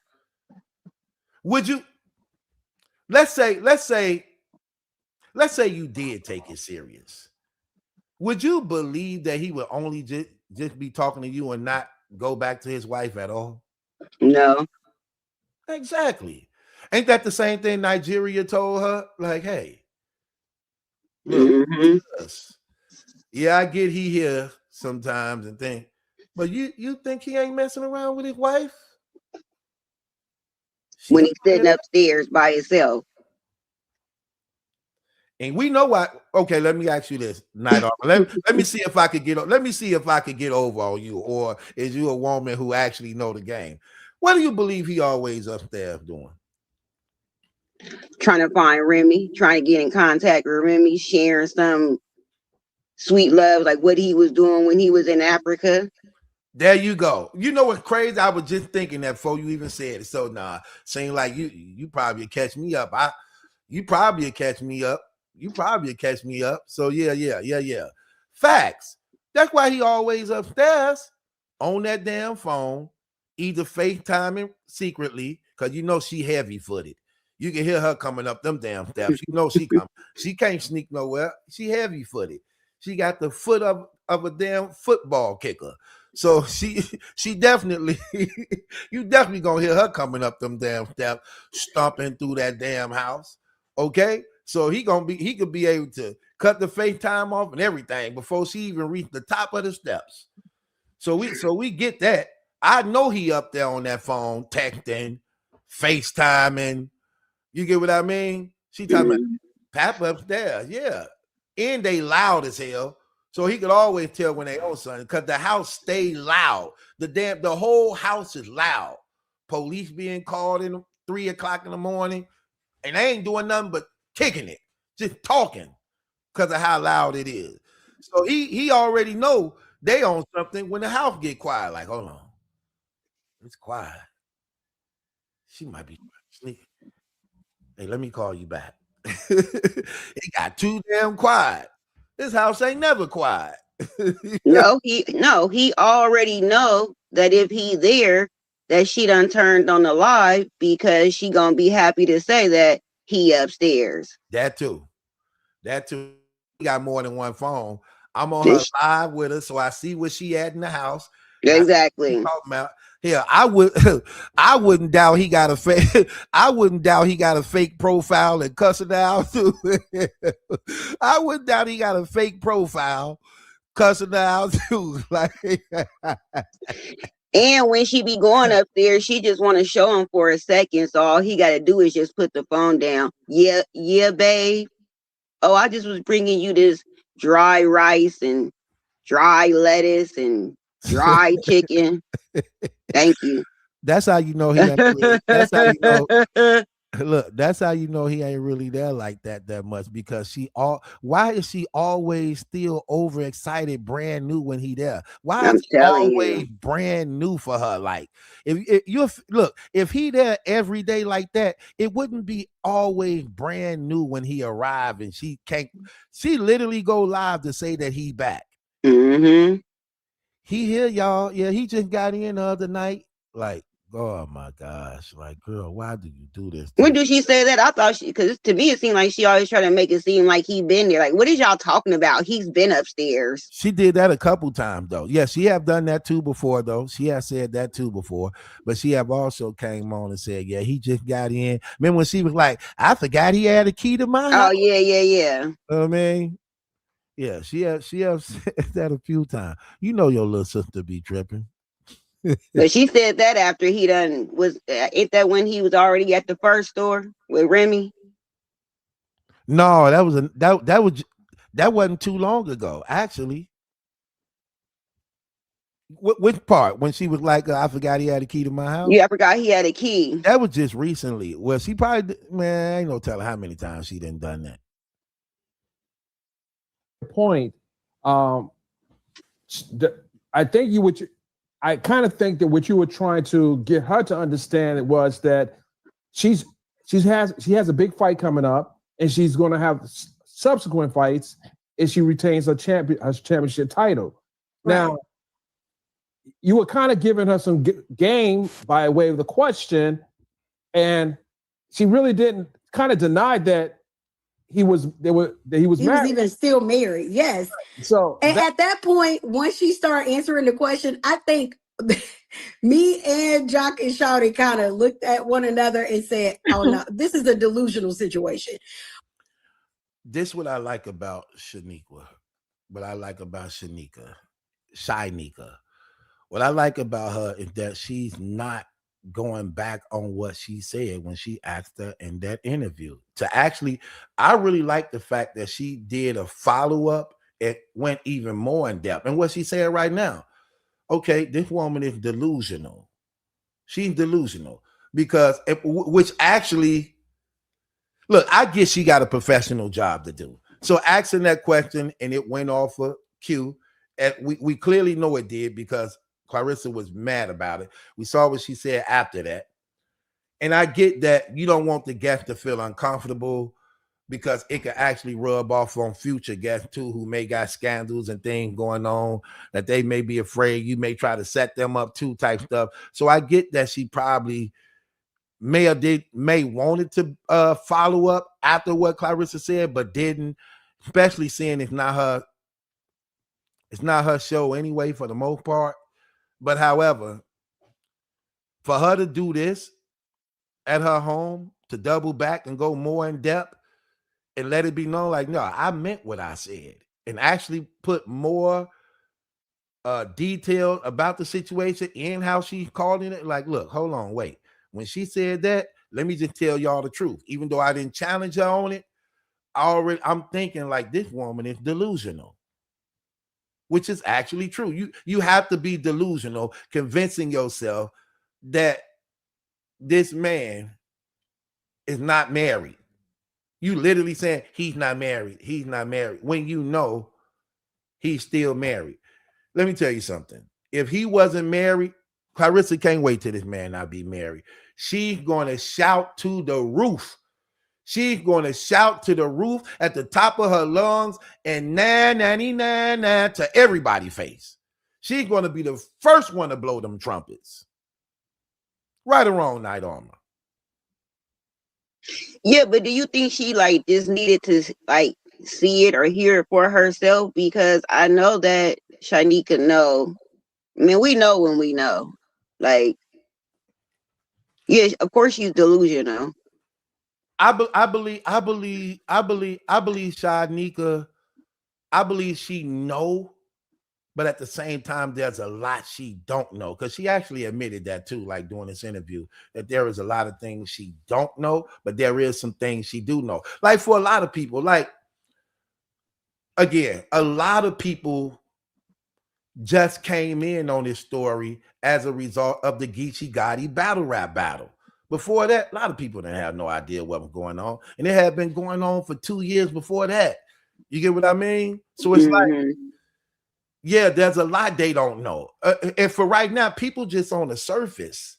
S1: Would you? Let's say let's say you did take it serious. Would you believe that he would only just be talking to you and not go back to his wife at all?
S11: No.
S1: Exactly. Ain't that the same thing Nigeria told her? Like, hey, look, yeah, I get he here sometimes and think, but you think he ain't messing around with his wife?
S11: When he's sitting upstairs by himself.
S1: And we know what. Okay, let me ask you this, Night Armor. Let me see if I could get. Let me see if I could get over on you, or is you a woman who actually know the game? What do you believe he always upstairs doing?
S11: Trying to find Remy, trying to get in contact with Remy, sharing some sweet love, like what he was doing when he was in Africa.
S1: There you go. You know what's crazy? I was just thinking that before you even said it. So saying like you probably catch me up. You probably catch me up. You probably catch me up. So yeah. Facts. That's why he always upstairs on that damn phone, either FaceTiming secretly, because you know she heavy-footed. You can hear her coming up them damn steps. You know she coming. She can't sneak nowhere. She heavy-footed. She got the foot of a damn football kicker. So she definitely, you definitely gonna hear her coming up them damn steps, stomping through that damn house. Okay, so he could be able to cut the FaceTime off and everything before she even reached the top of the steps. So we get that. I know he up there on that phone texting, FaceTiming. You get what I mean? She talking about Papa upstairs, yeah, and they loud as hell. So he could always tell when they own something because the house stay loud. The whole house is loud. Police being called in 3 o'clock in the morning, and they ain't doing nothing but kicking it, just talking because of how loud it is. So he already know they own something when the house get quiet. Like, hold on, it's quiet. She might be sneaking. Hey, let me call you back. It got too damn quiet. This house ain't never quiet.
S11: No, he already know that if he there, that she done turned on the live because she gonna be happy to say that he upstairs.
S1: That too. He got more than one phone. I'm on her live with her, so I see what she at in the house.
S11: Exactly.
S1: Yeah, I wouldn't doubt he got a fake. I wouldn't doubt he got a fake profile and cussing out too. I wouldn't doubt he got a fake profile cussing out too. Like,
S11: and when she be going up there, she just want to show him for a second. So all he got to do is just put the phone down. Yeah, babe. Oh, I just was bringing you this dry rice and dry lettuce and dry chicken. Thank you.
S1: That's how you know he ain't really, that's how you know. Look, that's how you know he ain't really there like that much, because why is she always still overexcited, brand new when he there? Why is he always brand new for her? Like, if he there every day like that, it wouldn't be always brand new when he arrived, and she literally go live to say that he back.
S11: Mm-hmm.
S1: He here, y'all. Yeah, he just got in the other night. Like, oh my gosh. Like, girl, why do you do this?
S11: When did she say that? I thought because to me it seemed like she always tried to make it seem like he been there. Like, what is y'all talking about? He's been upstairs.
S1: She did that a couple times though. Yeah, she have done that too before though. She has said that too before. But she have also came on and said, yeah, he just got in. Remember when she was like, I forgot he had a key to my house?
S11: Oh, yeah.
S1: You know what I mean? Yeah, she have said that a few times. You know your little sister be tripping.
S11: But she said that after he done was, ain't that when he was already at the first store with Remy?
S1: No, that wasn't too long ago, actually. Which part? When she was like, I forgot he had a key to my house?
S11: Yeah, I forgot he had a key.
S1: That was just recently. Well, she probably, man, I ain't no telling how many times she done that.
S7: Point. I think I kind of think that what you were trying to get her to understand was that she has a big fight coming up, and she's going to have subsequent fights if she retains her championship title. Right. Now, you were kind of giving her some game by way of the question, and she really didn't, kind of denied that he was married.
S6: even still married. Yes.
S7: So
S6: and at that point, once she started answering the question, I think me and Jock and Shawty kind of looked at one another and said, "Oh no, this is a delusional situation."
S1: This what I like about Shyneka. What I like about Shyneka. What I like about her is that she's not going back on what she said when she asked her in that interview. To actually, I really like the fact that she did a follow-up. It went even more in depth. And what she said right now, okay, this woman is delusional. She's delusional because which actually, look, I guess she got a professional job to do. So asking that question and it went off of cue. And we clearly know it did because Claressa was mad about it. We saw what she said after that. And I get that you don't want the guest to feel uncomfortable because it could actually rub off on future guests too, who may got scandals and things going on that they may be afraid you may try to set them up too, type stuff. So I get that she probably may wanted to follow up after what Claressa said, but didn't, especially seeing it's not her show anyway for the most part. But however, for her to do this at her home, to double back and go more in depth and let it be known, like, no, I meant what I said, and actually put more detail about the situation and how she called it. Like, look, hold on, wait. When she said that, let me just tell y'all the truth. Even though I didn't challenge her on it, I'm thinking like this woman is delusional, which is actually true. You have to be delusional, convincing yourself that this man is not married. You literally saying he's not married. He's not married when you know he's still married. Let me tell you something. If he wasn't married, Claressa can't wait till this man not be married. She's going to shout to the roof. She's going to shout to the roof at the top of her lungs and nanny to everybody's face. She's going to be the first one to blow them trumpets. Right or wrong, Night Armor?
S11: Yeah, but do you think she like just needed to like see it or hear it for herself? Because I know that Shyneka know. I mean, we know when we know. Like, yeah, of course she's delusional.
S1: I believe Shyneka. I believe she know, but at the same time, there's a lot she don't know, because she actually admitted that too, like during this interview, that there is a lot of things she don't know, but there is some things she do know. Like for a lot of people, like again, a lot of people just came in on this story as a result of the Geechee Gotti battle rap battle. Before that, a lot of people didn't have no idea what was going on, and it had been going on for 2 years before that. You get what I mean? So it's like, yeah, there's a lot they don't know. And for right now, people just on the surface.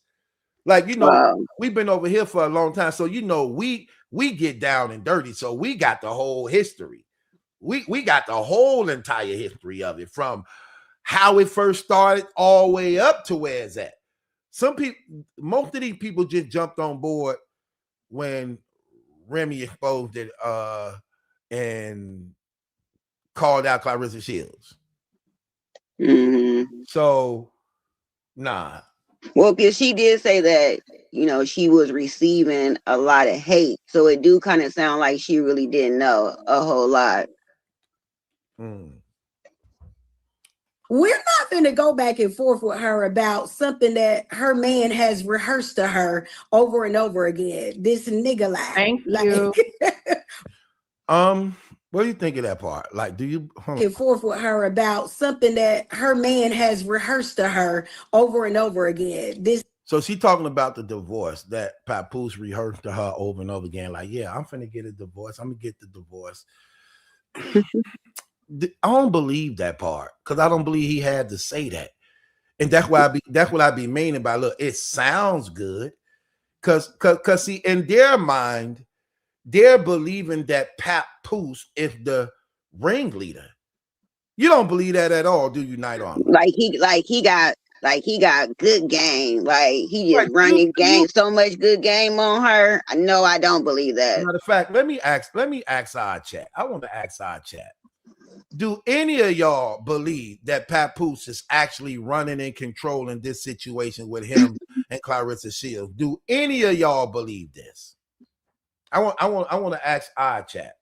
S1: Like, you know,
S11: Wow.
S1: we've been over here for a long time. So, you know, we get down and dirty. So we got the whole history. We got the whole entire history of it, from how it first started all the way up to where it's at. Some people, most of these people just jumped on board when Remy exposed it and called out Claressa Shields. So, nah.
S11: Well, because she did say that, you know, she was receiving a lot of hate. So it do kind of sound like she really didn't know a whole lot.
S6: We're not going to go back and forth with her about something that her man has rehearsed to her over and over again. This nigga lie.
S10: Thank you.
S1: What do you think of that part? Like, do you
S6: and forth with her about something that her man has rehearsed to her over and over again?
S1: So she talking about the divorce that Papoose rehearsed to her over and over again. Like, yeah, I'm finna get a divorce. I'm gonna get the divorce. I don't believe that part, because I don't believe he had to say that. And that's what I be meaning by, look, it sounds good. Cause see, in their mind, they're believing that Papoose is the ringleader. You don't believe that at all, do you, Night Armor?
S11: Like he got good game. Like he just
S1: Right,
S11: running game, so much good game on her. No, I don't believe that.
S1: Matter of fact, let me ask our chat. I want to ask our chat. Do any of y'all believe that Papoose is actually running and controlling this situation with him and Claressa Shields? Do any of y'all believe this? I want to ask our chat.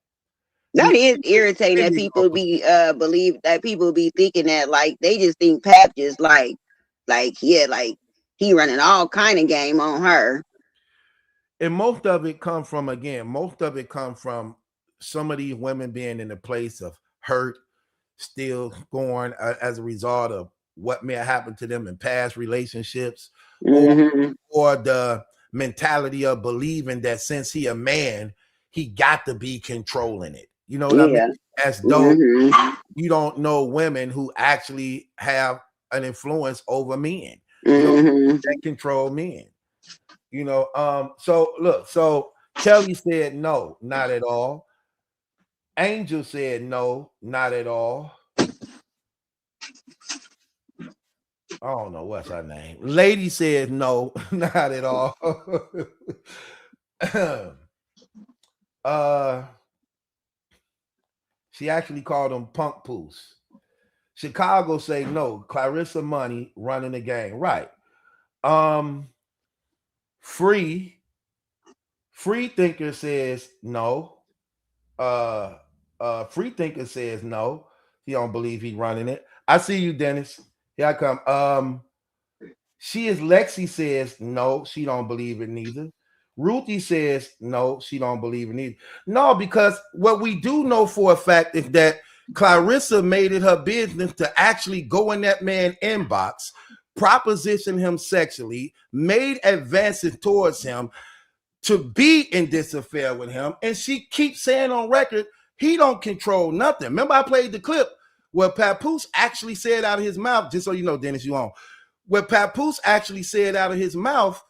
S11: That is irritating that people believe that people be thinking that, like, they just think Pap just like he running all kind of game on her.
S1: And most of it come from some of these women being in a place of hurt, still going as a result of what may have happened to them in past relationships, or the mentality of believing that since he a man, he got to be controlling it. You know what I mean? As though you don't know women who actually have an influence over men, that control men. You know, so look, so Kelly said no, not at all. Angel said no, not at all. I don't know what's her name. Lady said no, not at all. She actually called him punk poos. Chicago say no. Claressa Money running the game. Right. Free Thinker says no. Free Thinker says no. He don't believe he running it. I see you, Dennis. Here I come. She is Lexi says no, she don't believe it neither. Ruthie says no, she don't believe it neither. No, because what we do know for a fact is that Claressa made it her business to actually go in that man's inbox, proposition him sexually, made advances towards him to be in this affair with him, and she keeps saying on record he don't control nothing. Remember, I played the clip where Papoose actually said out of his mouth, just so you know, Dennis, you on, where Papoose actually said out of his mouth,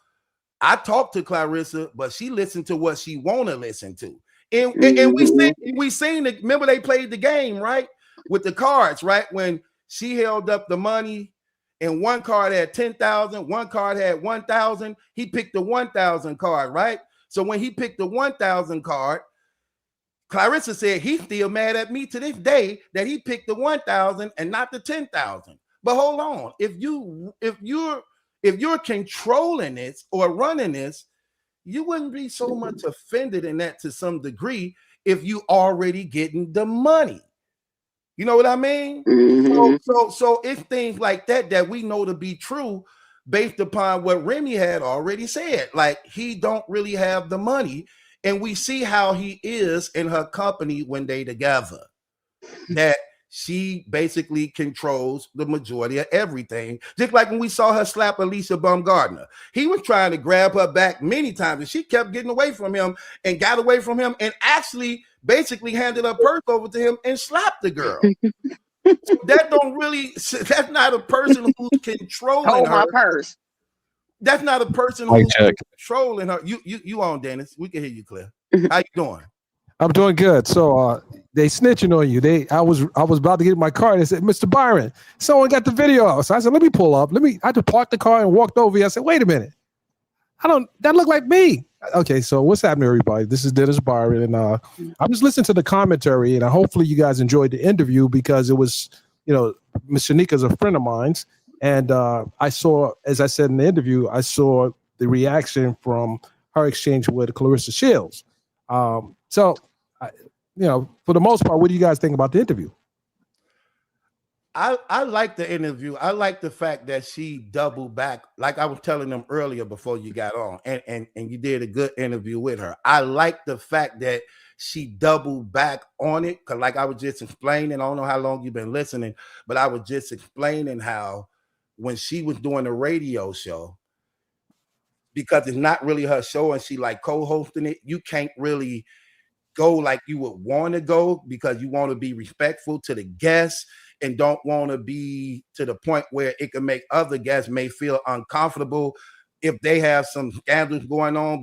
S1: I talked to Claressa, but she listened to what she want to listen to. And we seen it. Remember, they played the game, right? With the cards, right? When she held up the money and one card had 10,000, one card had 1,000. He picked the 1,000 card, right? So when he picked the 1,000 card, Claressa said he's still mad at me to this day that he picked the 1,000 and not the 10,000. But hold on, if you're controlling this or running this, you wouldn't be so much offended in that to some degree if you already getting the money. You know what I mean? So it's things like that we know to be true based upon what Remy had already said. Like, he don't really have the money, and we see how he is in her company when they together. That she basically controls the majority of everything. Just like when we saw her slap Alicia Baumgardner. He was trying to grab her back many times, and she kept getting away from him and got away from him and actually basically handed her purse over to him and slapped the girl. So that's not a person who's controlling her.
S11: My purse.
S1: That's not a person who's controlling her. You on, Dennis. We can hear you, Claire. How you doing?
S7: I'm doing good. So they snitching on you. I was about to get in my car. They said, Mr. Byron, someone got the video out. So I said, let me pull up. I just parked the car and walked over here. I said, wait a minute. That look like me. Okay, so what's happening, everybody? This is Dennis Byron, and I'm just listening to the commentary, and hopefully you guys enjoyed the interview because it was, Miss Shyneka is a friend of mine's, and I saw, as I said in the interview, I saw the reaction from her exchange with Claressa Shields. So, for the most part, what do you guys think about the interview?
S1: I like the interview. I like the fact that she doubled back, like I was telling them earlier before you got on, and you did a good interview with her. I like the fact that she doubled back on it, because like I was just explaining, I don't know how long you've been listening, but I was just explaining how when she was doing the radio show, because it's not really her show and she like co-hosting it, you can't really go like you would want to go because you want to be respectful to the guests and don't want to be to the point where it can make other guests may feel uncomfortable if they have some scandals going on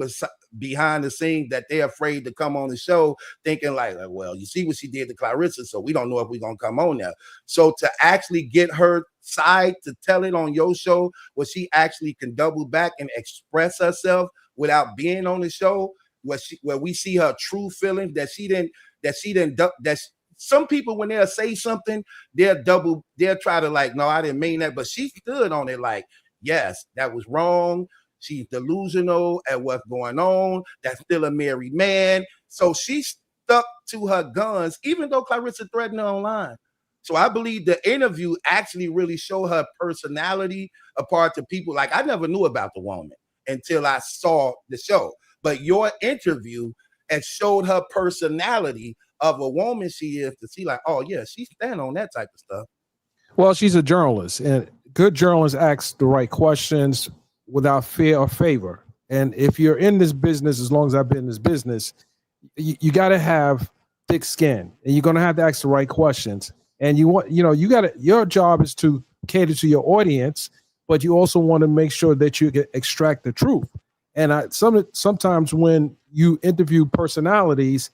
S1: behind the scenes that they're afraid to come on the show, thinking like, well, you see what she did to Claressa, so we don't know if we're gonna come on now. So to actually get her side to tell it on your show, where she actually can double back and express herself without being on the show, where we see her true feelings that some people, when they'll say something, they'll try to like, no, I didn't mean that. But she stood on it like, yes, that was wrong. She's delusional at what's going on. That's still a married man. So she stuck to her guns, even though Claressa threatened her online. So I believe the interview actually really showed her personality apart to people. Like, I never knew about the woman until I saw the show. But your interview and showed her personality of a woman she is, to see like, oh yeah, she stand on that type of stuff.
S7: Well, she's a journalist, and good journalists ask the right questions without fear or favor. And if you're in this business, as long as I've been in this business, you got to have thick skin, and you're going to have to ask the right questions. And your job is to cater to your audience, but you also want to make sure that you can extract the truth. And sometimes when you interview personalities,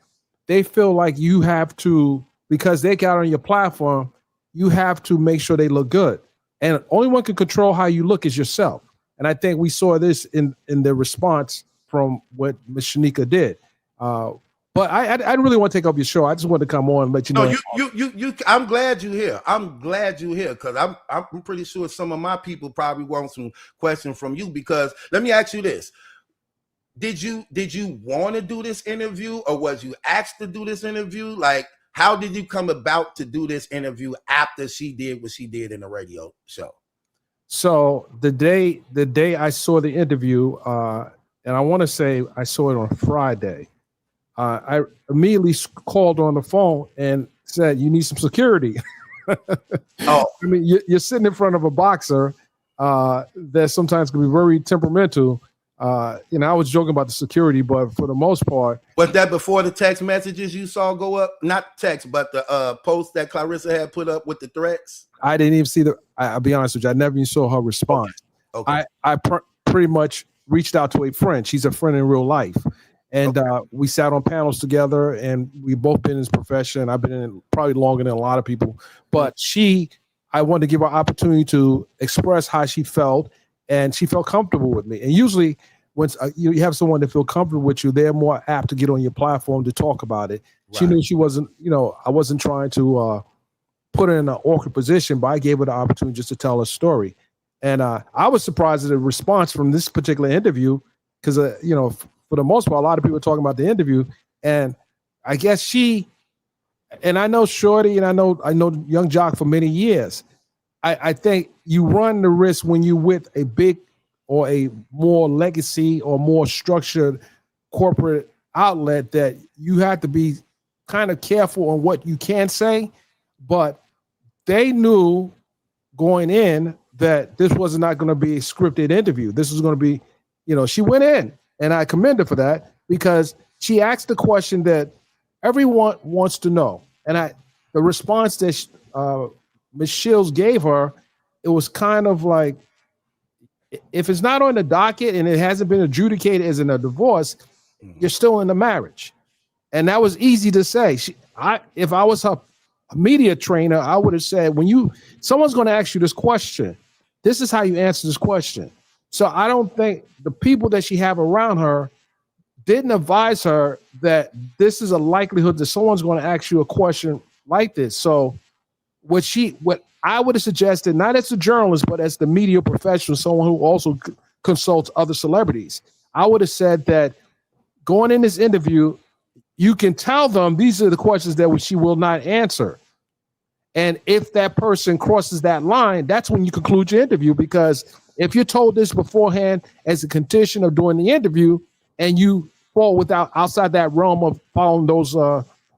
S7: they feel like you have to, because they got on your platform, you have to make sure they look good. And only one can control how you look is yourself. And I think we saw this in the response from what Ms. Shyneka did. But I didn't really want to take up your show. I just wanted to come on and let you know.
S1: No, I'm glad you're here. I'm glad you're here, because I'm pretty sure some of my people probably want some questions from you. Because let me ask you this. Did you want to do this interview, or was you asked to do this interview? Like, how did you come about to do this interview after she did what she did in the radio show?
S7: So the day I saw the interview, and I want to say I saw it on Friday, I immediately called on the phone and said, "You need some security." Oh, I mean, you're sitting in front of a boxer that sometimes can be very temperamental. I was joking about the security, but for the most part.
S1: Was that before the text messages you saw go up? Not text, but the post that Claressa had put up with the threats?
S7: I didn't even see I'll be honest with you, I never even saw her response. Okay. I pretty much reached out to a friend. She's a friend in real life. And we sat on panels together, and we both been in this profession. I've been in it probably longer than a lot of people. But I wanted to give her opportunity to express how she felt, and she felt comfortable with me. And usually when you have someone that feel comfortable with you, they're more apt to get on your platform to talk about it. Right. She knew she wasn't, I wasn't trying to put her in an awkward position, but I gave her the opportunity just to tell her story. And I was surprised at the response from this particular interview, because, for the most part, a lot of people were talking about the interview. And I guess and I know Shorty, and I know Young Jock for many years. I think you run the risk when you with a big or a more legacy or more structured corporate outlet that you have to be kind of careful on what you can say. But they knew going in that this was not going to be a scripted interview. This was going to be, she went in, and I commend her for that, because she asked the question that everyone wants to know. And the response that Ms. Shields gave her, it was kind of like, if it's not on the docket and it hasn't been adjudicated as in a divorce, you're still in the marriage. And that was easy to say. If I was her media trainer, I would have said, someone's going to ask you this question, this is how you answer this question. So I don't think the people that she have around her didn't advise her that this is a likelihood that someone's going to ask you a question like this. So what I would have suggested, not as a journalist, but as the media professional, someone who also consults other celebrities, I would have said that going in this interview, you can tell them these are the questions that she will not answer. And if that person crosses that line, that's when you conclude your interview. Because if you're told this beforehand as a condition of doing the interview, and you fall outside that realm of following those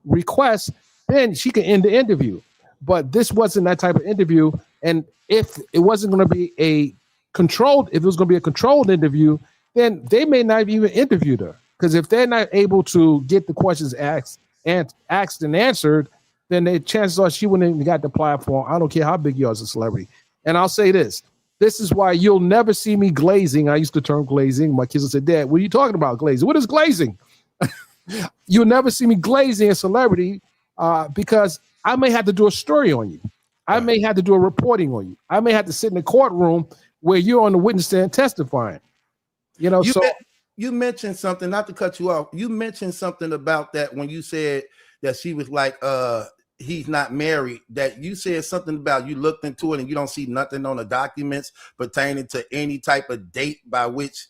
S7: requests, then she can end the interview. But this wasn't that type of interview. And if it wasn't going to be if it was going to be a controlled interview, then they may not have even interviewed her. Because if they're not able to get the questions asked and answered, then the chances are she wouldn't even got the platform. I don't care how big you are as a celebrity. And I'll say this, This is why you'll never see me glazing. I used the term glazing. My kids would say, Dad, what are you talking about glazing? What is glazing? You'll never see me glazing a celebrity because I may have to do a story on you. I may have to do a reporting on you. I may have to sit in the courtroom where you're on the witness stand testifying. You know,
S1: you mentioned something, not to cut you off. You mentioned something about that when you said that she was like, he's not married, that you said something about you looked into it and you don't see nothing on the documents pertaining to any type of date by which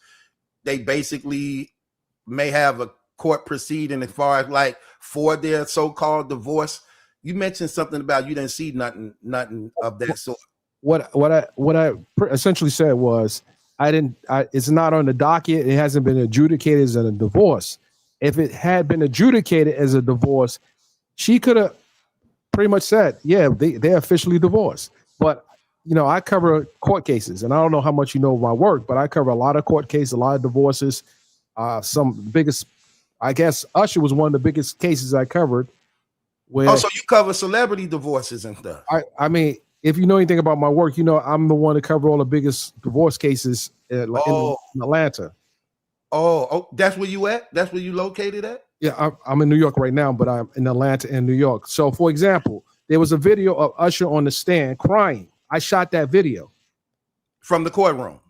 S1: they basically may have a court proceeding as far as like for their so-called divorce. You mentioned something about you didn't see nothing of that sort.
S7: What I essentially said was it's not on the docket. It hasn't been adjudicated as a divorce. If it had been adjudicated as a divorce, she could have pretty much said, yeah, they're officially divorced. But, you know, I cover court cases, and I don't know how much you know of my work, but I cover a lot of court cases, a lot of divorces. Some biggest, I guess, Usher was one of the biggest cases I covered. Where,
S1: so you cover celebrity divorces and stuff.
S7: I mean, if you know anything about my work, you know I'm the one to cover all the biggest divorce cases in Atlanta.
S1: Oh, that's where you at? That's where you located at?
S7: Yeah, I'm in New York right now, but I'm in Atlanta and New York. So, for example, there was a video of Usher on the stand crying. I shot that video.
S1: From the courtroom?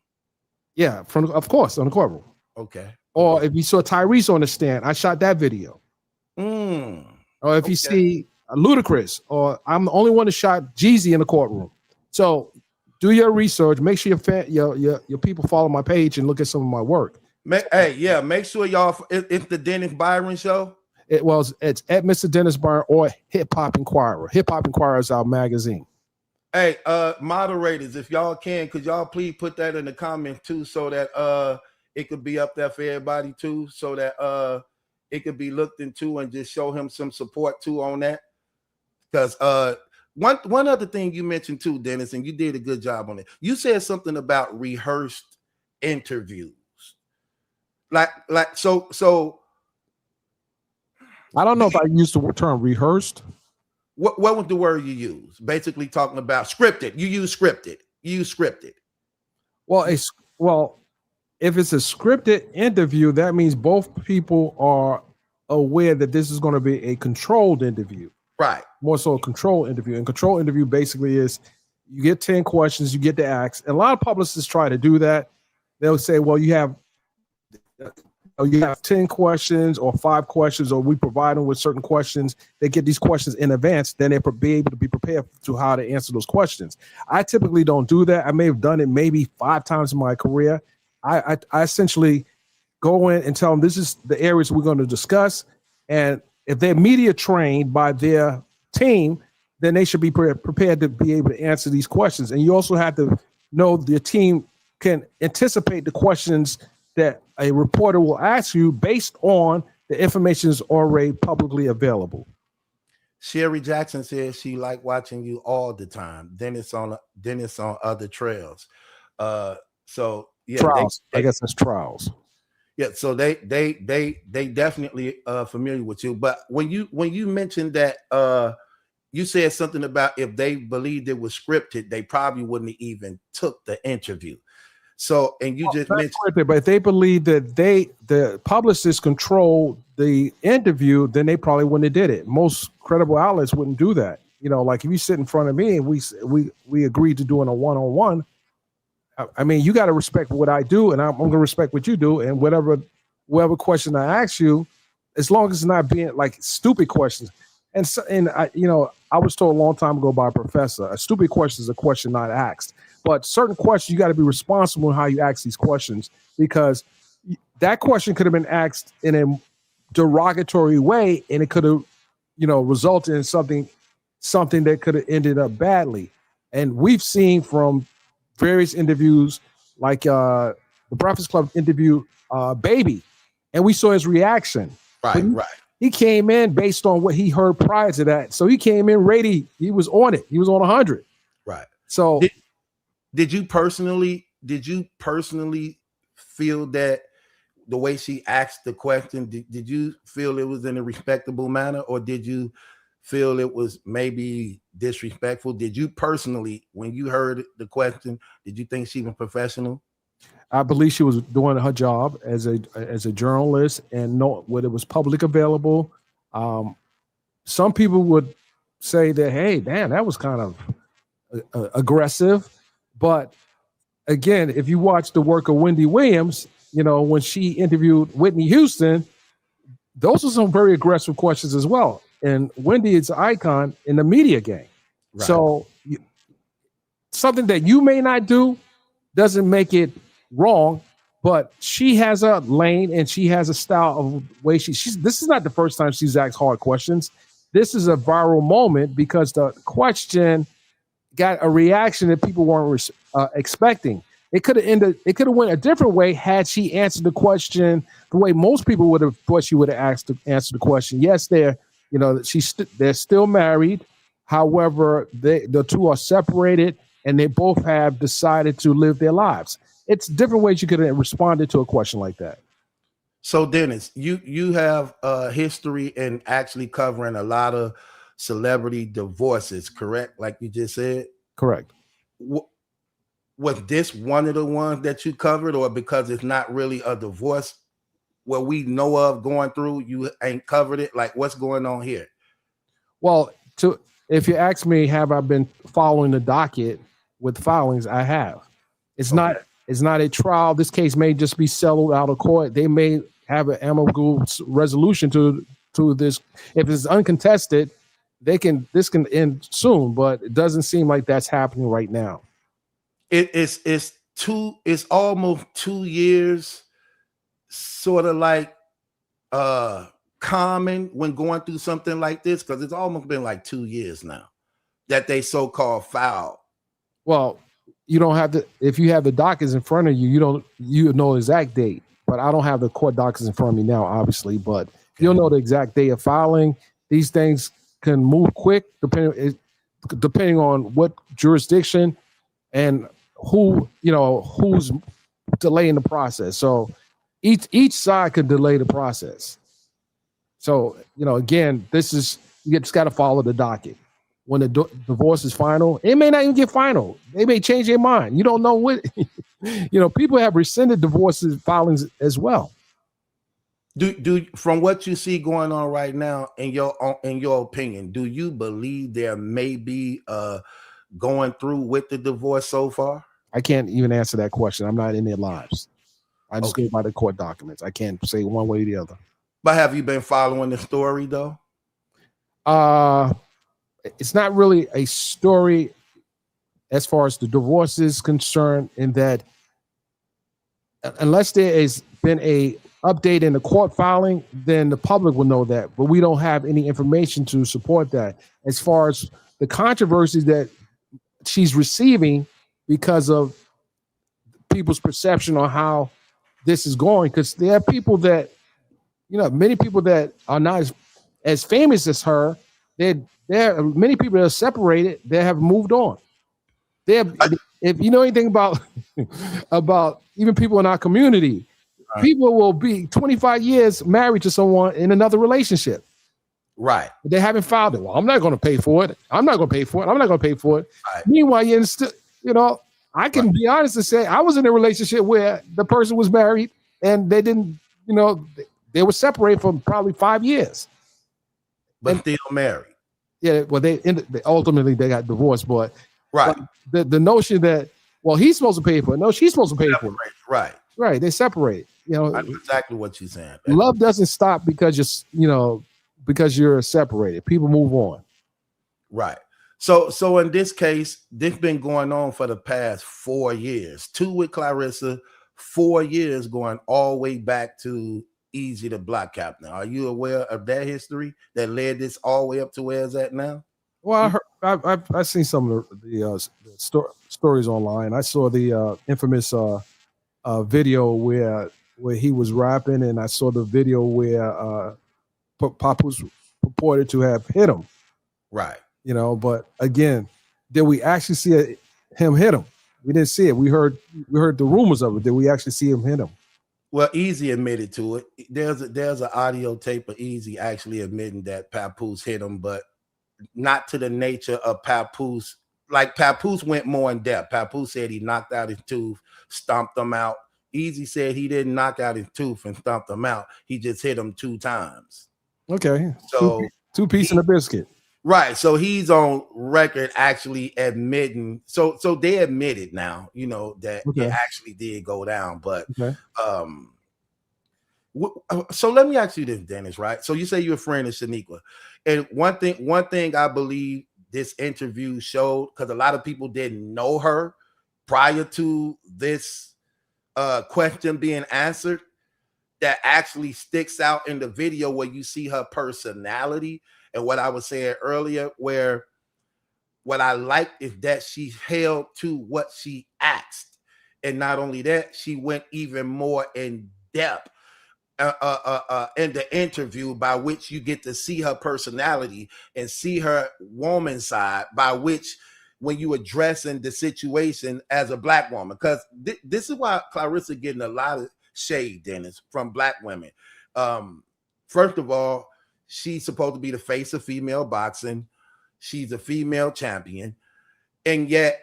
S7: Yeah, of course, on the courtroom.
S1: Okay.
S7: Or if you saw Tyrese on the stand, I shot that video. Or if you see Ludacris, or I'm the only one that shot Jeezy in the courtroom. So do your research. Make sure your people follow my page and look at some of my work.
S1: Make sure y'all. It's the Dennis Byron Show.
S7: It's at Mr. Dennis Byron or Hip Hop Inquirer. Hip Hop Inquirer is our magazine.
S1: Hey, moderators, if y'all can, could y'all please put that in the comments too, so that it could be up there for everybody too, so that it could be looked into and just show him some support too on that. Because one other thing you mentioned too, Dennis, and you did a good job on it. You said something about rehearsed interviews. So
S7: I don't know if I used the term rehearsed.
S1: What was the word you used? Basically talking about scripted. You use scripted.
S7: Well, if it's a scripted interview, that means both people are aware that this is going to be a controlled interview.
S1: Right.
S7: More so a controlled interview. And controlled interview basically is you get 10 questions, you get to ask. And a lot of publicists try to do that. They'll say, well, you have 10 questions or 5 questions, or we provide them with certain questions. They get these questions in advance, then they'll be able to be prepared to how to answer those questions. I typically don't do that. I may have done it maybe 5 times in my career. I essentially go in and tell them this is the areas we're going to discuss. And if they're media trained by their team, then they should be prepared to be able to answer these questions. And you also have to know your team can anticipate the questions that a reporter will ask you based on the information is already publicly available.
S1: Sherry Jackson says she like watching you all the time. Dennis on other trails. So yeah,
S7: trials. I guess that's trials.
S1: Yeah, so they definitely familiar with you. But when you mentioned that you said something about if they believed it was scripted, they probably wouldn't have even took the interview. So, and you just mentioned,
S7: but if they believe that the publicists control the interview, then they probably wouldn't have did it. Most credible outlets wouldn't do that. You know, like if you sit in front of me and we agreed to doing a one-on-one, I mean, you got to respect what I do, and I'm going to respect what you do, and whatever question I ask you, as long as it's not being like stupid questions. And I was told a long time ago by a professor, a stupid question is a question not asked. But certain questions, you got to be responsible in how you ask these questions, because that question could have been asked in a derogatory way, and it could have, resulted in something that could have ended up badly. And we've seen from various interviews, like the Breakfast Club interview, Baby, and we saw his reaction.
S1: Right.
S7: He came in based on what he heard prior to that, so he came in ready. He was on it. He was on 100.
S1: Right.
S7: So.
S1: Did you personally feel that the way she asked the question, did you feel it was in a respectable manner, or did you feel it was maybe disrespectful? Did you personally, when you heard the question, did you think she was professional?
S7: I believe she was doing her job as a journalist and know when it was public available. Some people would say that, hey, damn, that was kind of aggressive. But again, if you watch the work of Wendy Williams, when she interviewed Whitney Houston, those are some very aggressive questions as well. And Wendy is an icon in the media game. Right. So something that you may not do doesn't make it wrong, but she has a lane and she has a style of way she's this is not the first time she's asked hard questions. This is a viral moment because the question got a reaction that people weren't expecting. It could have ended. It could have went a different way had she answered the question the way most people would have thought she would have answered the question. Yes, they're still married. However, the two are separated, and they both have decided to live their lives. It's different ways you could have responded to a question like that.
S1: So, Dennis, you have history in actually covering a lot of celebrity divorces, correct? Like you just said?
S7: Correct.
S1: Was this one of the ones that you covered, or because it's not really a divorce what we know of going through, you ain't covered it? Like, what's going on here?
S7: Well, if you ask me, have I been following the docket with filings? I have. It's not a trial. This case may just be settled out of court. They may have an amicable resolution to this. If it's uncontested, this can end soon, but it doesn't seem like that's happening right now.
S1: It's almost 2 years, sort of like common when going through something like this, because it's almost been like 2 years now that they so-called filed.
S7: Well, you don't have if you have the dockets in front of you, you know the exact date. But I don't have the court dockets in front of me now, obviously. But you'll know the exact day of filing. These things can move quick depending on what jurisdiction and who's delaying the process. So each side could delay the process. So again, you just got to follow the docket. When the divorce is final, it may not even get final. They may change their mind. You don't know what. People have rescinded divorces filings as well.
S1: Do from what you see going on right now, in your opinion, do you believe there may be going through with the divorce so far?
S7: I can't even answer that question. I'm not in their lives. I just go by the court documents. I can't say one way or the other.
S1: But have you been following the story though?
S7: It's not really a story as far as the divorce is concerned, in that unless there has been a update in the court filing, then the public will know that. But we don't have any information to support that. As far as the controversies that she's receiving because of people's perception on how this is going, because there are people that, many people that are not as famous as her. There are many people that are separated that have moved on. If you know anything about even people in our community, people will be 25 years married to someone in another relationship.
S1: Right.
S7: They haven't filed it. Well, I'm not going to pay for it. I'm not going to pay for it. I'm not going to pay for it. Right. Meanwhile, I can be honest and say I was in a relationship where the person was married and they didn't, they were separated for probably 5 years.
S1: But still married.
S7: Yeah, well, they ultimately got divorced, but
S1: right.
S7: But the notion that, well, he's supposed to pay for it. No, she's supposed to pay for it. Right. They separate.
S1: That's exactly what you're saying.
S7: Love doesn't stop because you're separated. People move on.
S1: Right. So in this case, this been going on for the past 4 years. 2 with Claressa, 4 years going all the way back to Easy the Block Captain. Are you aware of that history that led this all the way up to where it's at now?
S7: Well, I've seen some of the stories online. I saw the infamous video where he was rapping, and I saw the video where Papoose purported to have hit him.
S1: Right.
S7: But again, did we actually see him hit him? We didn't see it. We heard the rumors of it. Did we actually see him hit him?
S1: Well, Easy admitted to it. There's an audio tape of Easy actually admitting that Papoose hit him, but not to the nature of Papoose. Like Papoose went more in depth. Papoose said he knocked out his tooth, stomped him out. Easy said he didn't knock out his tooth and stomp him out. He just hit him 2 times.
S7: Okay.
S1: So
S7: two piece in a biscuit.
S1: Right. So he's on record actually admitting. So they admitted now, that it actually did go down. But so let me ask you this, Dennis. Right. So you say you're a friend of Shyneka, and one thing I believe this interview showed, because a lot of people didn't know her prior to this question being answered, that actually sticks out in the video where you see her personality. And what I was saying earlier, where what I like is that she held to what she asked. And not only that, she went even more in depth in the interview, by which you get to see her personality and see her woman side, by which when you addressing the situation as a Black woman, because this is why Claressa getting a lot of shade, Dennis, from Black women. First of all, she's supposed to be the face of female boxing. She's a female champion. And yet,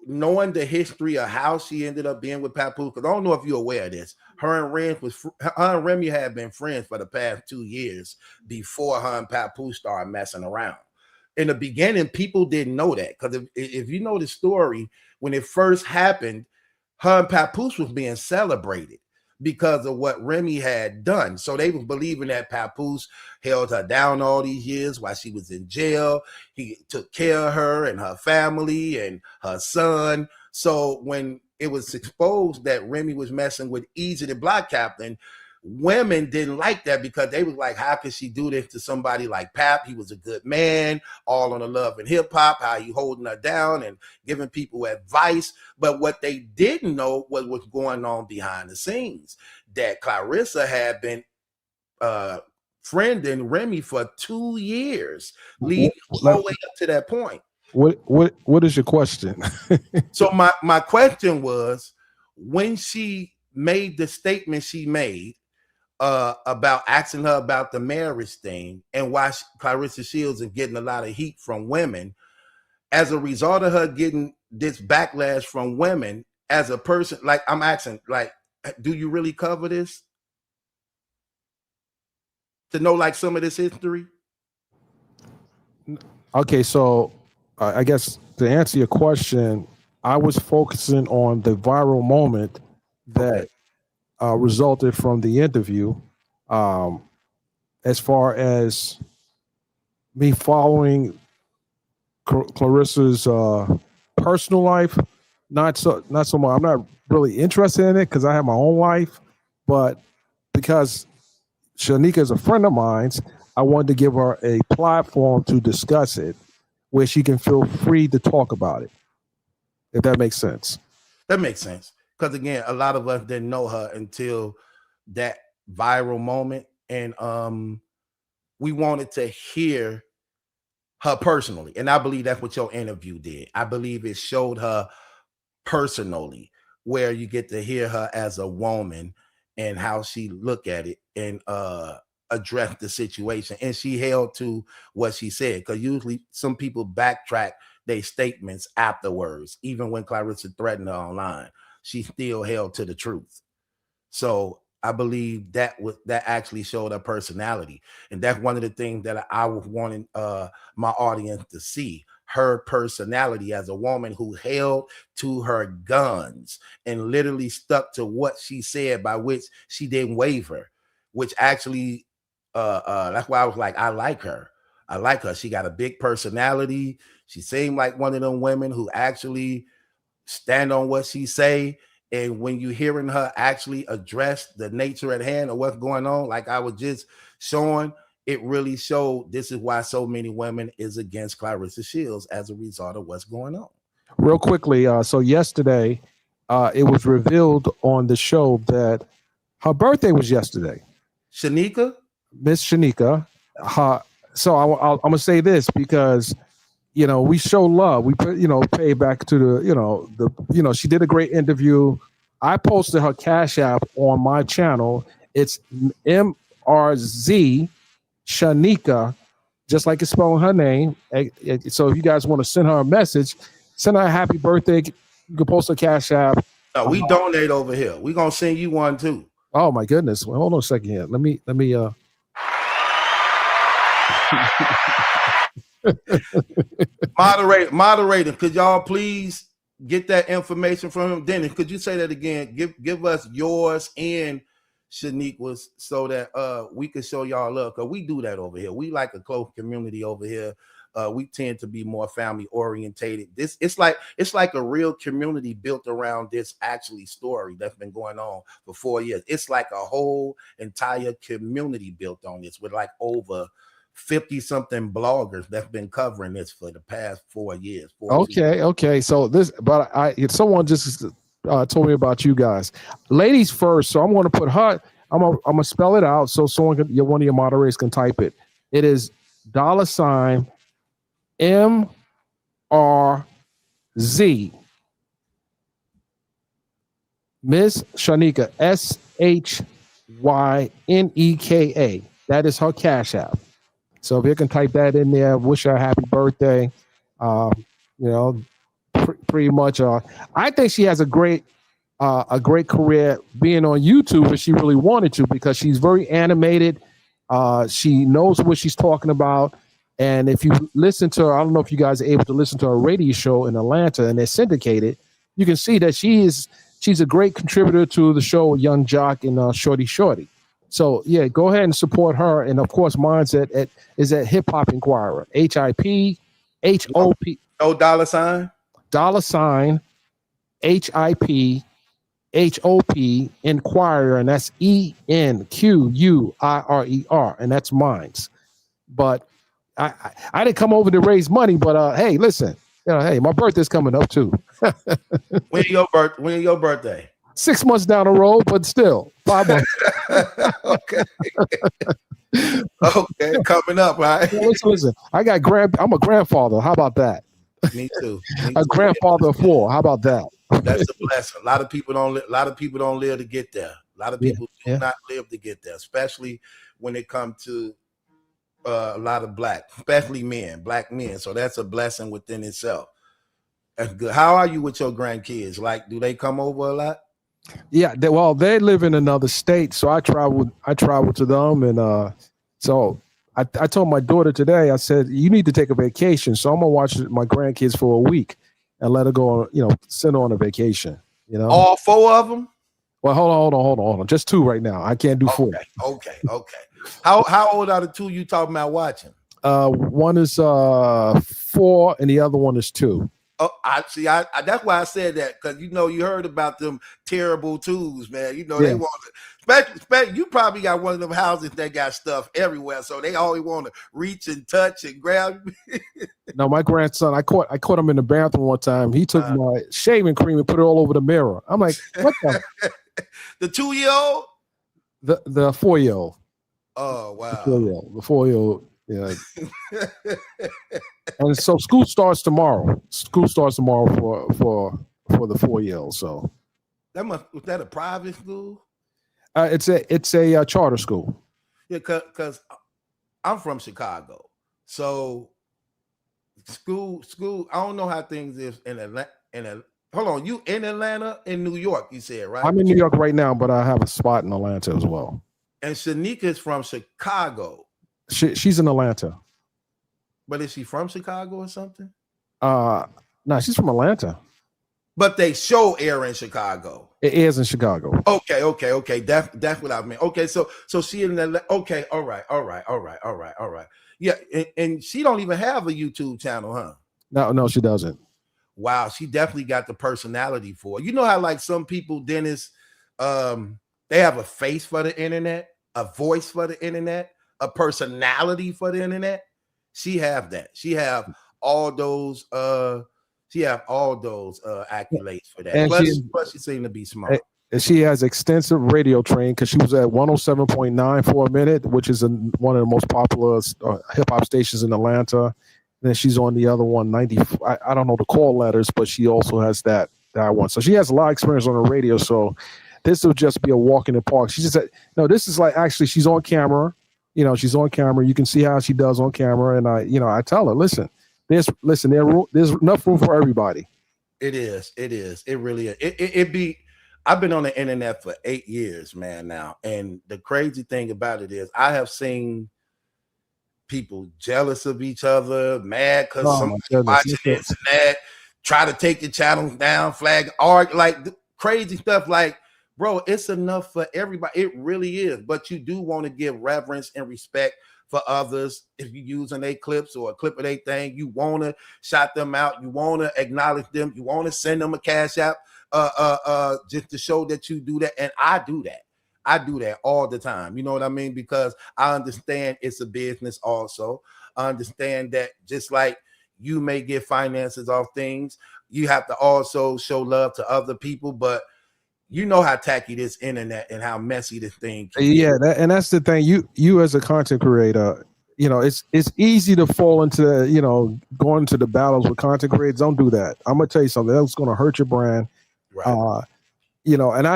S1: knowing the history of how she ended up being with Papoose, because I don't know if you're aware of this, her and Remy had been friends for the past 2 years before her and Papoose started messing around. In the beginning, people didn't know that, because if you know the story, when it first happened, her and Papoose was being celebrated because of what Remy had done. So they was believing that Papoose held her down all these years while she was in jail. He took care of her and her family and her son. So when it was exposed that Remy was messing with Easy the Block Captain, women didn't like that, because they was like, how could she do this to somebody like Pap? He was a good man, all on the love and hip hop, how he holding her down and giving people advice. But what they didn't know was what's going on behind the scenes, that Claressa had been friending Remy for 2 years, leading all the way up to that point.
S7: What is your question?
S1: So my question was, when she made the statement she made about asking her about the marriage thing, and why Claressa Shields is getting a lot of heat from women as a result of her getting this backlash from women as a person, like, I'm asking, like, do you really cover this? To know like some of this history?
S7: Okay, so I guess to answer your question, I was focusing on the viral moment that resulted from the interview. As far as me following Claressa's personal life, not so much. I'm not really interested in it because I have my own life, but because Shyneka is a friend of mine, I wanted to give her a platform to discuss it, where she can feel free to talk about it. If that makes sense.
S1: That makes sense. Because again, a lot of us didn't know her until that viral moment. And we wanted to hear her personally. And I believe that's what your interview did. I believe it showed her personally, where you get to hear her as a woman and how she look at it and address the situation. And she held to what she said, because usually some people backtrack their statements afterwards. Even when Claressa threatened her online, she still held to the truth. So I believe that actually showed her personality. And that's one of the things that I was wanting my audience to see, her personality as a woman who held to her guns and literally stuck to what she said, by which she didn't waver, which actually that's why I was like, I like her. I like her. She got a big personality. She seemed like one of them women who actually stand on what she say. And when you hearing her actually address the nature at hand or what's going on, like I was just showing, it really showed this is why so many women is against Claressa Shields as a result of what's going on.
S7: Real quickly, so yesterday, it was revealed on the show that her birthday was yesterday.
S1: Shyneka?
S7: Miss Shyneka. So I'm going to say this because, we show love. We put, pay back to the, she did a great interview. I posted her Cash App on my channel. It's MRZ Shyneka just like it's spelling her name. So if you guys want to send her a message, send her a happy birthday. You can post a Cash App.
S1: No, we donate over here. We're gonna send you one too.
S7: Oh my goodness. Well, hold on a second here. Let me
S1: moderator, could y'all please get that information from him? Dennis, could you say that again? Give us yours and Shyneka's so that we can show y'all love, because we do that over here. We like a close community over here. We tend to be more family orientated. It's like a real community built around this actually story that's been going on for 4 years. It's like a whole entire community built on this with like over 50 something bloggers that's been covering this for the past 4 years.
S7: Okay. So someone just told me about you guys. Ladies first. So I'm going to put her. I'm gonna spell it out so one of your moderators can type it. It is $MRZ Miss Shyneka, SHYNEKA. That is her Cash App. So if you can type that in there, wish her a happy birthday. Pretty much. I think she has a great career being on YouTube if she really wanted to, because she's very animated. She knows what she's talking about. And if you listen to her, I don't know if you guys are able to listen to her radio show in Atlanta, and they're syndicated. You can see that she's a great contributor to the show Young Jock and Shorty Shorty. So yeah, go ahead and support her. And of course, mine's is at Hip Hop Inquirer. HIP HOP.
S1: No dollar sign.
S7: $HIP HOP Inquirer, and that's ENQUIRER, and that's mine's. But I didn't come over to raise money, but hey, listen, hey, my birthday's coming up too.
S1: When your birthday?
S7: 6 months down the road, but still 5 months.
S1: Okay. Okay, coming up, right?
S7: Listen, I'm a grandfather. How about that?
S1: Me too.
S7: A grandfather of 4. How about that?
S1: That's a blessing. A lot of people don't live to get there. A lot of people do not live to get there, especially when it comes to a lot of especially black men. So that's a blessing within itself. That's good. How are you with your grandkids? Like, do they come over a lot?
S7: Yeah, they live in another state, so I travel to them, and so I told my daughter today, I said, you need to take a vacation. So I'm gonna watch my grandkids for a week and let her go on, send her on a vacation.
S1: All 4 of them?
S7: Well, hold on. Just 2 right now. I can't do 4.
S1: Okay. How old are the 2 you talking about watching?
S7: One is 4 and the other one is 2.
S1: Oh, I see. I that's why I said that, because you heard about them terrible twos, man. They want to. You probably got one of them houses that got stuff everywhere, so they always want to reach and touch and grab.
S7: No, my grandson, I caught him in the bathroom one time. He took my shaving cream and put it all over the mirror. I'm like, what the?
S1: The 2-year-old?
S7: The 4-year-old.
S1: Oh wow.
S7: The 4-year-old. Yeah. And so school starts tomorrow. For the 4-year-old. So
S1: was that a private school?
S7: It's a charter school.
S1: Yeah, because I'm from Chicago, so school. I don't know how things is in Atlanta. Hold on, you in Atlanta, in New York? You said, right?
S7: I'm in New York right now, but I have a spot in Atlanta as well.
S1: And Shyneka is from Chicago.
S7: She's in Atlanta.
S1: But is she from Chicago or something?
S7: No, she's from Atlanta.
S1: But they show air in Chicago.
S7: It is in Chicago.
S1: Okay. That's what I meant. Okay, so she in Atlanta. Okay, all right. Yeah, and she don't even have a YouTube channel, huh?
S7: No, she doesn't.
S1: Wow, she definitely got the personality for it. You know how like some people, Dennis, they have a face for the internet, a voice for the internet, a personality for the internet. She have that. She have all those accolades for that.
S7: And
S1: plus she seemed to be smart.
S7: And she has extensive radio training, because she was at 107.9 for a minute, which is one of the most popular hip hop stations in Atlanta. And then she's on the other one, 90. I don't know the call letters, but she also has that one. So she has a lot of experience on the radio. So this will just be a walk in the park. She just said, no, this is like, actually, she's on camera. she's on camera. You can see how she does on camera. And I tell her, listen, there's enough room for everybody.
S1: It is. It really is. I've been on the internet for 8 years, man, now. And the crazy thing about it is I have seen people jealous of each other, mad because somebody's watching this and that, try to take your channel down, flag, argue, like crazy stuff. Like, bro, it's enough for everybody. It really is. But you do want to give reverence and respect for others. If you're using their clips or a clip of their thing, you want to shout them out. You want to acknowledge them. You want to send them a cash app just to show that you do that. And I do that. I do that all the time. You know what I mean? Because I understand it's a business also. I understand that just like you may get finances off things, you have to also show love to other people. But you know how tacky this internet and how messy this thing can
S7: get. And that's the thing. You as a content creator, it's easy to fall into, going to the battles with content creators. Don't do that. I'm going to tell you something. That's going to hurt your brand. Right. And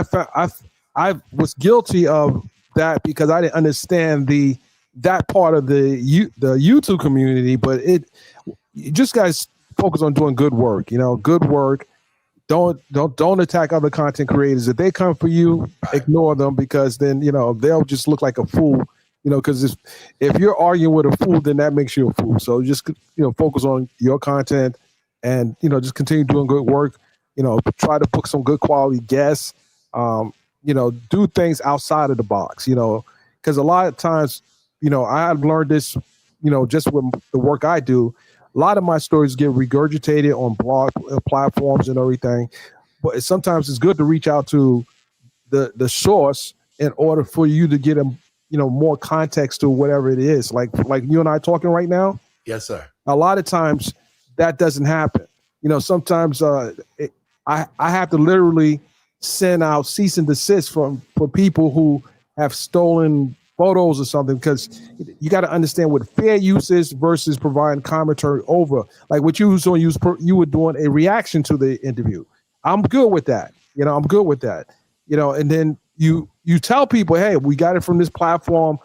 S7: I was guilty of that because I didn't understand that part of the YouTube community, but you just guys focus on doing good work, good work. Don't attack other content creators. If they come for you, ignore them, because then, they'll just look like a fool, because if you're arguing with a fool, then that makes you a fool. So just, focus on your content and, just continue doing good work, try to book some good quality guests. Do things outside of the box, because a lot of times, I've learned this, just with the work I do. A lot of my stories get regurgitated on blog platforms and everything, but sometimes it's good to reach out to the source in order for you to get more context to whatever it is. Like you and I talking right now.
S1: Yes, sir.
S7: A lot of times that doesn't happen. Sometimes I have to literally send out cease and desist for people who have stolen photos or something, because you got to understand what fair use is versus providing commentary over. Like what you was doing, you were doing a reaction to the interview. I'm good with that. I'm good with that. And then you tell people, hey, we got it from this platform.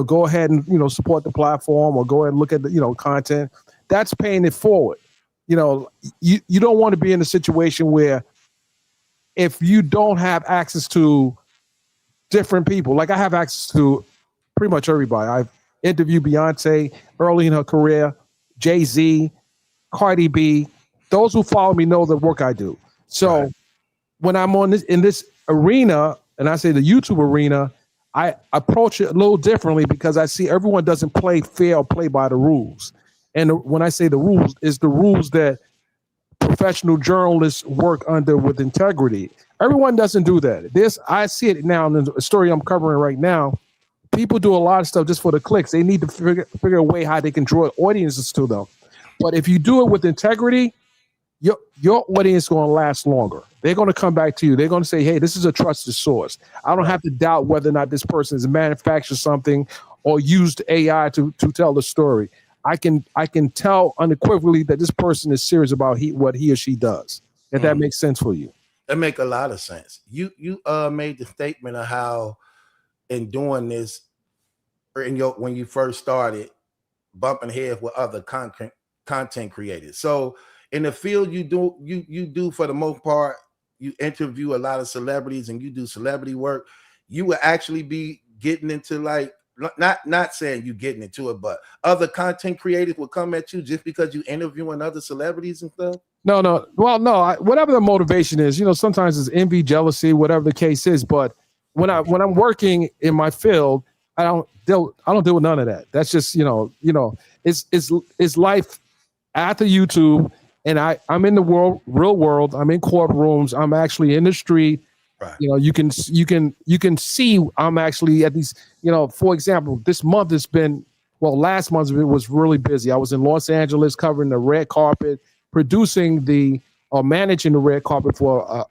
S7: Go ahead and support the platform, or go ahead and look at the content. That's paying it forward. You don't want to be in a situation where if you don't have access to different people, like I have access to pretty much everybody. I've interviewed Beyonce early in her career, Jay-Z, Cardi B. Those who follow me know the work I do. So when I'm in this arena, and I say the YouTube arena, I approach it a little differently, because I see everyone doesn't play fair or play by the rules. And when I say the rules, is the rules that professional journalists work under with integrity. Everyone doesn't do that. I see it now in the story I'm covering right now. People do a lot of stuff just for the clicks. They need to figure a way how they can draw audiences to them. But if you do it with integrity, your audience is going to last longer. They're going to come back to you. They're going to say, hey, this is a trusted source. I don't have to doubt whether or not this person has manufactured something or used AI to tell the story. I can tell unequivocally that this person is serious about what he or she does. If that makes sense for you.
S1: That make a lot of sense. You made the statement of how in doing this, or when you first started, bumping heads with other content creators. So in the field you do for the most part, you interview a lot of celebrities and you do celebrity work. You will actually be getting into, like, not saying you getting into it, but other content creators will come at you just because you interviewing other celebrities and stuff.
S7: No. Well, no. Whatever the motivation is, sometimes it's envy, jealousy, whatever the case is. But when I'm working in my field, I don't deal with none of that. That's just it's life after YouTube, and I'm in the real world. I'm in courtrooms. I'm actually in the street. Right. You can see I'm actually at these. For example, this month has been, last month it was really busy. I was in Los Angeles covering the red carpet, producing managing the red carpet for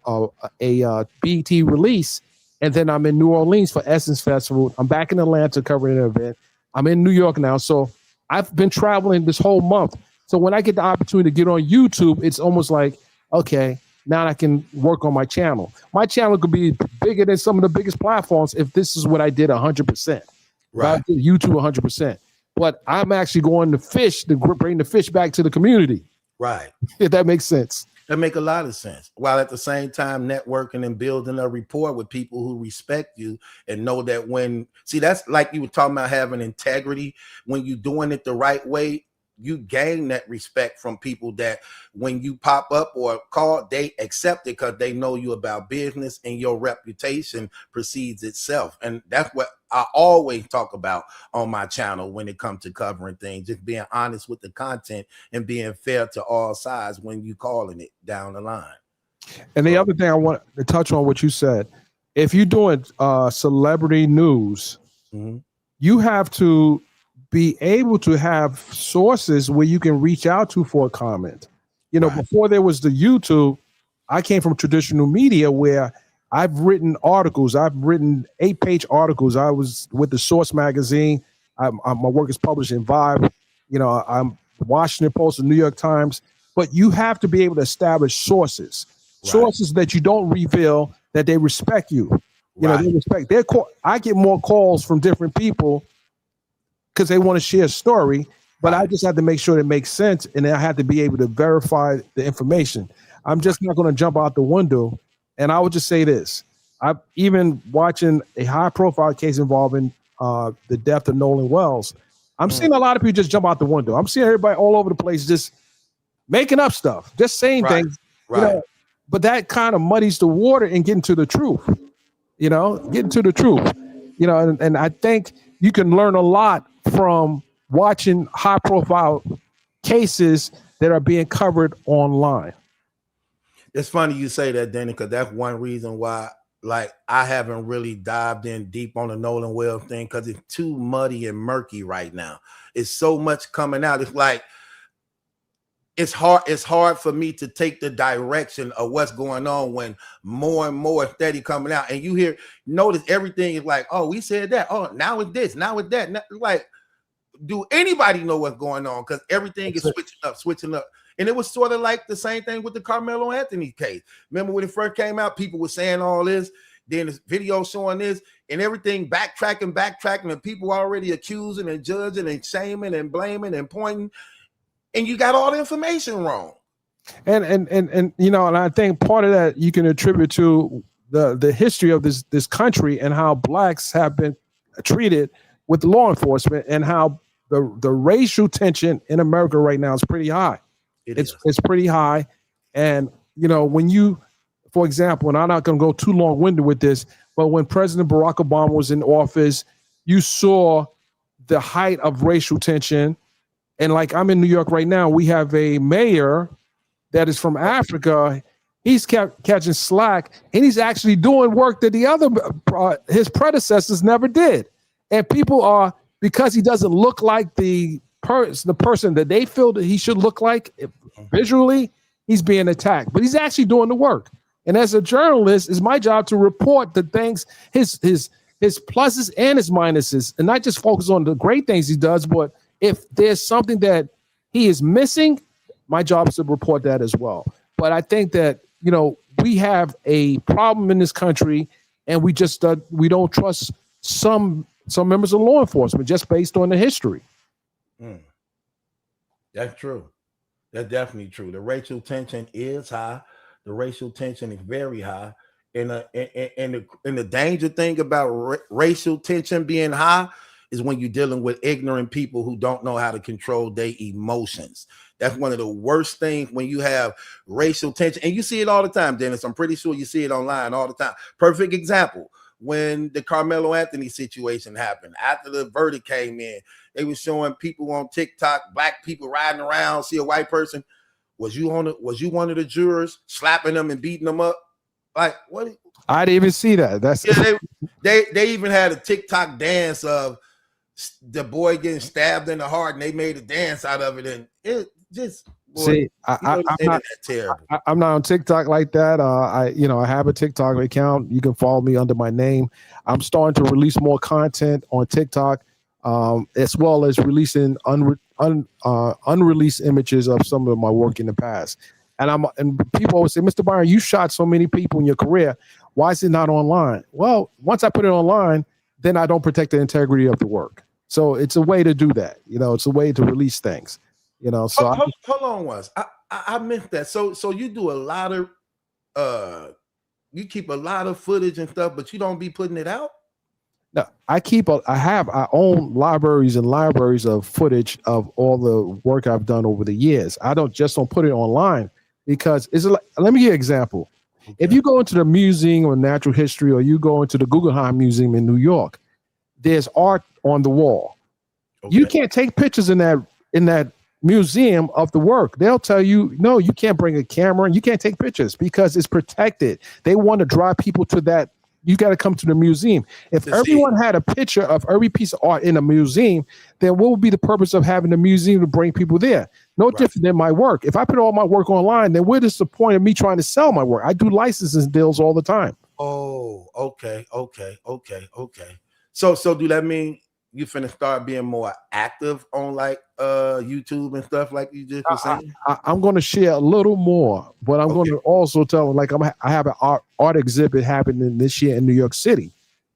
S7: a BET release. And then I'm in New Orleans for Essence Festival. I'm back in Atlanta covering an event. I'm in New York now. So I've been traveling this whole month. So when I get the opportunity to get on YouTube, it's almost like, okay, now I can work on my channel. My channel could be bigger than some of the biggest platforms if this is what I did 100%.
S1: Right.
S7: YouTube 100%. But I'm actually going to fish to bring the fish back to the community.
S1: Right.
S7: If that makes sense.
S1: That make a lot of sense. While at the same time networking and building a rapport with people who respect you and know that that's like you were talking about having integrity. When you're doing it the right way, you gain that respect from people that when you pop up or call, they accept it because they know you about business and your reputation precedes itself. And that's what I always talk about on my channel when it comes to covering things, just being honest with the content and being fair to all sides when you calling it down the line.
S7: And the other thing I want to touch on what you said, if you're doing celebrity news, you have to be able to have sources where you can reach out to for a comment. Before there was the YouTube, I came from traditional media where I've written articles. I've written 8-page articles. I was with the Source magazine. My work is published in Vibe. I'm Washington Post, the New York Times. But you have to be able to establish sources that you don't reveal, that they respect you. They respect their call. I get more calls from different people because they want to share a story, but I just have to make sure it makes sense, and I have to be able to verify the information. I'm just not going to jump out the window. And I would just say this: I've even watching a high-profile case involving the death of Nolan Wells. I'm seeing a lot of people just jump out the window. I'm seeing everybody all over the place just making up stuff, just saying things. But that kind of muddies the water and getting to the truth. Getting to the truth. And I think you can learn a lot from watching high-profile cases that are being covered online.
S1: It's funny you say that, Danny, because that's one reason why, I haven't really dived in deep on the Nolan Wells thing because it's too muddy and murky right now. It's so much coming out. It's like it's hard for me to take the direction of what's going on when more and more steady coming out. And you notice everything is like, oh, we said that. Oh, now it's this. Now it's that. Now, do anybody know what's going on? Because everything is switching up. And it was sort of like the same thing with the Carmelo Anthony case. Remember when it first came out, people were saying all this, then this video showing this, and everything backtracking, and people already accusing and judging and shaming and blaming and pointing, and you got all the information wrong.
S7: And I think part of that you can attribute to the history of this country and how blacks have been treated with law enforcement and how the racial tension in America right now is pretty high. It's pretty high. And, when you, for example, and I'm not going to go too long-winded with this, but when President Barack Obama was in office, you saw the height of racial tension. And I'm in New York right now, we have a mayor that is from Africa. He's catching slack, and he's actually doing work that his predecessors never did. And people are, because he doesn't look like the person that they feel that he should look like visually, he's being attacked. But he's actually doing the work. And as a journalist, it's my job to report the things, his pluses and his minuses, and not just focus on the great things he does, but if there's something that he is missing, my job is to report that as well. But I think that, we have a problem in this country, and we just we don't trust some members of law enforcement just based on the history.
S1: That's true. That's definitely true. The racial tension is high. The racial tension is very high. And the danger thing about racial tension being high is when you're dealing with ignorant people who don't know how to control their emotions. That's one of the worst things when you have racial tension. And you see it all the time, Dennis. I'm pretty sure you see it online all the time. Perfect example. When the Carmelo Anthony situation happened, after the verdict came in, they were showing people on TikTok, black people riding around, see a white person. Was you one of the jurors slapping them and beating them up? Like, what?
S7: I didn't even see that. That's
S1: they even had a TikTok dance of the boy getting stabbed in the heart, and they made a dance out of it, and it just
S7: see. I'm not terrible. I'm not on TikTok like that. I have a TikTok account. You can follow me under my name. I'm starting to release more content on TikTok, as well as releasing unreleased images of some of my work in the past. And people always say, Mr. Byron, you shot so many people in your career. Why is it not online? Well, once I put it online, then I don't protect the integrity of the work. So it's a way to do that. It's a way to release things. So
S1: hold on once. I missed that. So you do a lot of you keep a lot of footage and stuff, but you don't be putting it out?
S7: No, I own libraries and libraries of footage of all the work I've done over the years. I don't put it online because let me give you an example. Okay. If you go into the Museum of Natural History or you go into the Guggenheim Museum in New York, there's art on the wall. Okay. You can't take pictures in that museum of the work. They'll tell you, no, you can't bring a camera and you can't take pictures because it's protected. They want to draw people to that. You got to come to the museum. If everyone had a picture of every piece of art in a museum, then what would be the purpose of having the museum to bring people there? No different than my work. If I put all my work online, then what is the point of me trying to sell my work? I do licensing deals all the time.
S1: Oh, okay. So do that mean you finna start being more active on like YouTube and stuff like you just were saying?
S7: I'm going to share a little more, but I'm going to also tell them like I have an art exhibit happening this year in New York City.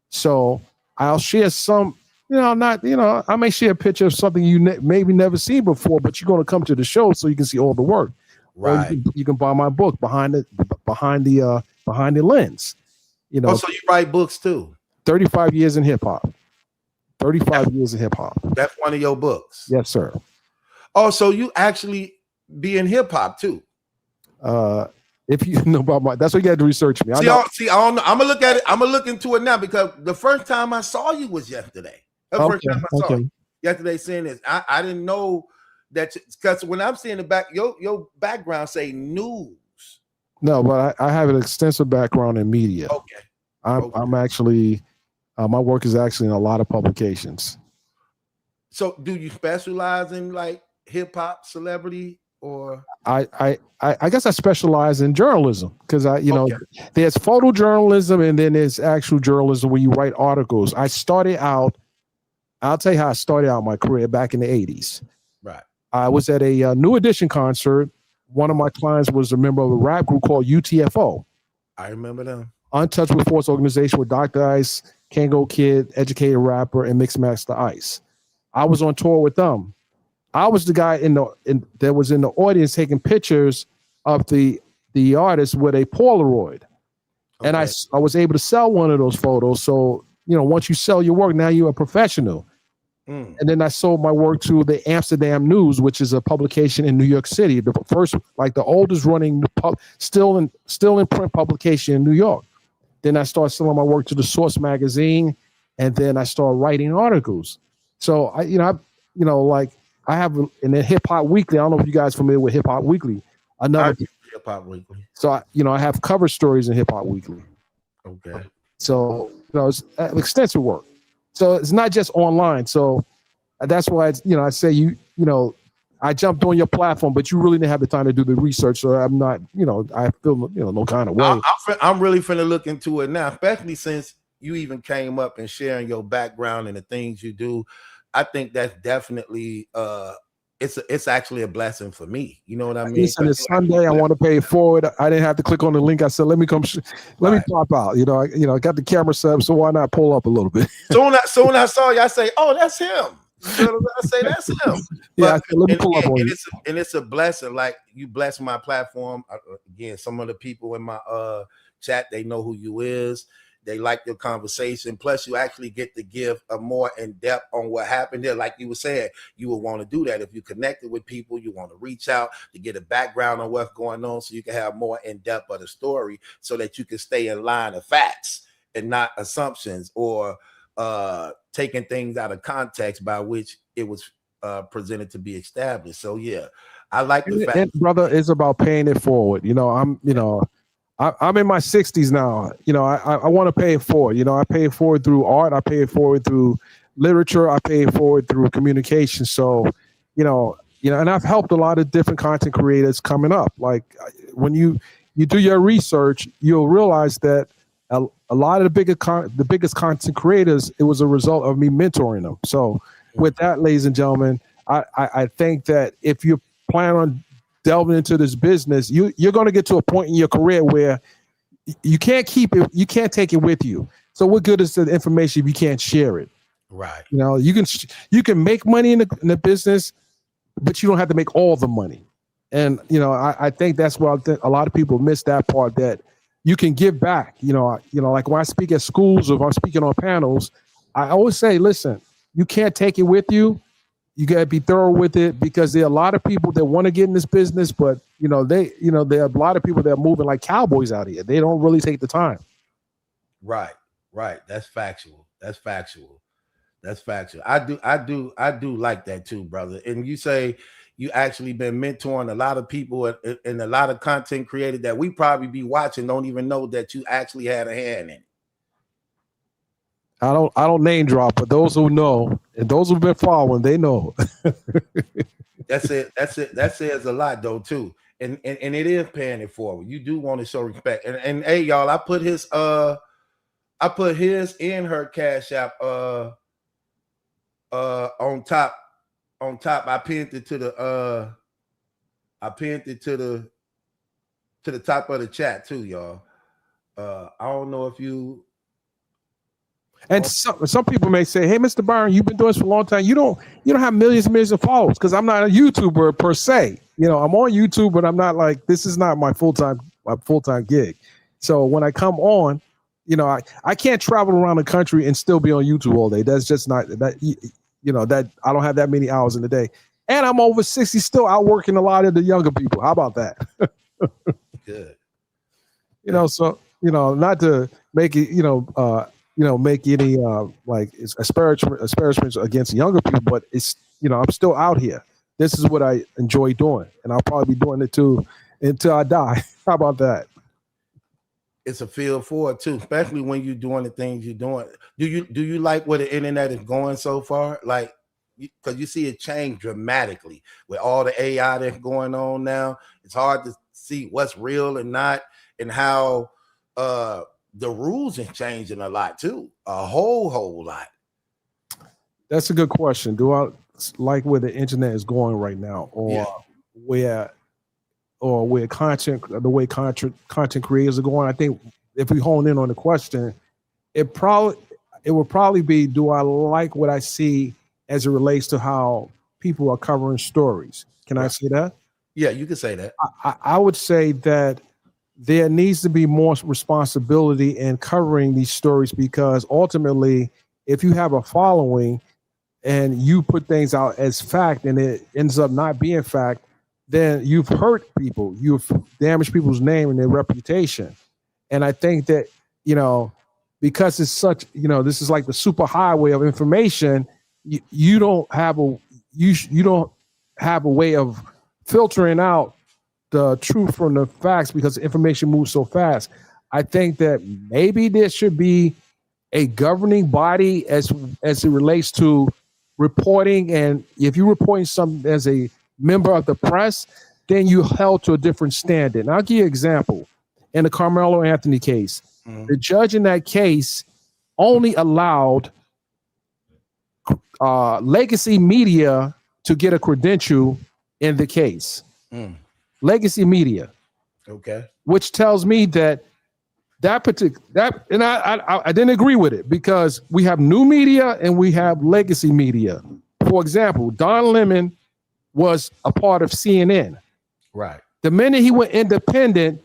S7: So I'll share some, I may share a picture of something you maybe never seen before, but you're going to come to the show so you can see all the work.
S1: Right.
S7: You can buy my book behind the lens.
S1: So you write books too?
S7: 35 years in hip hop. 35 years of hip hop.
S1: That's one of your books.
S7: Yes, sir.
S1: Oh, so you actually be in hip hop too?
S7: If you know about that's what you got to research me.
S1: I don't know. I'm gonna look at it. I'm gonna look into it now because the first time I saw you was yesterday. First time I saw you yesterday saying this. I didn't know that because when I'm seeing the back, your background say news.
S7: No, but I have an extensive background in media.
S1: Okay.
S7: I'm actually. My work is actually in a lot of publications.
S1: So do you specialize in like hip hop celebrity or?
S7: I guess I specialize in journalism because there's photojournalism and then there's actual journalism where you write articles. I'll tell you how I started out my career back in the 80s.
S1: Right.
S7: I was at a New Edition concert. One of my clients was a member of a rap group called UTFO.
S1: I remember them.
S7: Untouchable Force organization with Dr. Ice, Kango Kid, Educated Rapper, and Mixmaster Ice. I was on tour with them. I was the guy that was in the audience taking pictures of the artist with a Polaroid. Okay. And I was able to sell one of those photos. So, once you sell your work, now you're a professional. And then I sold my work to the Amsterdam News, which is a publication in New York City. The first, like the oldest running, still in print publication in New York. Then I started selling my work to the Source magazine, and then I started writing articles. So I have in the Hip Hop Weekly. I don't know if you guys are familiar with Hip Hop Weekly.
S1: Hip Hop Weekly.
S7: So I have cover stories in Hip Hop Weekly.
S1: Okay.
S7: So it's extensive work. So it's not just online. So that's why I say I jumped on your platform, but you really didn't have the time to do the research. So I'm not, I feel, no kind of way.
S1: I'm really finna look into it now, especially since you even came up and sharing your background and the things you do. I think that's definitely, it's actually a blessing for me. You know what I mean?
S7: It's Sunday. I want to pay it forward. I didn't have to click on the link. I said, let me pop out. I got the camera set up, so why not pull up a little bit?
S1: Soon I saw you, I say, oh, that's him. I say that's him. But, let me pull up on you. And it's a blessing. Like you bless my platform. Again, some of the people in my chat, they know who you is. They like your conversation. Plus, you actually get to give a more in-depth on what happened there. Like you were saying, you would want to do that. If you connected with people, you want to reach out to get a background on what's going on so you can have more in-depth of the story so that you can stay in line of facts and not assumptions or taking things out of context by which it was presented to be established. So, yeah, I like the fact.
S7: And brother, it's about paying it forward. I'm in my 60s now. I want to pay it forward. I pay it forward through art. I pay it forward through literature. I pay it forward through communication. So, and I've helped a lot of different content creators coming up. Like when you do your research, you'll realize that a lot of the biggest content creators, it was a result of me mentoring them. So with that, ladies and gentlemen, I think that if you plan on delving into this business, you're going to get to a point in your career where you can't keep it, you can't take it with you. So what good is the information if you can't share it?
S1: Right.
S7: You know, you can make money in the business, but you don't have to make all the money. And you know, I think that's where a lot of people miss that part, that you can give back. You know, like when I speak at schools or if I'm speaking on panels, I always say, listen, you can't take it with you. You got to be thorough with it, because there are a lot of people that want to get in this business, but there are a lot of people that are moving like cowboys out here. They don't really take the time.
S1: Right. That's factual. I do like that too, brother. And you say you actually been mentoring a lot of people and a lot of content creators that we probably be watching don't even know that you actually had a hand in it.
S7: I don't name drop, but those who know and those who've been following, they know.
S1: That's it. That says a lot though too. And it is paying it forward. You do want to show respect. And hey, y'all, I put his in her Cash App on top. I pinned it to the top of the chat too, y'all. I don't know if you.
S7: And some people may say, "Hey, Mr. Byron, you've been doing this for a long time. You don't have millions and millions of followers." Because I'm not a YouTuber per se. You know, I'm on YouTube, but I'm not like, this is not my full time gig. So when I come on, you know, I can't travel around the country and still be on YouTube all day. That's just not that. You know, that I don't have that many hours in the day, and I'm over 60, still out working a lot of the younger people. How about that?
S1: Good.
S7: You know, so not to make it, make any like aspirations against younger people, but it's, I'm still out here. This is what I enjoy doing, and I'll probably be doing it too until I die. How about that?
S1: It's a feel for it too, especially when you're doing the things you're doing. Do you like where the internet is going so far? Like, because you see it change dramatically with all the AI that's going on now. It's hard to see what's real and not, and how the rules are changing a lot too, a whole lot.
S7: That's a good question. Do I like where the internet is going right now, or where the way content creators are going? I think if we hone in on the question, it would probably be, do I like what I see as it relates to how people are covering stories? Can I say that?
S1: Yeah, you can say that.
S7: I would say that there needs to be more responsibility in covering these stories, because ultimately, if you have a following and you put things out as fact and it ends up not being fact, then you've hurt people, you've damaged people's name and their reputation. And I think that, because it's such, this is like the super highway of information, you don't have a way of filtering out the truth from the facts, because information moves so fast. I think that maybe there should be a governing body as it relates to reporting, and if you're reporting something as a member of the press, then you're held to a different standard. And I'll give you an example. In the Carmelo Anthony case, the judge in that case only allowed legacy media to get a credential in the case. Legacy media.
S1: Okay.
S7: Which tells me that and I didn't agree with it, because we have new media and we have legacy media. For example, Don Lemon was a part of CNN.
S1: Right.
S7: The minute he went independent,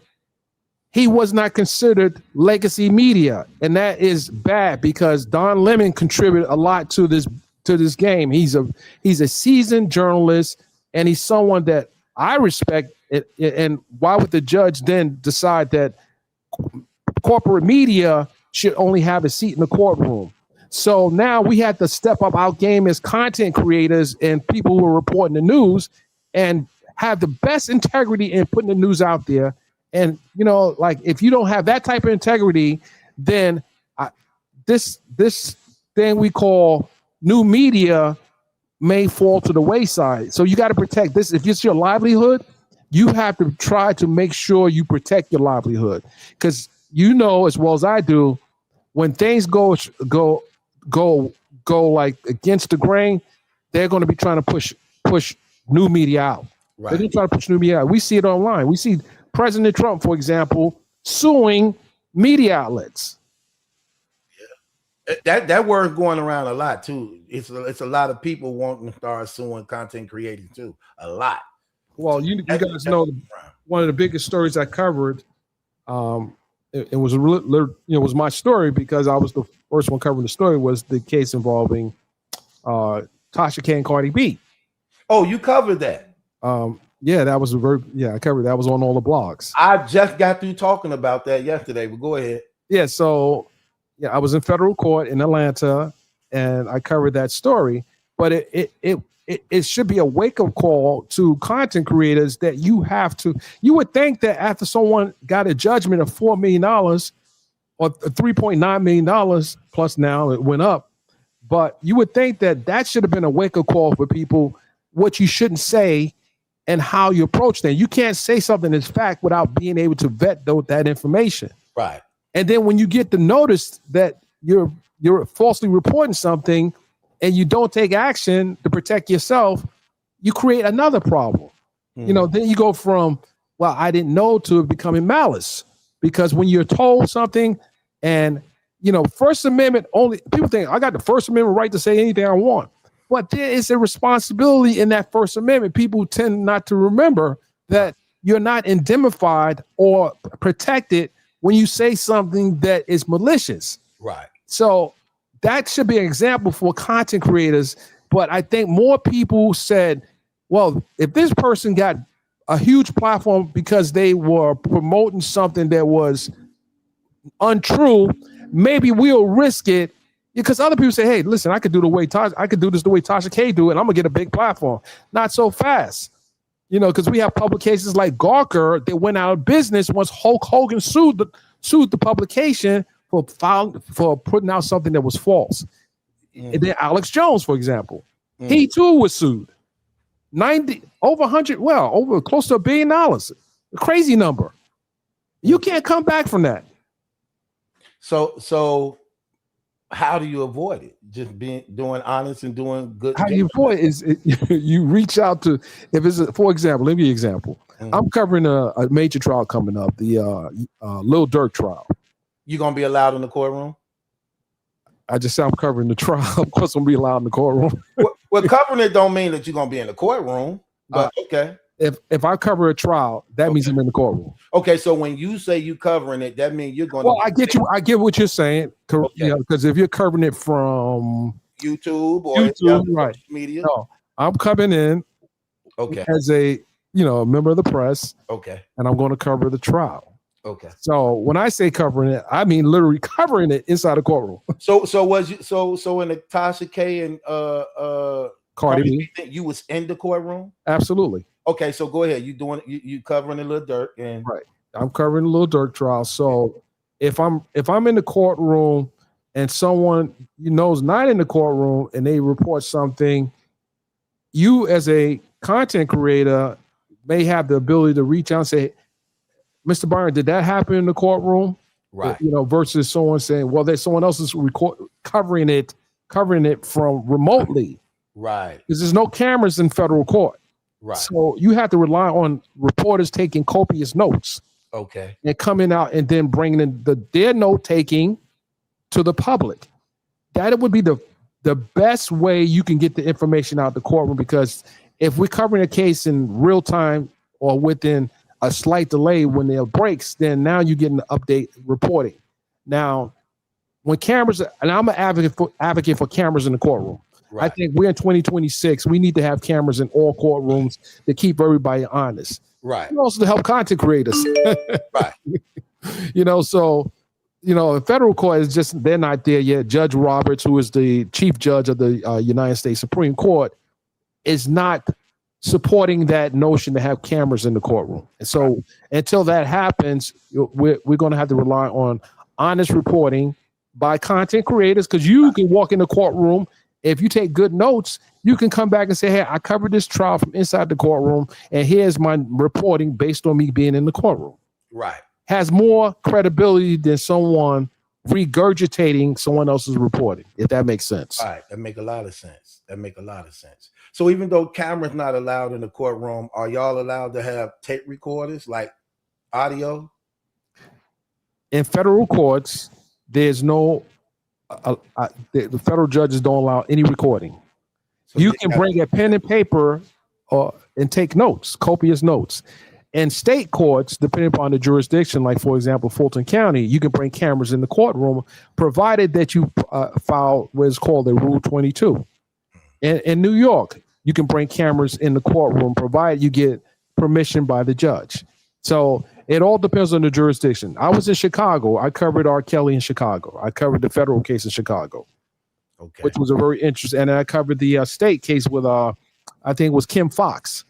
S7: he was not considered legacy media, and that is bad, because Don Lemon contributed a lot to this game. He's a seasoned journalist, and he's someone that I respect. And why would the judge then decide that corporate media should only have a seat in the courtroom? So now we had to step up our game as content creators and people who are reporting the news, and have the best integrity in putting the news out there. And, like, if you don't have that type of integrity, then this thing we call new media may fall to the wayside. So you got to protect this. If it's your livelihood, you have to try to make sure you protect your livelihood, because as well as I do, when things go like against the grain, they're going to be trying to push new media out. Right. They're going to try to push new media out. We see it online. We see President Trump, for example, suing media outlets.
S1: That word's going around a lot too. It's a lot of people wanting to start suing content creators too. A lot.
S7: Well, you guys know one of the biggest stories I covered. It was was my story because I was the first one covering the story. Was the case involving Tasha K and Cardi B.
S1: Oh, you covered that.
S7: Yeah, that was I covered that. Was on all the blogs.
S1: I just got through talking about that yesterday, but go ahead.
S7: Yeah, so I was in federal court in Atlanta, and I covered that story. But it should be a wake up call to content creators that you would think that after someone got a judgment of $4 million or $3.9 million plus now it went up, but you would think that should have been a wake up call for people, what you shouldn't say and how you approach that. You can't say something that's fact without being able to vet that information.
S1: Right.
S7: And then when you get the notice that you're falsely reporting something and you don't take action to protect yourself, you create another problem. Then you go from, well, I didn't know, to becoming malice. Because when you're told something and, First Amendment only, people think I got the First Amendment right to say anything I want. But there is a responsibility in that First Amendment. People tend not to remember that you're not indemnified or protected when you say something that is malicious.
S1: Right.
S7: So that should be an example for content creators. But I think more people said, well, if this person got a huge platform because they were promoting something that was untrue, maybe we'll risk it. Because other people say, hey, listen, I could do this the way Tasha K do it, and I'm gonna get a big platform. Not so fast. Because we have publications like Gawker that went out of business once Hulk Hogan sued the publication for putting out something that was false. And then Alex Jones, for example, he too was sued. Over close to $1 billion. A crazy number. You can't come back from that.
S1: So how do you avoid it? Just doing honest and doing good.
S7: How you avoid is you reach out to, if it's for example, let me give you an example. I'm covering a major trial coming up, the Lil Durk trial.
S1: You gonna be allowed in the courtroom?
S7: I just said I'm covering the trial. Of course, I'm gonna be allowed in the courtroom.
S1: Well, covering it don't mean that you're gonna be in the courtroom. But okay.
S7: If I cover a trial, that means I'm in the courtroom.
S1: Okay, so when you say you covering it, that means you're going to.
S7: Well, I get what you're saying. Because if you're covering it from
S1: YouTube or
S7: right,
S1: media,
S7: no, I'm coming in.
S1: Okay.
S7: As a member of the press.
S1: Okay.
S7: And I'm going to cover the trial.
S1: Okay.
S7: So when I say covering it, I mean literally covering it inside the courtroom.
S1: So in the Tasha K and
S7: Cardi B,
S1: you was in the courtroom?
S7: Absolutely.
S1: Okay, so go ahead. You covering a Lil Durk and
S7: right. I'm covering the Lil Durk trial. So if I'm in the courtroom and someone is not in the courtroom and they report something, you as a content creator may have the ability to reach out and say, Mr. Byron, did that happen in the courtroom?
S1: Right.
S7: Versus someone saying, well, there's someone else is covering it from remotely.
S1: Right.
S7: Because there's no cameras in federal court.
S1: Right.
S7: So you have to rely on reporters taking copious notes.
S1: Okay.
S7: And coming out and then bringing in their note taking to the public. That would be the best way you can get the information out of the courtroom, because if we're covering a case in real time or within a slight delay when there are breaks, then now you're getting the update reporting. Now, when cameras, and I'm an advocate for cameras in the courtroom. Right. I think we're in 2026. We need to have cameras in all courtrooms to keep everybody honest.
S1: Right.
S7: And also to help content creators.
S1: Right.
S7: In federal court, they're not there yet. Judge Roberts, who is the chief judge of the United States Supreme Court, is not supporting that notion to have cameras in the courtroom. And so until that happens, we're going to have to rely on honest reporting by content creators, because you can walk in the courtroom. If you take good notes, you can come back and say, hey, I covered this trial from inside the courtroom, and here's my reporting based on me being in the courtroom.
S1: Right.
S7: Has more credibility than someone regurgitating someone else's reporting, if that makes sense.
S1: All right. That make a lot of sense. So even though cameras not allowed in the courtroom, are y'all allowed to have tape recorders, like audio?
S7: In federal courts, there's no the federal judges don't allow any recording.
S1: So
S7: You
S1: they
S7: can
S1: got-
S7: bring a pen and paper and take notes, copious notes. In state courts, depending upon the jurisdiction, like for example, Fulton County, you can bring cameras in the courtroom, provided that you file what is called a Rule 22. In New York, you can bring cameras in the courtroom, provided you get permission by the judge. So it all depends on the jurisdiction. I was in Chicago. I covered R. Kelly in Chicago. I covered the federal case in Chicago, which was a very interesting. And I covered the state case with, I think it was Kim Fox.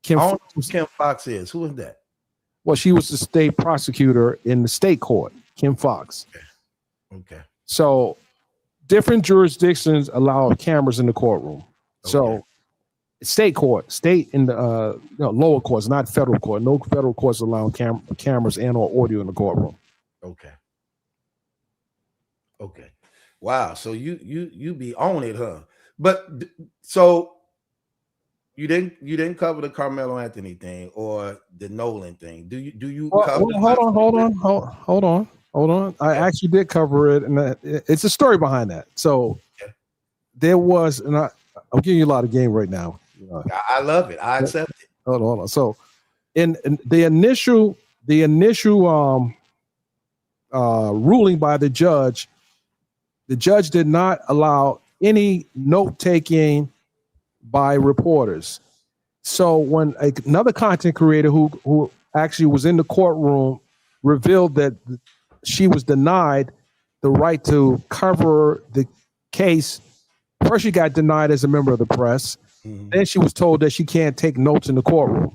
S1: I don't know who Kim Fox is. Who is that?
S7: Well, she was the state prosecutor in the state court, Kim Fox.
S1: Okay.
S7: So different jurisdictions allow cameras in the courtroom. So state court, state in the lower courts, not federal court. No federal courts allow cameras and or audio in the courtroom.
S1: Okay. Okay. Wow. So you be on it, huh? But so you didn't cover the Carmelo Anthony thing or the Nolan thing. Do you cover
S7: Hold on. I actually did cover it, and it's a story behind that. So there was, and I'm giving you a lot of game right now.
S1: I love it. I accept it.
S7: Hold on. So in the initial ruling by the judge did not allow any note taking by reporters. So when another content creator who actually was in the courtroom revealed that she was denied the right to cover the case, first she got denied as a member of the press. Then she was told that she can't take notes in the courtroom.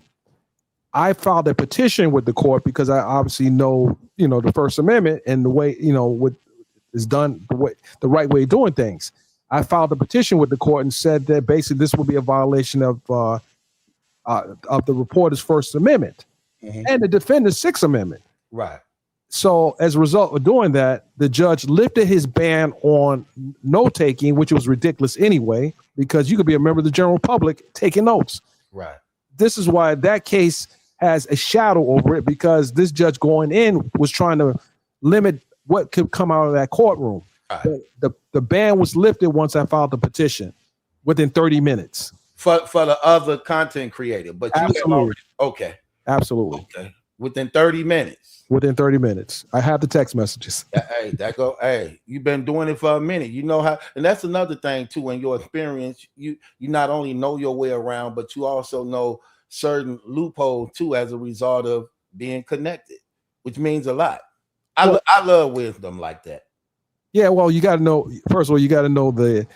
S7: I filed a petition with the court because I obviously know, the First Amendment and the way, what is done, the right way of doing things. I filed a petition with the court and said that basically this will be a violation of the reporter's First Amendment and the defendant's Sixth Amendment.
S1: Right.
S7: So as a result of doing that, the judge lifted his ban on note taking, which was ridiculous anyway, because you could be a member of the general public taking notes.
S1: Right.
S7: This is why that case has a shadow over it, because this judge going in was trying to limit what could come out of that courtroom. Right. The ban was lifted once I filed the petition within 30 minutes.
S1: For the other content creator. But you
S7: Absolutely.
S1: Okay.
S7: Absolutely.
S1: Okay. Within 30 minutes.
S7: Within 30 minutes. I have the text messages.
S1: Hey, you've been doing it for a minute. You know how, and that's another thing too. In your experience, you not only know your way around, but you also know certain loopholes too as a result of being connected, which means a lot. I love wisdom like that.
S7: Yeah, well, you got to know. First of all, you got to know the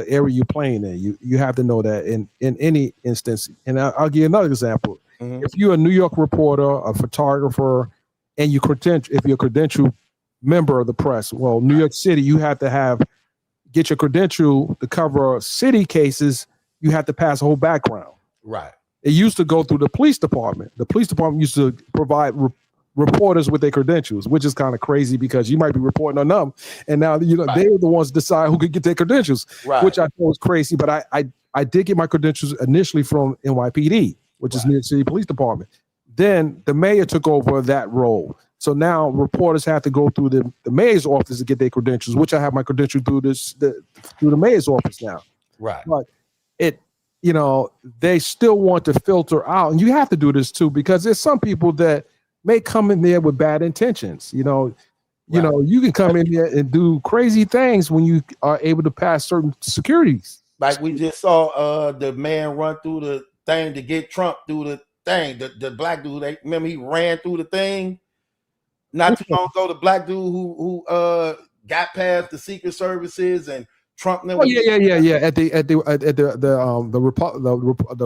S7: area you're playing in. You have to know that in any instance. And I'll give you another example. Mm-hmm. If you're a New York reporter, a photographer, and if you're a credentialed member of the press, well, New York City, you have to get your credential to cover city cases. You have to pass a whole background.
S1: Right.
S7: It used to go through the police department. The police department used to provide reporters with their credentials, which is kind of crazy because you might be reporting on them, and now they're the ones decide who could get their credentials, which I thought was crazy. But I did get my credentials initially from NYPD, which is New York City Police Department. Then the mayor took over that role, so now reporters have to go through the mayor's office to get their credentials, which I have my credential through the mayor's office now.
S1: Right,
S7: but they still want to filter out, and you have to do this too because there's some people that may come in there with bad intentions. You can come in there and do crazy things when you are able to pass certain securities.
S1: Like we just saw the man run through the thing to get Trump through the thing. The black dude, remember he ran through the thing not too long ago. The black dude who got past the Secret Services and Trump.
S7: Yeah. At the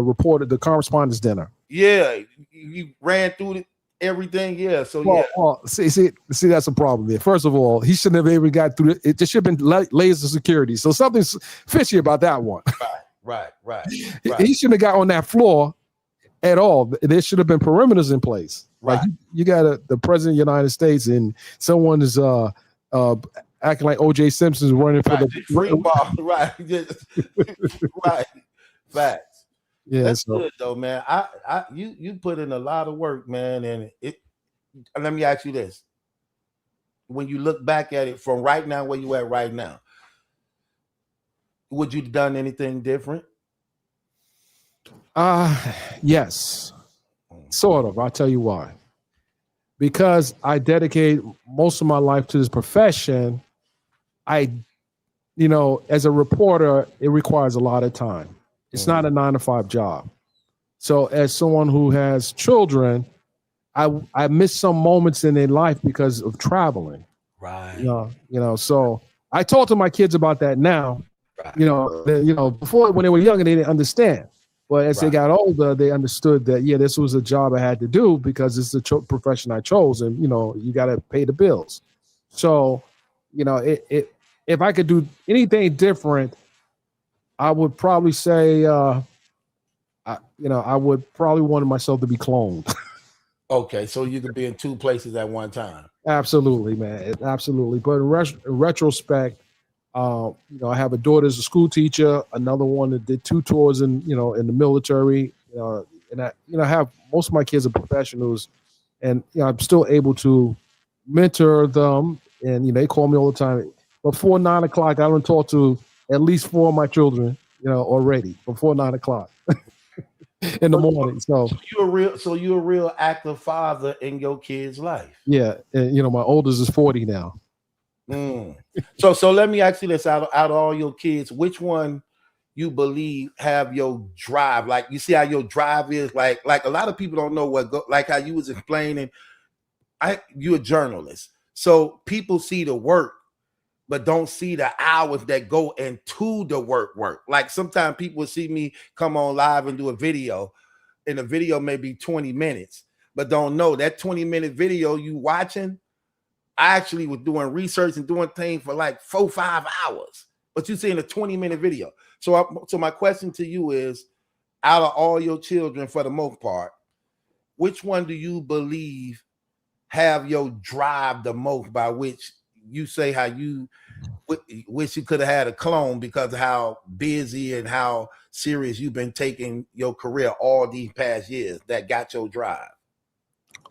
S7: reporter, the correspondence dinner.
S1: Yeah, he ran through everything. Yeah. So
S7: see, that's a problem there. First of all, he shouldn't have even got through it. It just should have been layers of security. So something's fishy about that one.
S1: Right.
S7: He shouldn't have got on that floor at all. There should have been perimeters in place.
S1: Right.
S7: Like you got the president of the United States and someone is acting like O.J. Simpson's running for the
S1: free ball. Right. Right. Facts.
S7: Yeah,
S1: that's good though, man. You put in a lot of work, man. And let me ask you this: when you look back at it from right now where you at right now, would you have done anything different?
S7: Yes, sort of. I'll tell you why. Because I dedicate most of my life to this profession, as a reporter, it requires a lot of time. It's not a 9 to 5 job. So as someone who has children, I miss some moments in their life because of traveling.
S1: Right.
S7: So I talk to my kids about that now. Right. Before when they were younger, they didn't understand. But as they got older, they understood that, this was a job I had to do because it's the profession I chose. And, you got to pay the bills. So, if I could do anything different, I would probably say, I would probably want myself to be cloned.
S1: Okay, so you could be in 2 places at one time.
S7: Absolutely, man. Absolutely. But in retrospect, I have a daughter as a school teacher, another one that did 2 tours in the military, and I have most of my kids are professionals, and I'm still able to mentor them, and they call me all the time. Before 9 o'clock, I don't talk to at least 4 of my children, already before 9 o'clock in the morning. So
S1: you're a real active father in your kid's life.
S7: Yeah, and my oldest is 40 now.
S1: So let me ask you this: out of all your kids, which one you believe have your drive? Like, you see how your drive is. Like a lot of people don't know like how you was explaining. You're a journalist, so people see the work, but don't see the hours that go into the work. Like sometimes people see me come on live and do a video, and the video may be 20 minutes, but don't know that 20-minute video you watching. I actually was doing research and doing things for like 4-5 hours, but you see in a 20-minute video. So my question to you is, out of all your children, for the most part, which one do you believe have your drive the most, by which you say how you wish you could have had a clone because of how busy and how serious you've been taking your career all these past years that got your drive?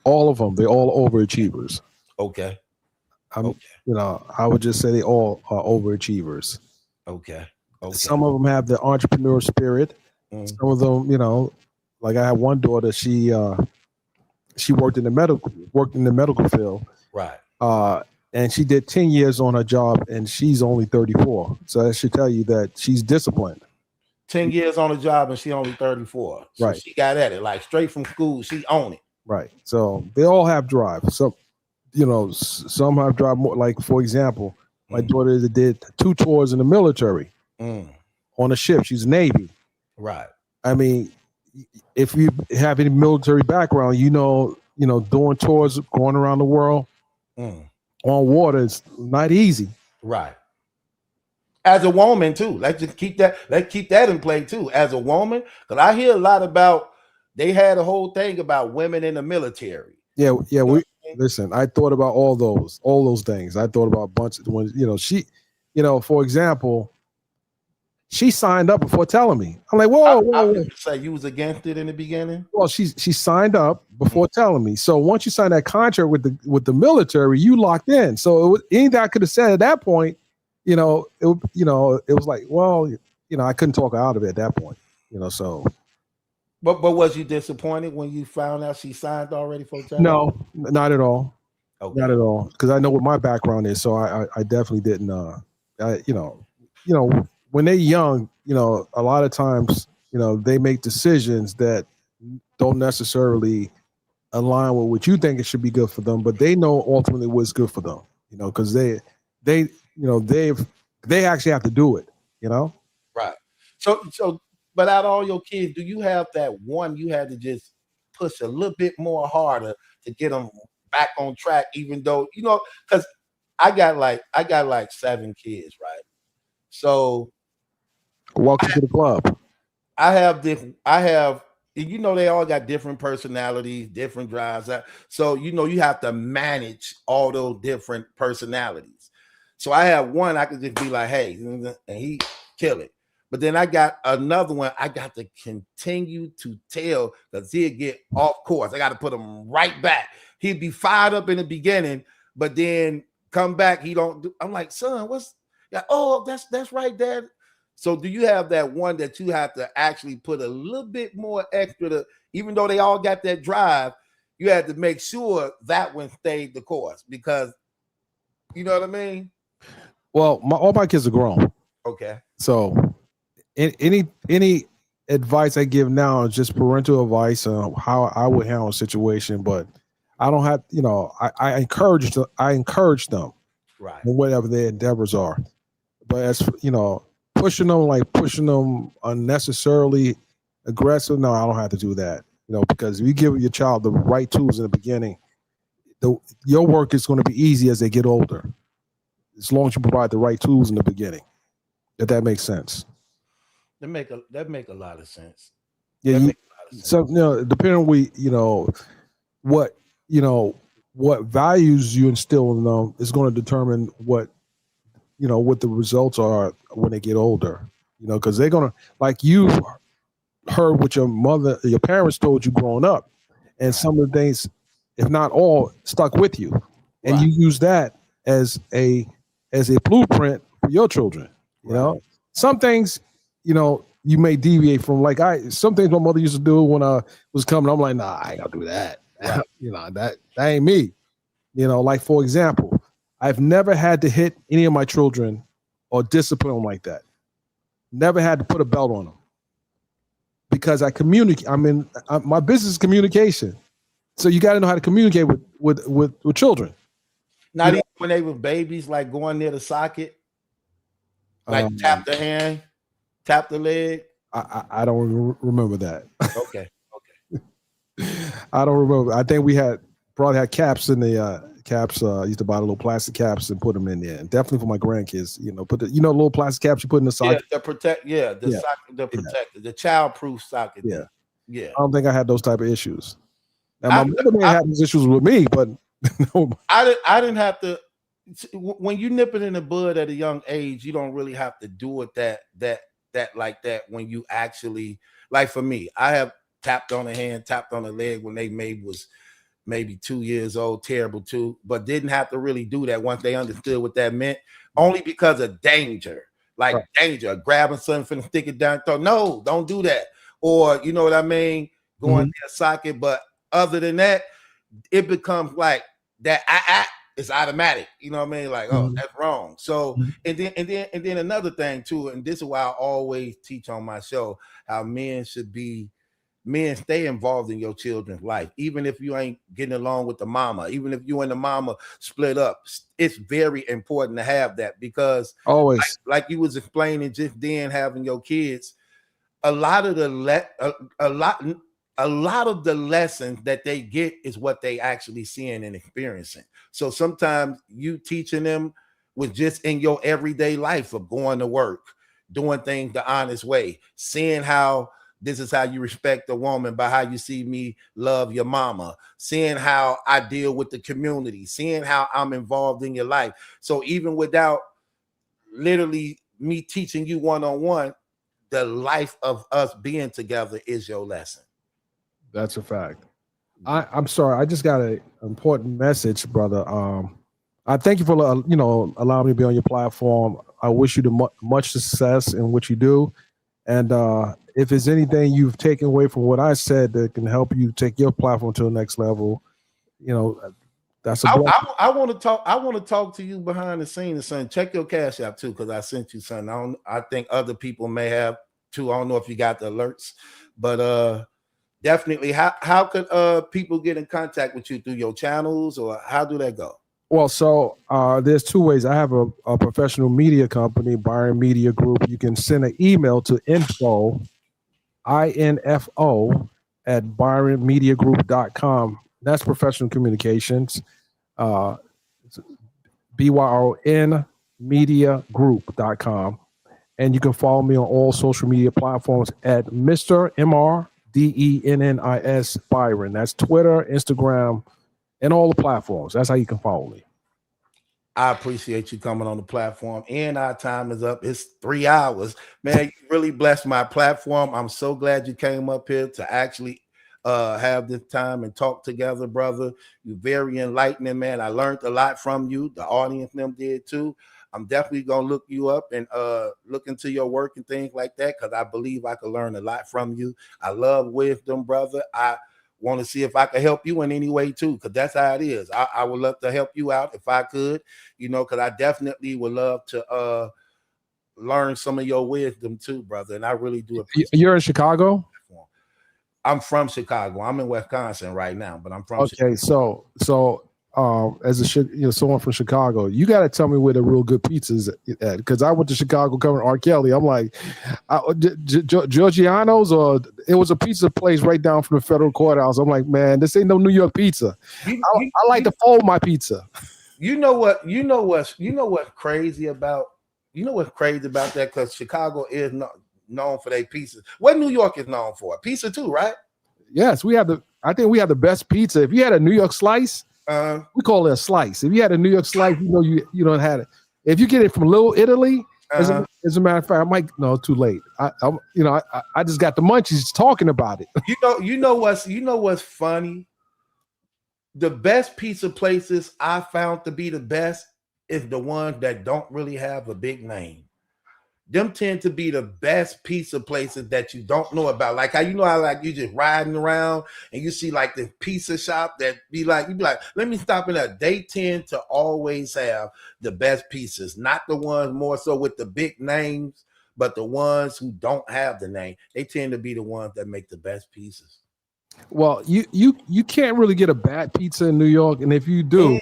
S7: All of them, they're all overachievers.
S1: Okay.
S7: I would just say they all are overachievers.
S1: Okay.
S7: Some of them have the entrepreneur spirit. Some of them, like I have one daughter. She worked in the medical field.
S1: Right.
S7: And she did 10 years on her job, and she's only 34. So that should tell you that she's disciplined.
S1: 10 years on the job, and she only 34. So
S7: right.
S1: She got at it, like straight from school. She owned it.
S7: Right. So they all have drive. So, some have drive more. Like, for example, my daughter did 2 tours in the military on a ship. She's Navy.
S1: Right.
S7: I mean, if you have any military background, doing tours, going around the world on water is not easy.
S1: Right. As a woman too. Let's keep that in play too. As a woman, because I hear a lot about, they had a whole thing about women in the military.
S7: Yeah. Listen, I thought about all those things. I thought about a bunch of when she, for example, she signed up before telling me. I'm like, whoa.
S1: Say you was against it in the beginning.
S7: Well, she signed up before telling me. So once you sign that contract with the military, you locked in. So anything I could have said at that point, it was like, well, I couldn't talk her out of it at that point. So.
S1: But was you disappointed when you found out she signed already for telling?
S7: No, not at all.
S1: Okay.
S7: Not at all. Because I know what my background is, so I definitely didn't. When they're young, a lot of times, they make decisions that don't necessarily align with what you think it should be good for them, but they know ultimately what's good for them. Because they actually have to do it.
S1: Right. So. But out of all your kids, do you have that one you had to just push a little bit more harder to get them back on track, even though, because I got like 7 kids, right? So
S7: welcome to the club.
S1: I have, they all got different personalities, different drives. So, you have to manage all those different personalities. So I have one I could just be like, hey, and he kill it. But then I got another one I got to continue to tell, because he'd get off course. I got to put him right back. He'd be fired up in the beginning, but then come back, he don't do. I'm like, son, what's yeah? Oh, that's right, Dad. So do you have that one that you have to actually put a little bit more extra to, even though they all got that drive, you had to make sure that one stayed the course because you know what I mean?
S7: Well, all my kids are grown.
S1: Okay.
S7: So any advice I give now is just parental advice on how I would handle a situation, but I don't have, I encourage them
S1: Right.
S7: in whatever their endeavors are. But as pushing them unnecessarily aggressive, no, I don't have to do that. Because if you give your child the right tools in the beginning, your work is going to be easy as they get older, as long as you provide the right tools in the beginning. If that makes sense.
S1: That make a lot of sense.
S7: Yeah. So depending on what values you instill in them is going to determine what the results are when they get older. Because they're gonna, like you heard what your parents told you growing up, and some of the things, if not all, stuck with you, and you use that as a blueprint for your children. Some things, you may deviate from. Like some things my mother used to do when I was coming. I'm like, nah, I ain't gonna do that.
S1: Right.
S7: That ain't me. Like for example, I've never had to hit any of my children or discipline them like that. Never had to put a belt on them because I communicate. My business is communication, so you got to know how to communicate with children.
S1: Not even when they were babies, like going near the socket, like tap the hand, tap the leg.
S7: I don't remember that.
S1: Okay.
S7: I don't remember. I think we probably had caps in the caps. Used to buy the little plastic caps and put them in there. And definitely for my grandkids, put the little plastic caps you put in the socket.
S1: Yeah, the protector, the child-proof socket. Yeah.
S7: I don't think I had those type of issues. Now my mother may have these issues with me, but no.
S1: I didn't have to. When you nip it in the bud at a young age, you don't really have to do it that like that. When you actually, like for me, I have tapped on the hand, tapped on the leg when they was maybe 2 years old, terrible too, but didn't have to really do that once they understood what that meant, only because of danger, danger, grabbing something, stick it down, no, don't do that. Or, you know what I mean? Going to a socket. But other than that, it becomes like that. It's automatic. You know what I mean? Like, oh, that's wrong. So, and then another thing too, and this is why I always teach on my show, how men stay involved in your children's life, even if you ain't getting along with the mama, even if you and the mama split up. It's very important to have that, because
S7: always,
S1: like you was explaining just then, having your kids, a lot of the lessons that they get is what they actually seeing and experiencing. So sometimes you teaching them was just in your everyday life of going to work, doing things the honest way, seeing how this is how you respect a woman by how you see me love your mama, seeing how I deal with the community, seeing how I'm involved in your life. So even without literally me teaching you one-on-one, the life of us being together is your lesson.
S7: That's a fact. I'm sorry. I just got an important message, brother. I thank you for allowing me to be on your platform. I wish you much success in what you do. And if there's anything you've taken away from what I said that can help you take your platform to the next level, that's a blessing.
S1: I want to talk to you behind the scenes, son. Check your Cash App too, because I sent you something. I think other people may have too. I don't know if you got the alerts, but definitely. How could people get in contact with you, through your channels, or how do that go?
S7: Well, so there's two ways. I have a professional media company, Byron Media Group. You can send an email to info at byronmediagroup.com. That's professional communications. BYRN mediagroup.com. And you can follow me on all social media platforms at Mr. MRDENNIS Byron. That's Twitter, Instagram, and all the platforms. That's how you can follow me.
S1: I appreciate you coming on the platform, and our time is up. It's 3 hours, man. You really blessed my platform. I'm so glad you came up here to actually have this time and talk together, brother. You're very enlightening, man. I learned a lot from you. The audience them did too. I'm definitely gonna look you up and look into your work and things like that because I believe I could learn a lot from you. I love wisdom, brother. I want to see if I can help you in any way too, because that's how it is. I would love to help you out if I could, because I definitely would love to learn some of your wisdom too, brother. And I really do appreciate
S7: You're in Chicago?
S1: I'm from Chicago. I'm in Wisconsin right now, but I'm from
S7: Okay,
S1: Chicago.
S7: so as a someone from Chicago, you got to tell me where the real good pizza's at, because I went to Chicago covering R. Kelly. I'm like, Giorgiano's, or it was a pizza place right down from the federal courthouse. I'm like, man, this ain't no New York pizza. I like to fold my pizza.
S1: You know what's crazy about that, because Chicago is known for their pizzas. What New York is known for? Pizza too, right?
S7: Yes, I think we have the best pizza. If you had a New York slice, we call it a slice. If you had a New York slice, you don't have it. If you get it from Little Italy, as a matter of fact, too late. I just got the munchies talking about it.
S1: You know what's funny? The best pizza places I found to be the best is the ones that don't really have a big name. Them tend to be the best pizza places that you don't know about. Like how you just riding around and you see like the pizza shop that you be like, let me stop in there. They tend to always have the best pizzas, not the ones more so with the big names, but the ones who don't have the name. They tend to be the ones that make the best pizzas.
S7: Well, you can't really get a bad pizza in New York, and if you do,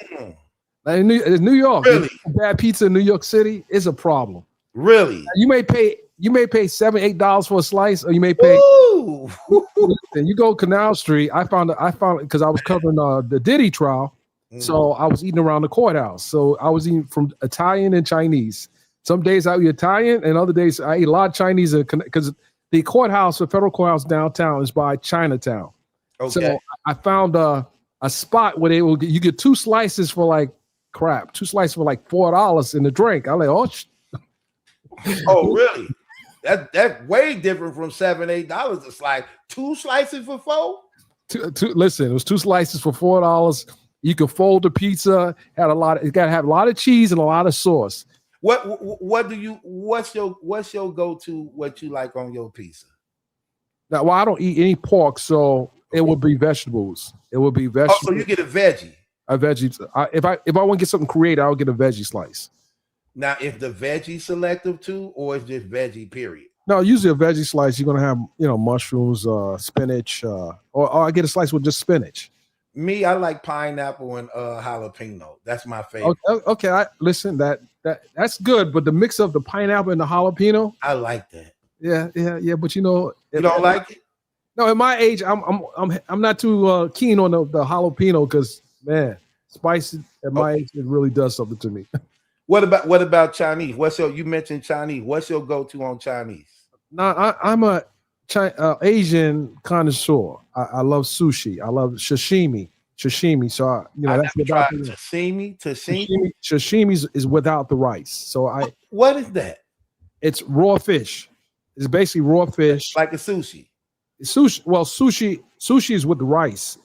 S7: like in New York,
S1: really?
S7: Bad pizza in New York City is a problem.
S1: Really?
S7: You may pay $7-8 for a slice, or you may pay. And you go Canal Street. I found it because I was covering the Diddy trial, so I was eating around the courthouse. So I was eating from Italian and Chinese. Some days I eat Italian, and other days I eat a lot of Chinese, because the federal courthouse downtown is by Chinatown.
S1: Okay.
S7: So I found a spot where you get two slices for like crap, two slices for like $4 in the drink. I'm like,
S1: oh, really? That's way different from $7-8 a slice. Two slices for $4?
S7: Listen, it was two slices for $4. You can fold the pizza. It got to have a lot of cheese and a lot of sauce.
S1: What's your go-to? What you like on your pizza?
S7: Now, well, I don't eat any pork, so it would be vegetables. It would be vegetables.
S1: Oh, so you get a veggie?
S7: A veggie. If I want to get something creative, I'll get a veggie slice.
S1: Now, is the veggie selective too, or is just veggie period?
S7: No, usually a veggie slice, you're gonna have mushrooms, spinach, or I get a slice with just spinach.
S1: Me, I like pineapple and jalapeno. That's my favorite.
S7: Okay, listen, that's good, but the mix of the pineapple and the jalapeno,
S1: I like that.
S7: Yeah. But you
S1: don't like it?
S7: No, at my age, I'm not too keen on the jalapeno, because man, spice at my age, it really does something to me.
S1: What about Chinese? You mentioned Chinese. What's your go-to on Chinese?
S7: No, I'm a Asian connoisseur. I love sushi. I love sashimi. So that's without the
S1: sashimi.
S7: Sashimi is without the rice. So
S1: what is that?
S7: It's raw fish. It's basically raw fish,
S1: like a sushi.
S7: Sushi is with the rice.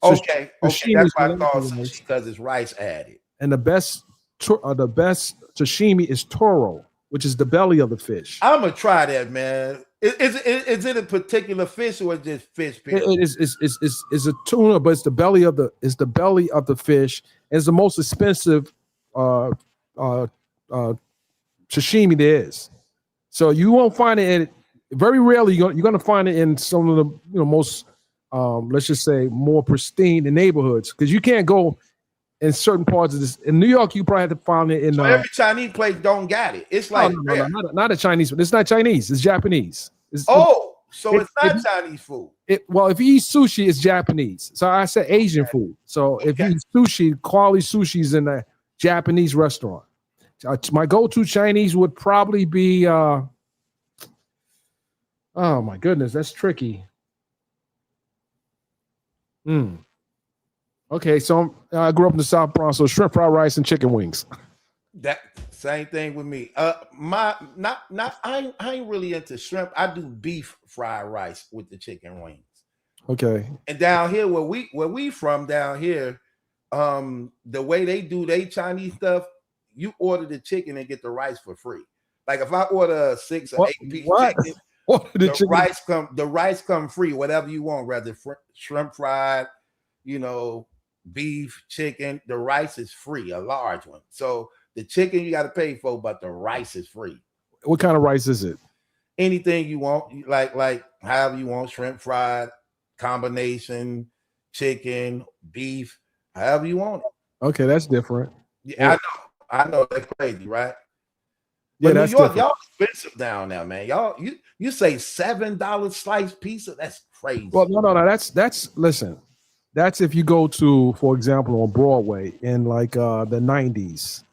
S1: Okay. That's why I call sushi, because it's rice added.
S7: And the best sashimi is toro, which is the belly of the fish.
S1: I'm gonna try that, man. Is it a particular fish, or is it just fish?
S7: It's a tuna, but it's the belly of the fish. It's the most expensive sashimi there is. So you won't find it very rarely. You're gonna find it in some of the most let's just say more pristine neighborhoods, because you can't go in certain parts of this. In New York, you probably have to find it in.
S1: So every Chinese place don't got it. It's like
S7: no, not a Chinese. It's not Chinese. It's Japanese.
S1: It's not Chinese food.
S7: Well, if you eat sushi, it's Japanese. So I said Asian food. So if you eat sushi, quality sushi is in a Japanese restaurant. My go-to Chinese would probably be. Oh my goodness, that's tricky. Okay, so I grew up in the South Bronx, so shrimp fried rice and chicken wings.
S1: That same thing with me. I ain't really into shrimp. I do beef fried rice with the chicken wings.
S7: Okay.
S1: And down here, where we from down here, the way they do they Chinese stuff, you order the chicken and get the rice for free. Like if I order a 6 or 8 piece chicken, the rice come free, whatever you want, whether shrimp fried, beef, chicken, the rice is free, a large one. So the chicken you got to pay for, but the rice is free.
S7: What kind of rice is it?
S1: Anything you want, like however you want, shrimp fried, combination, chicken, beef, however you want it.
S7: Okay, that's different.
S1: Yeah, I know that's crazy, right?
S7: Yeah,
S1: but
S7: that's
S1: New York,
S7: different.
S1: y'all expensive down there, man. Y'all, you say $7 sliced pizza? That's crazy.
S7: Well, no. That's listen. That's if you go to, for example, on Broadway in like the 90s.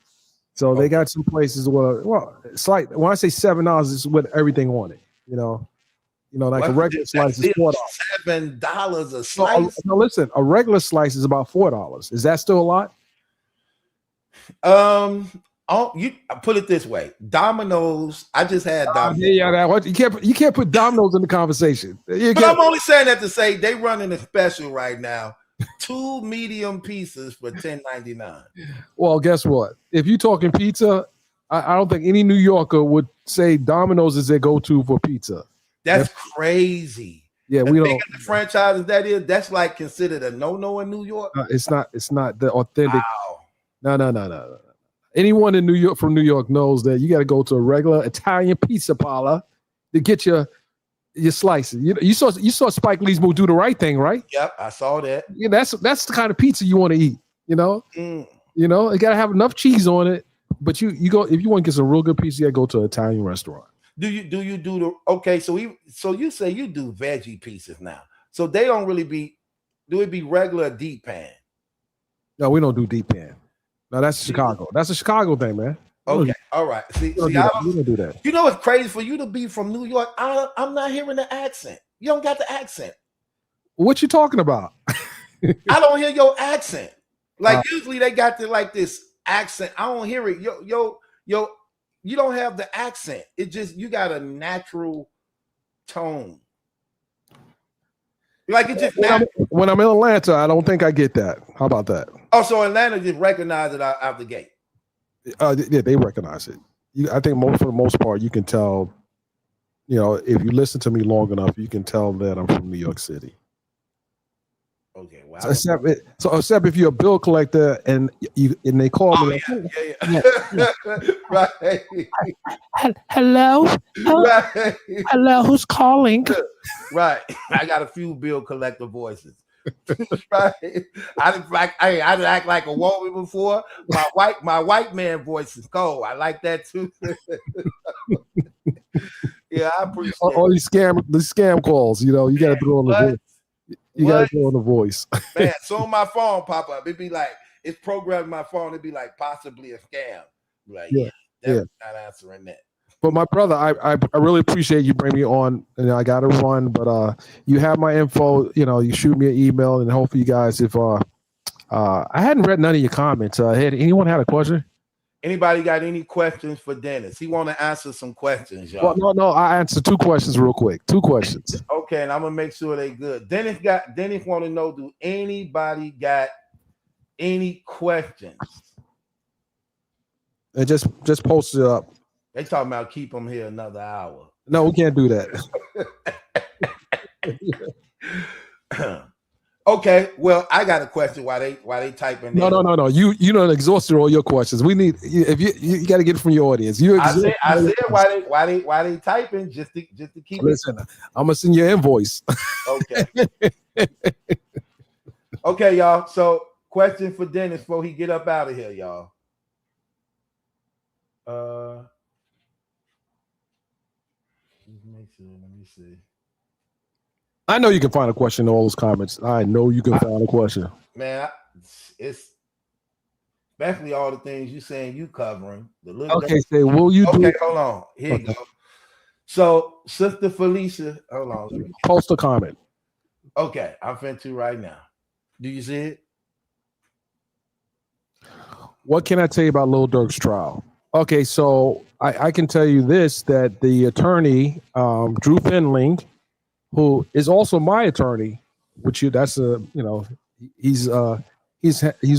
S7: So they got some places where, it's like when I say $7, it's with everything on it. Like a regular slice is $4.
S1: $7 a slice.
S7: No, listen, a regular slice is about $4. Is that still a lot?
S1: You put it this way: Domino's. I just had Domino's.
S7: You can't put Domino's in the conversation.
S1: But I'm only saying that to say they running a special right now. 2 medium pieces for $10.99.
S7: Well, guess what? If you're talking pizza, I don't think any New Yorker would say Domino's is their go-to for pizza.
S1: That's crazy.
S7: Yeah, we don't.
S1: The franchises that's like considered a no-no in New York.
S7: It's not the authentic. Wow. No. Anyone in New York from New York knows that you got to go to a regular Italian pizza parlor to get your slices. You saw Spike Lee's movie Do the Right Thing, right?
S1: Yep, I saw that.
S7: Yeah, that's the kind of pizza you want to eat. You got to have enough cheese on it. But you go if you want to get some real good pizza, you got to go to an Italian restaurant.
S1: Do you do the okay? So you say you do veggie pizzas now. So they don't really do it be regular deep pan?
S7: No, we don't do deep pan. No, that's Chicago. That's a Chicago thing, man.
S1: Okay, all right. See,
S7: we don't do that.
S1: You know what's crazy for you to be from New York? I'm not hearing the accent. You don't got the accent.
S7: What you talking about?
S1: I don't hear your accent. Like usually they got this accent. I don't hear it. Yo, you don't have the accent. It just you got a natural tone. Like it just
S7: when I'm in Atlanta, I don't think I get that. How about that?
S1: Oh, so Atlanta just recognize it out the gate.
S7: Yeah, they recognize it. I think for the most part, you can tell. If you listen to me long enough, you can tell that I'm from New York City.
S1: Okay, wow.
S7: Except if you're a bill collector and they call me.
S1: Yeah. Right.
S7: Hello.
S1: Right.
S7: Hello. Who's calling?
S1: Right. I got a few bill collector voices. Right. I didn't act like a woman before. My white man voice is cold. I like that too. Yeah, I appreciate
S7: all these scam calls. You got to throw on the voice. You got to throw on the voice.
S1: Man, soon my phone pop up. It'd be like it's programmed my phone. It'd be like possibly a scam. Like not answering that.
S7: But my brother, I really appreciate you bringing me on. And I got to run, but you have my info. You shoot me an email, and hopefully, you guys, if I hadn't read none of your comments. Anyone had a question?
S1: Anybody got any questions for Dennis? He want to answer some questions, y'all.
S7: Well, no. I answered 2 questions real quick. 2 questions.
S1: Okay, and I'm gonna make sure they good. Dennis want to know: do anybody got any questions?
S7: And just post it up.
S1: They talking about keep them here another hour.
S7: No, we can't do that.
S1: Okay, well, I got a question. Why they typing?
S7: No. You done exhausted all your questions. We need if you got to get it from your audience.
S1: I said why they typing just to keep.
S7: Listen, I'm gonna send you an invoice.
S1: Okay. Okay, y'all. So, question for Dennis before he get up out of here, y'all. Let me see.
S7: I know you can find a question in all those comments. I know you can find a question.
S1: Man, it's especially all the things you saying you covering.
S7: Okay, say will you do?
S1: Okay, hold on. Here you go. So, Sister Felicia, hold on.
S7: Post a comment.
S1: Okay, I'm finna right now. Do you see it?
S7: What can I tell you about Lil Durk's trial? Okay, so I can tell you this, that the attorney, Drew Finling, who is also my attorney, with you. That's he's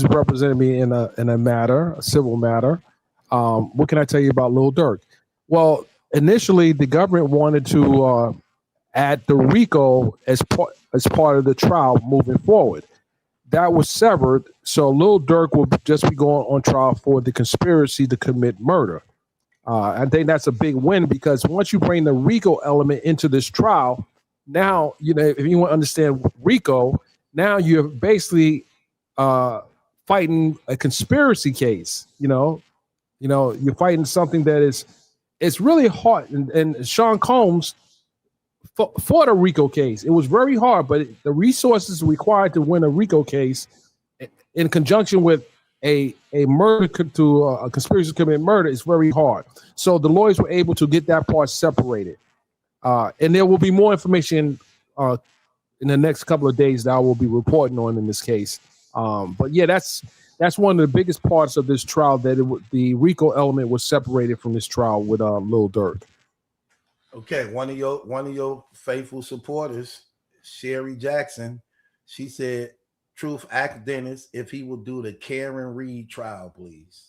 S7: represented me in a matter, a civil matter. What can I tell you about Lil Durk? Well, initially the government wanted to add the RICO as part of the trial moving forward. That was severed, so Lil Durk will just be going on trial for the conspiracy to commit murder. I think that's a big win because once you bring the RICO element into this trial, now if you want to understand RICO, now you're basically fighting a conspiracy case. You're fighting something that it's really hard. And Sean Combs fought a RICO case. It was very hard, but the resources required to win a RICO case in conjunction with a murder to a conspiracy to commit murder is very hard. So the lawyers were able to get that part separated. And there will be more information in the next couple of days that I will be reporting on in this case. But yeah, that's one of the biggest parts of this trial, that the RICO element was separated from this trial with Lil Durk.
S1: Okay, one of your faithful supporters, Sherry Jackson, she said, Truth, ask Dennis if he will do the Karen Reed trial, please.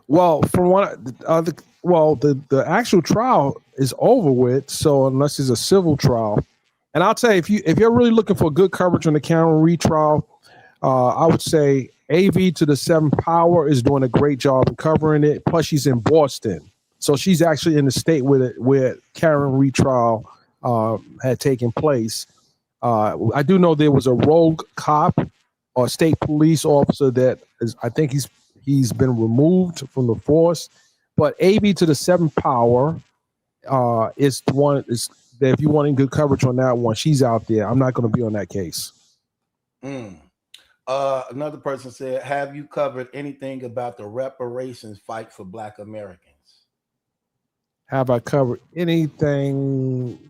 S7: Well, from the actual trial is over with. So unless it's a civil trial, and I'll tell you, if you're really looking for good coverage on the Karen Reed trial, I would say AV to the 7th Power is doing a great job of covering it. Plus, she's in Boston, so she's actually in the state where Karen Reed trial had taken place. I do know there was a rogue cop or state police officer that I think he's been removed from the force. But AV to the 7th Power is the one that if you want good coverage on that one, she's out there. I'm not going to be on that case.
S1: Another person said, have you covered anything about the reparations fight for Black Americans?
S7: Have I covered anything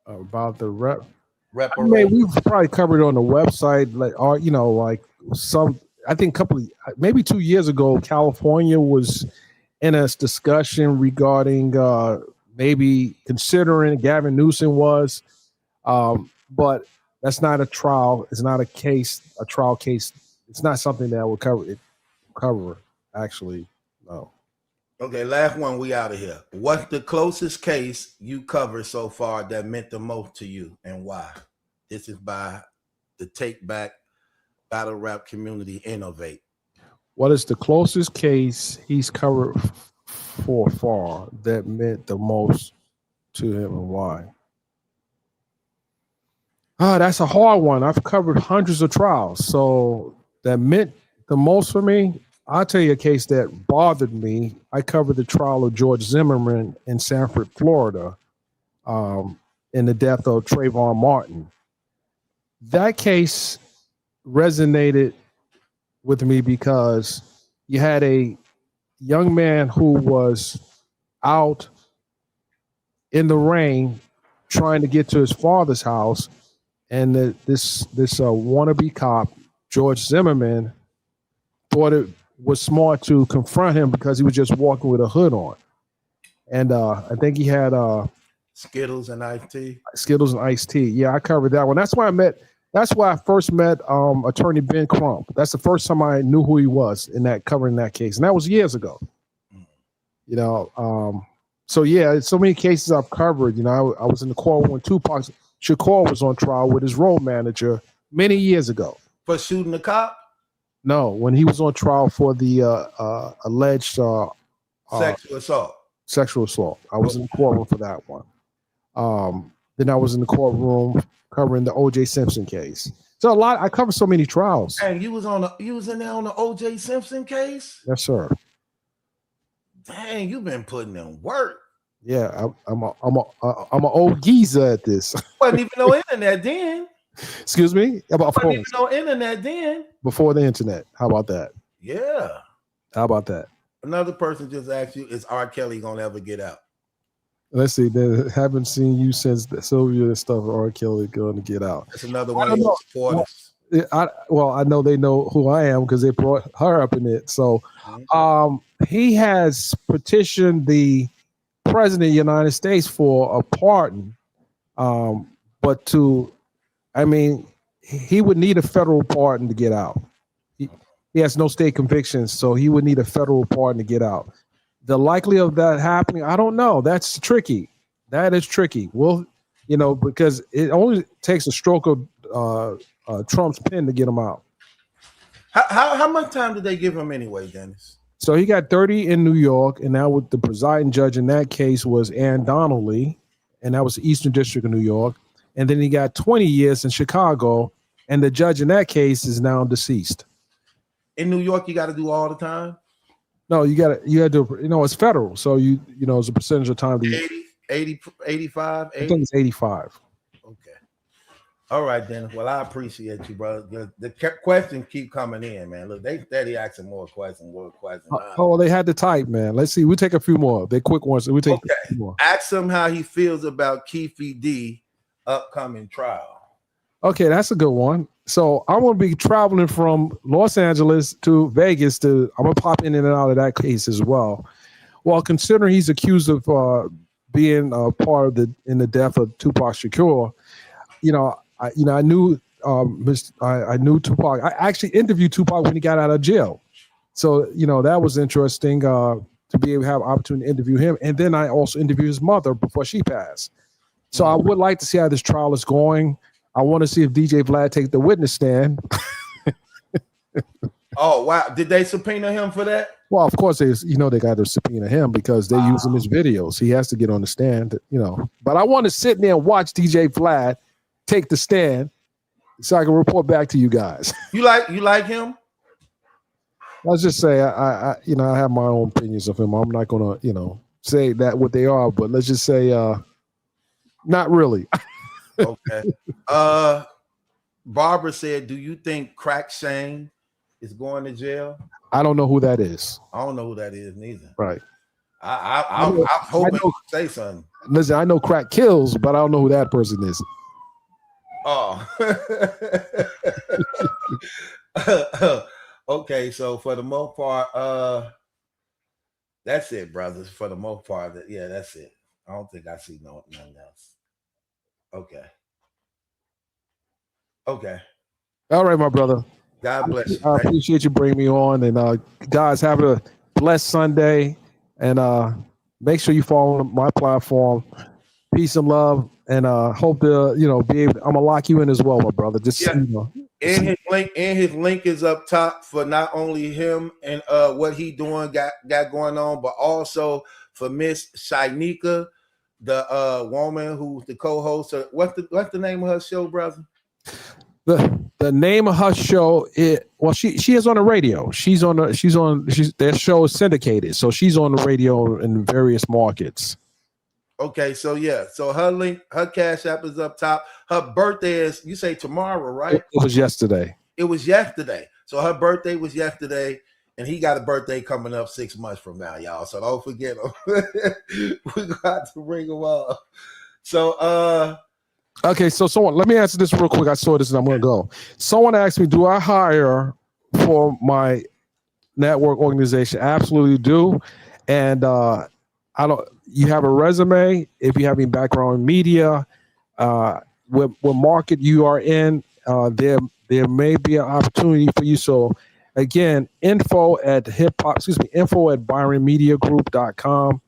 S7: about the reparations? We've probably covered it on the website, I think maybe 2 years ago, California was in a discussion regarding maybe considering Gavin Newsom was, but that's not a trial. It's not a trial case. It's not something that will cover actually. No.
S1: Okay, last one, we out of here. What's the closest case you covered so far that meant the most to you, and why? This is by the Take Back Battle Rap Community Innovate.
S7: What is the closest case he's covered for far that meant the most to him, and why? That's a hard one. I've covered hundreds of trials, so that meant the most for me. I'll tell you a case that bothered me. I covered the trial of George Zimmerman in Sanford, Florida, in the death of Trayvon Martin. That case resonated with me because you had a young man who was out in the rain trying to get to his father's house, and this wannabe cop, George Zimmerman, thought it was smart to confront him because he was just walking with a hood on. And I think he had
S1: Skittles and iced tea.
S7: Skittles and iced tea. Yeah, I covered that one. That's why I first met Attorney Ben Crump. That's the first time I knew who he was covering that case. And that was years ago. So yeah, so many cases I've covered. I was in the court when Tupac Shakur was on trial with his role manager many years ago.
S1: For shooting the cop?
S7: No, when he was on trial for the alleged sexual assault. I was in the courtroom for that one. Then I was in the courtroom covering the O.J. Simpson case. So I covered so many trials.
S1: And you was in there on the O.J. Simpson case?
S7: Yes, sir.
S1: Dang, you've been putting in work.
S7: Yeah, I'm an old geezer at this.
S1: Wasn't even no internet then.
S7: Excuse me?
S1: Wasn't even no internet then.
S7: Before the internet. How about that?
S1: Yeah.
S7: How about that?
S1: Another person just asked you, is R. Kelly gonna ever get out?
S7: Let's see. They haven't seen you since the Sylvia stuff. R. Kelly going to get out.
S1: That's another one of your supporters.
S7: I know they know who I am because they brought her up in it. So he has petitioned the president of the United States for a pardon. But he would need a federal pardon to get out. He has no state convictions, so he would need a federal pardon to get out. The likelihood of that happening, I don't know. That's tricky. That is tricky. Well, because it only takes a stroke of Trump's pen to get him out.
S1: How much time did they give him anyway, Dennis?
S7: So he got 30 in New York, and now with the presiding judge in that case was Ann Donnelly, and that was the Eastern District of New York. And then he got 20 years in Chicago, and the judge in that case is now deceased.
S1: In New York, you got to do all the time?
S7: No, you got to do, it's federal. So it's a percentage of time.
S1: 80, 85? 80?
S7: I think it's 85.
S1: Okay. All right, Dennis. Well, I appreciate you, brother. The questions keep coming in, man. Look, they steady asking more questions.
S7: Oh, they had to type, man. Let's see. We take a few more. They're quick ones. We take a few more.
S1: Ask him how he feels about Keefe D upcoming trial.
S7: Okay, that's a good one. So I'm going to be traveling from Los Angeles to Vegas. I'm going to pop in and out of that case as well. Well, considering he's accused of being part of in the death of Tupac Shakur, I knew I knew Tupac. I actually interviewed Tupac when he got out of jail. So, that was interesting to be able to have an opportunity to interview him. And then I also interviewed his mother before she passed. So I would like to see how this trial is going. I want to see if DJ Vlad take the witness stand.
S1: Oh, wow. Did they subpoena him for that?
S7: Well, of course, they got to subpoena him because they're using his videos. He has to get on the stand, But I want to sit there and watch DJ Vlad take the stand so I can report back to you guys.
S1: You like him?
S7: Let's just say I have my own opinions of him. I'm not gonna, say that what they are, but let's just say not really.
S1: Okay. Barbara said, do you think Crack Shane is going to jail?
S7: I don't know who that is.
S1: I don't know who that is neither.
S7: Right.
S1: I'm hoping you say something.
S7: Listen, I know Crack kills, but I don't know who that person is.
S1: Oh. Okay, so for the most part, that's it, brothers. For the most part, that's it. I don't think I see nothing else. Okay.
S7: All right, my brother.
S1: God bless you.
S7: I appreciate you bringing me on. And guys, have a blessed Sunday. And make sure you follow my platform. Peace and love. And hope to, be able. I'm gonna lock you in as well, my brother. Just
S1: And his link is up top for not only him and what he got going on, but also for Miss Shyneka, the woman who's the co-host. What's the name of her show, brother?
S7: The name of her show she is on the radio. Their show is syndicated, so she's on the radio in various markets.
S1: Okay, so so her link, her Cash App is up top. Her birthday is, you say tomorrow, right?
S7: It was yesterday.
S1: So her birthday was yesterday, and he got a birthday coming up 6 months from now, y'all. So don't forget him. We got to bring him up. So
S7: okay, so someone, let me answer this real quick. I saw this and I'm gonna go. Someone asked me, do I hire for my network organization? Absolutely do. And you have a resume, if you have any background in media, what market you are in, there may be an opportunity for you. So again, info at byronmediagroup.com.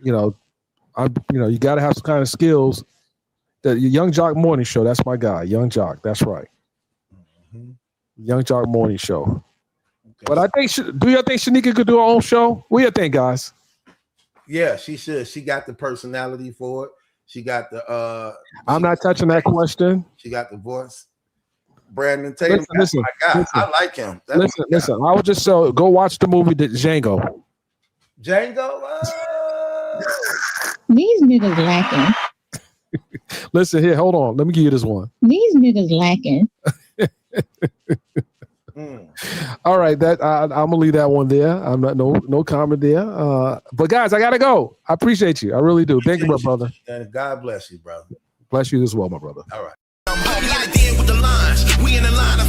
S7: You got to have some kind of skills. The Young Jock Morning Show, that's my guy, Young Jock. That's right. Mm-hmm. Young Jock Morning Show. Okay. But I think, do you think Shyneka could do her own show? What do you think, guys?
S1: Yeah, she should. She got the personality for it. She got the
S7: I'm not touching that question.
S1: She got the voice. Brandon Tatum,
S7: listen,
S1: my guy. Listen, I like him.
S7: Listen. I would just go watch the movie Django.
S12: These niggas lacking.
S7: Listen here, hold on. Let me give you this one.
S12: These niggas lacking.
S7: All right, I'm gonna leave that one there. I'm not no comment there. But guys, I gotta go. I appreciate you. I really do. Thank you, my brother.
S1: And God bless you, brother.
S7: Bless you as well, my brother.
S1: All right.
S9: I'm locked in with the lines. We in the line of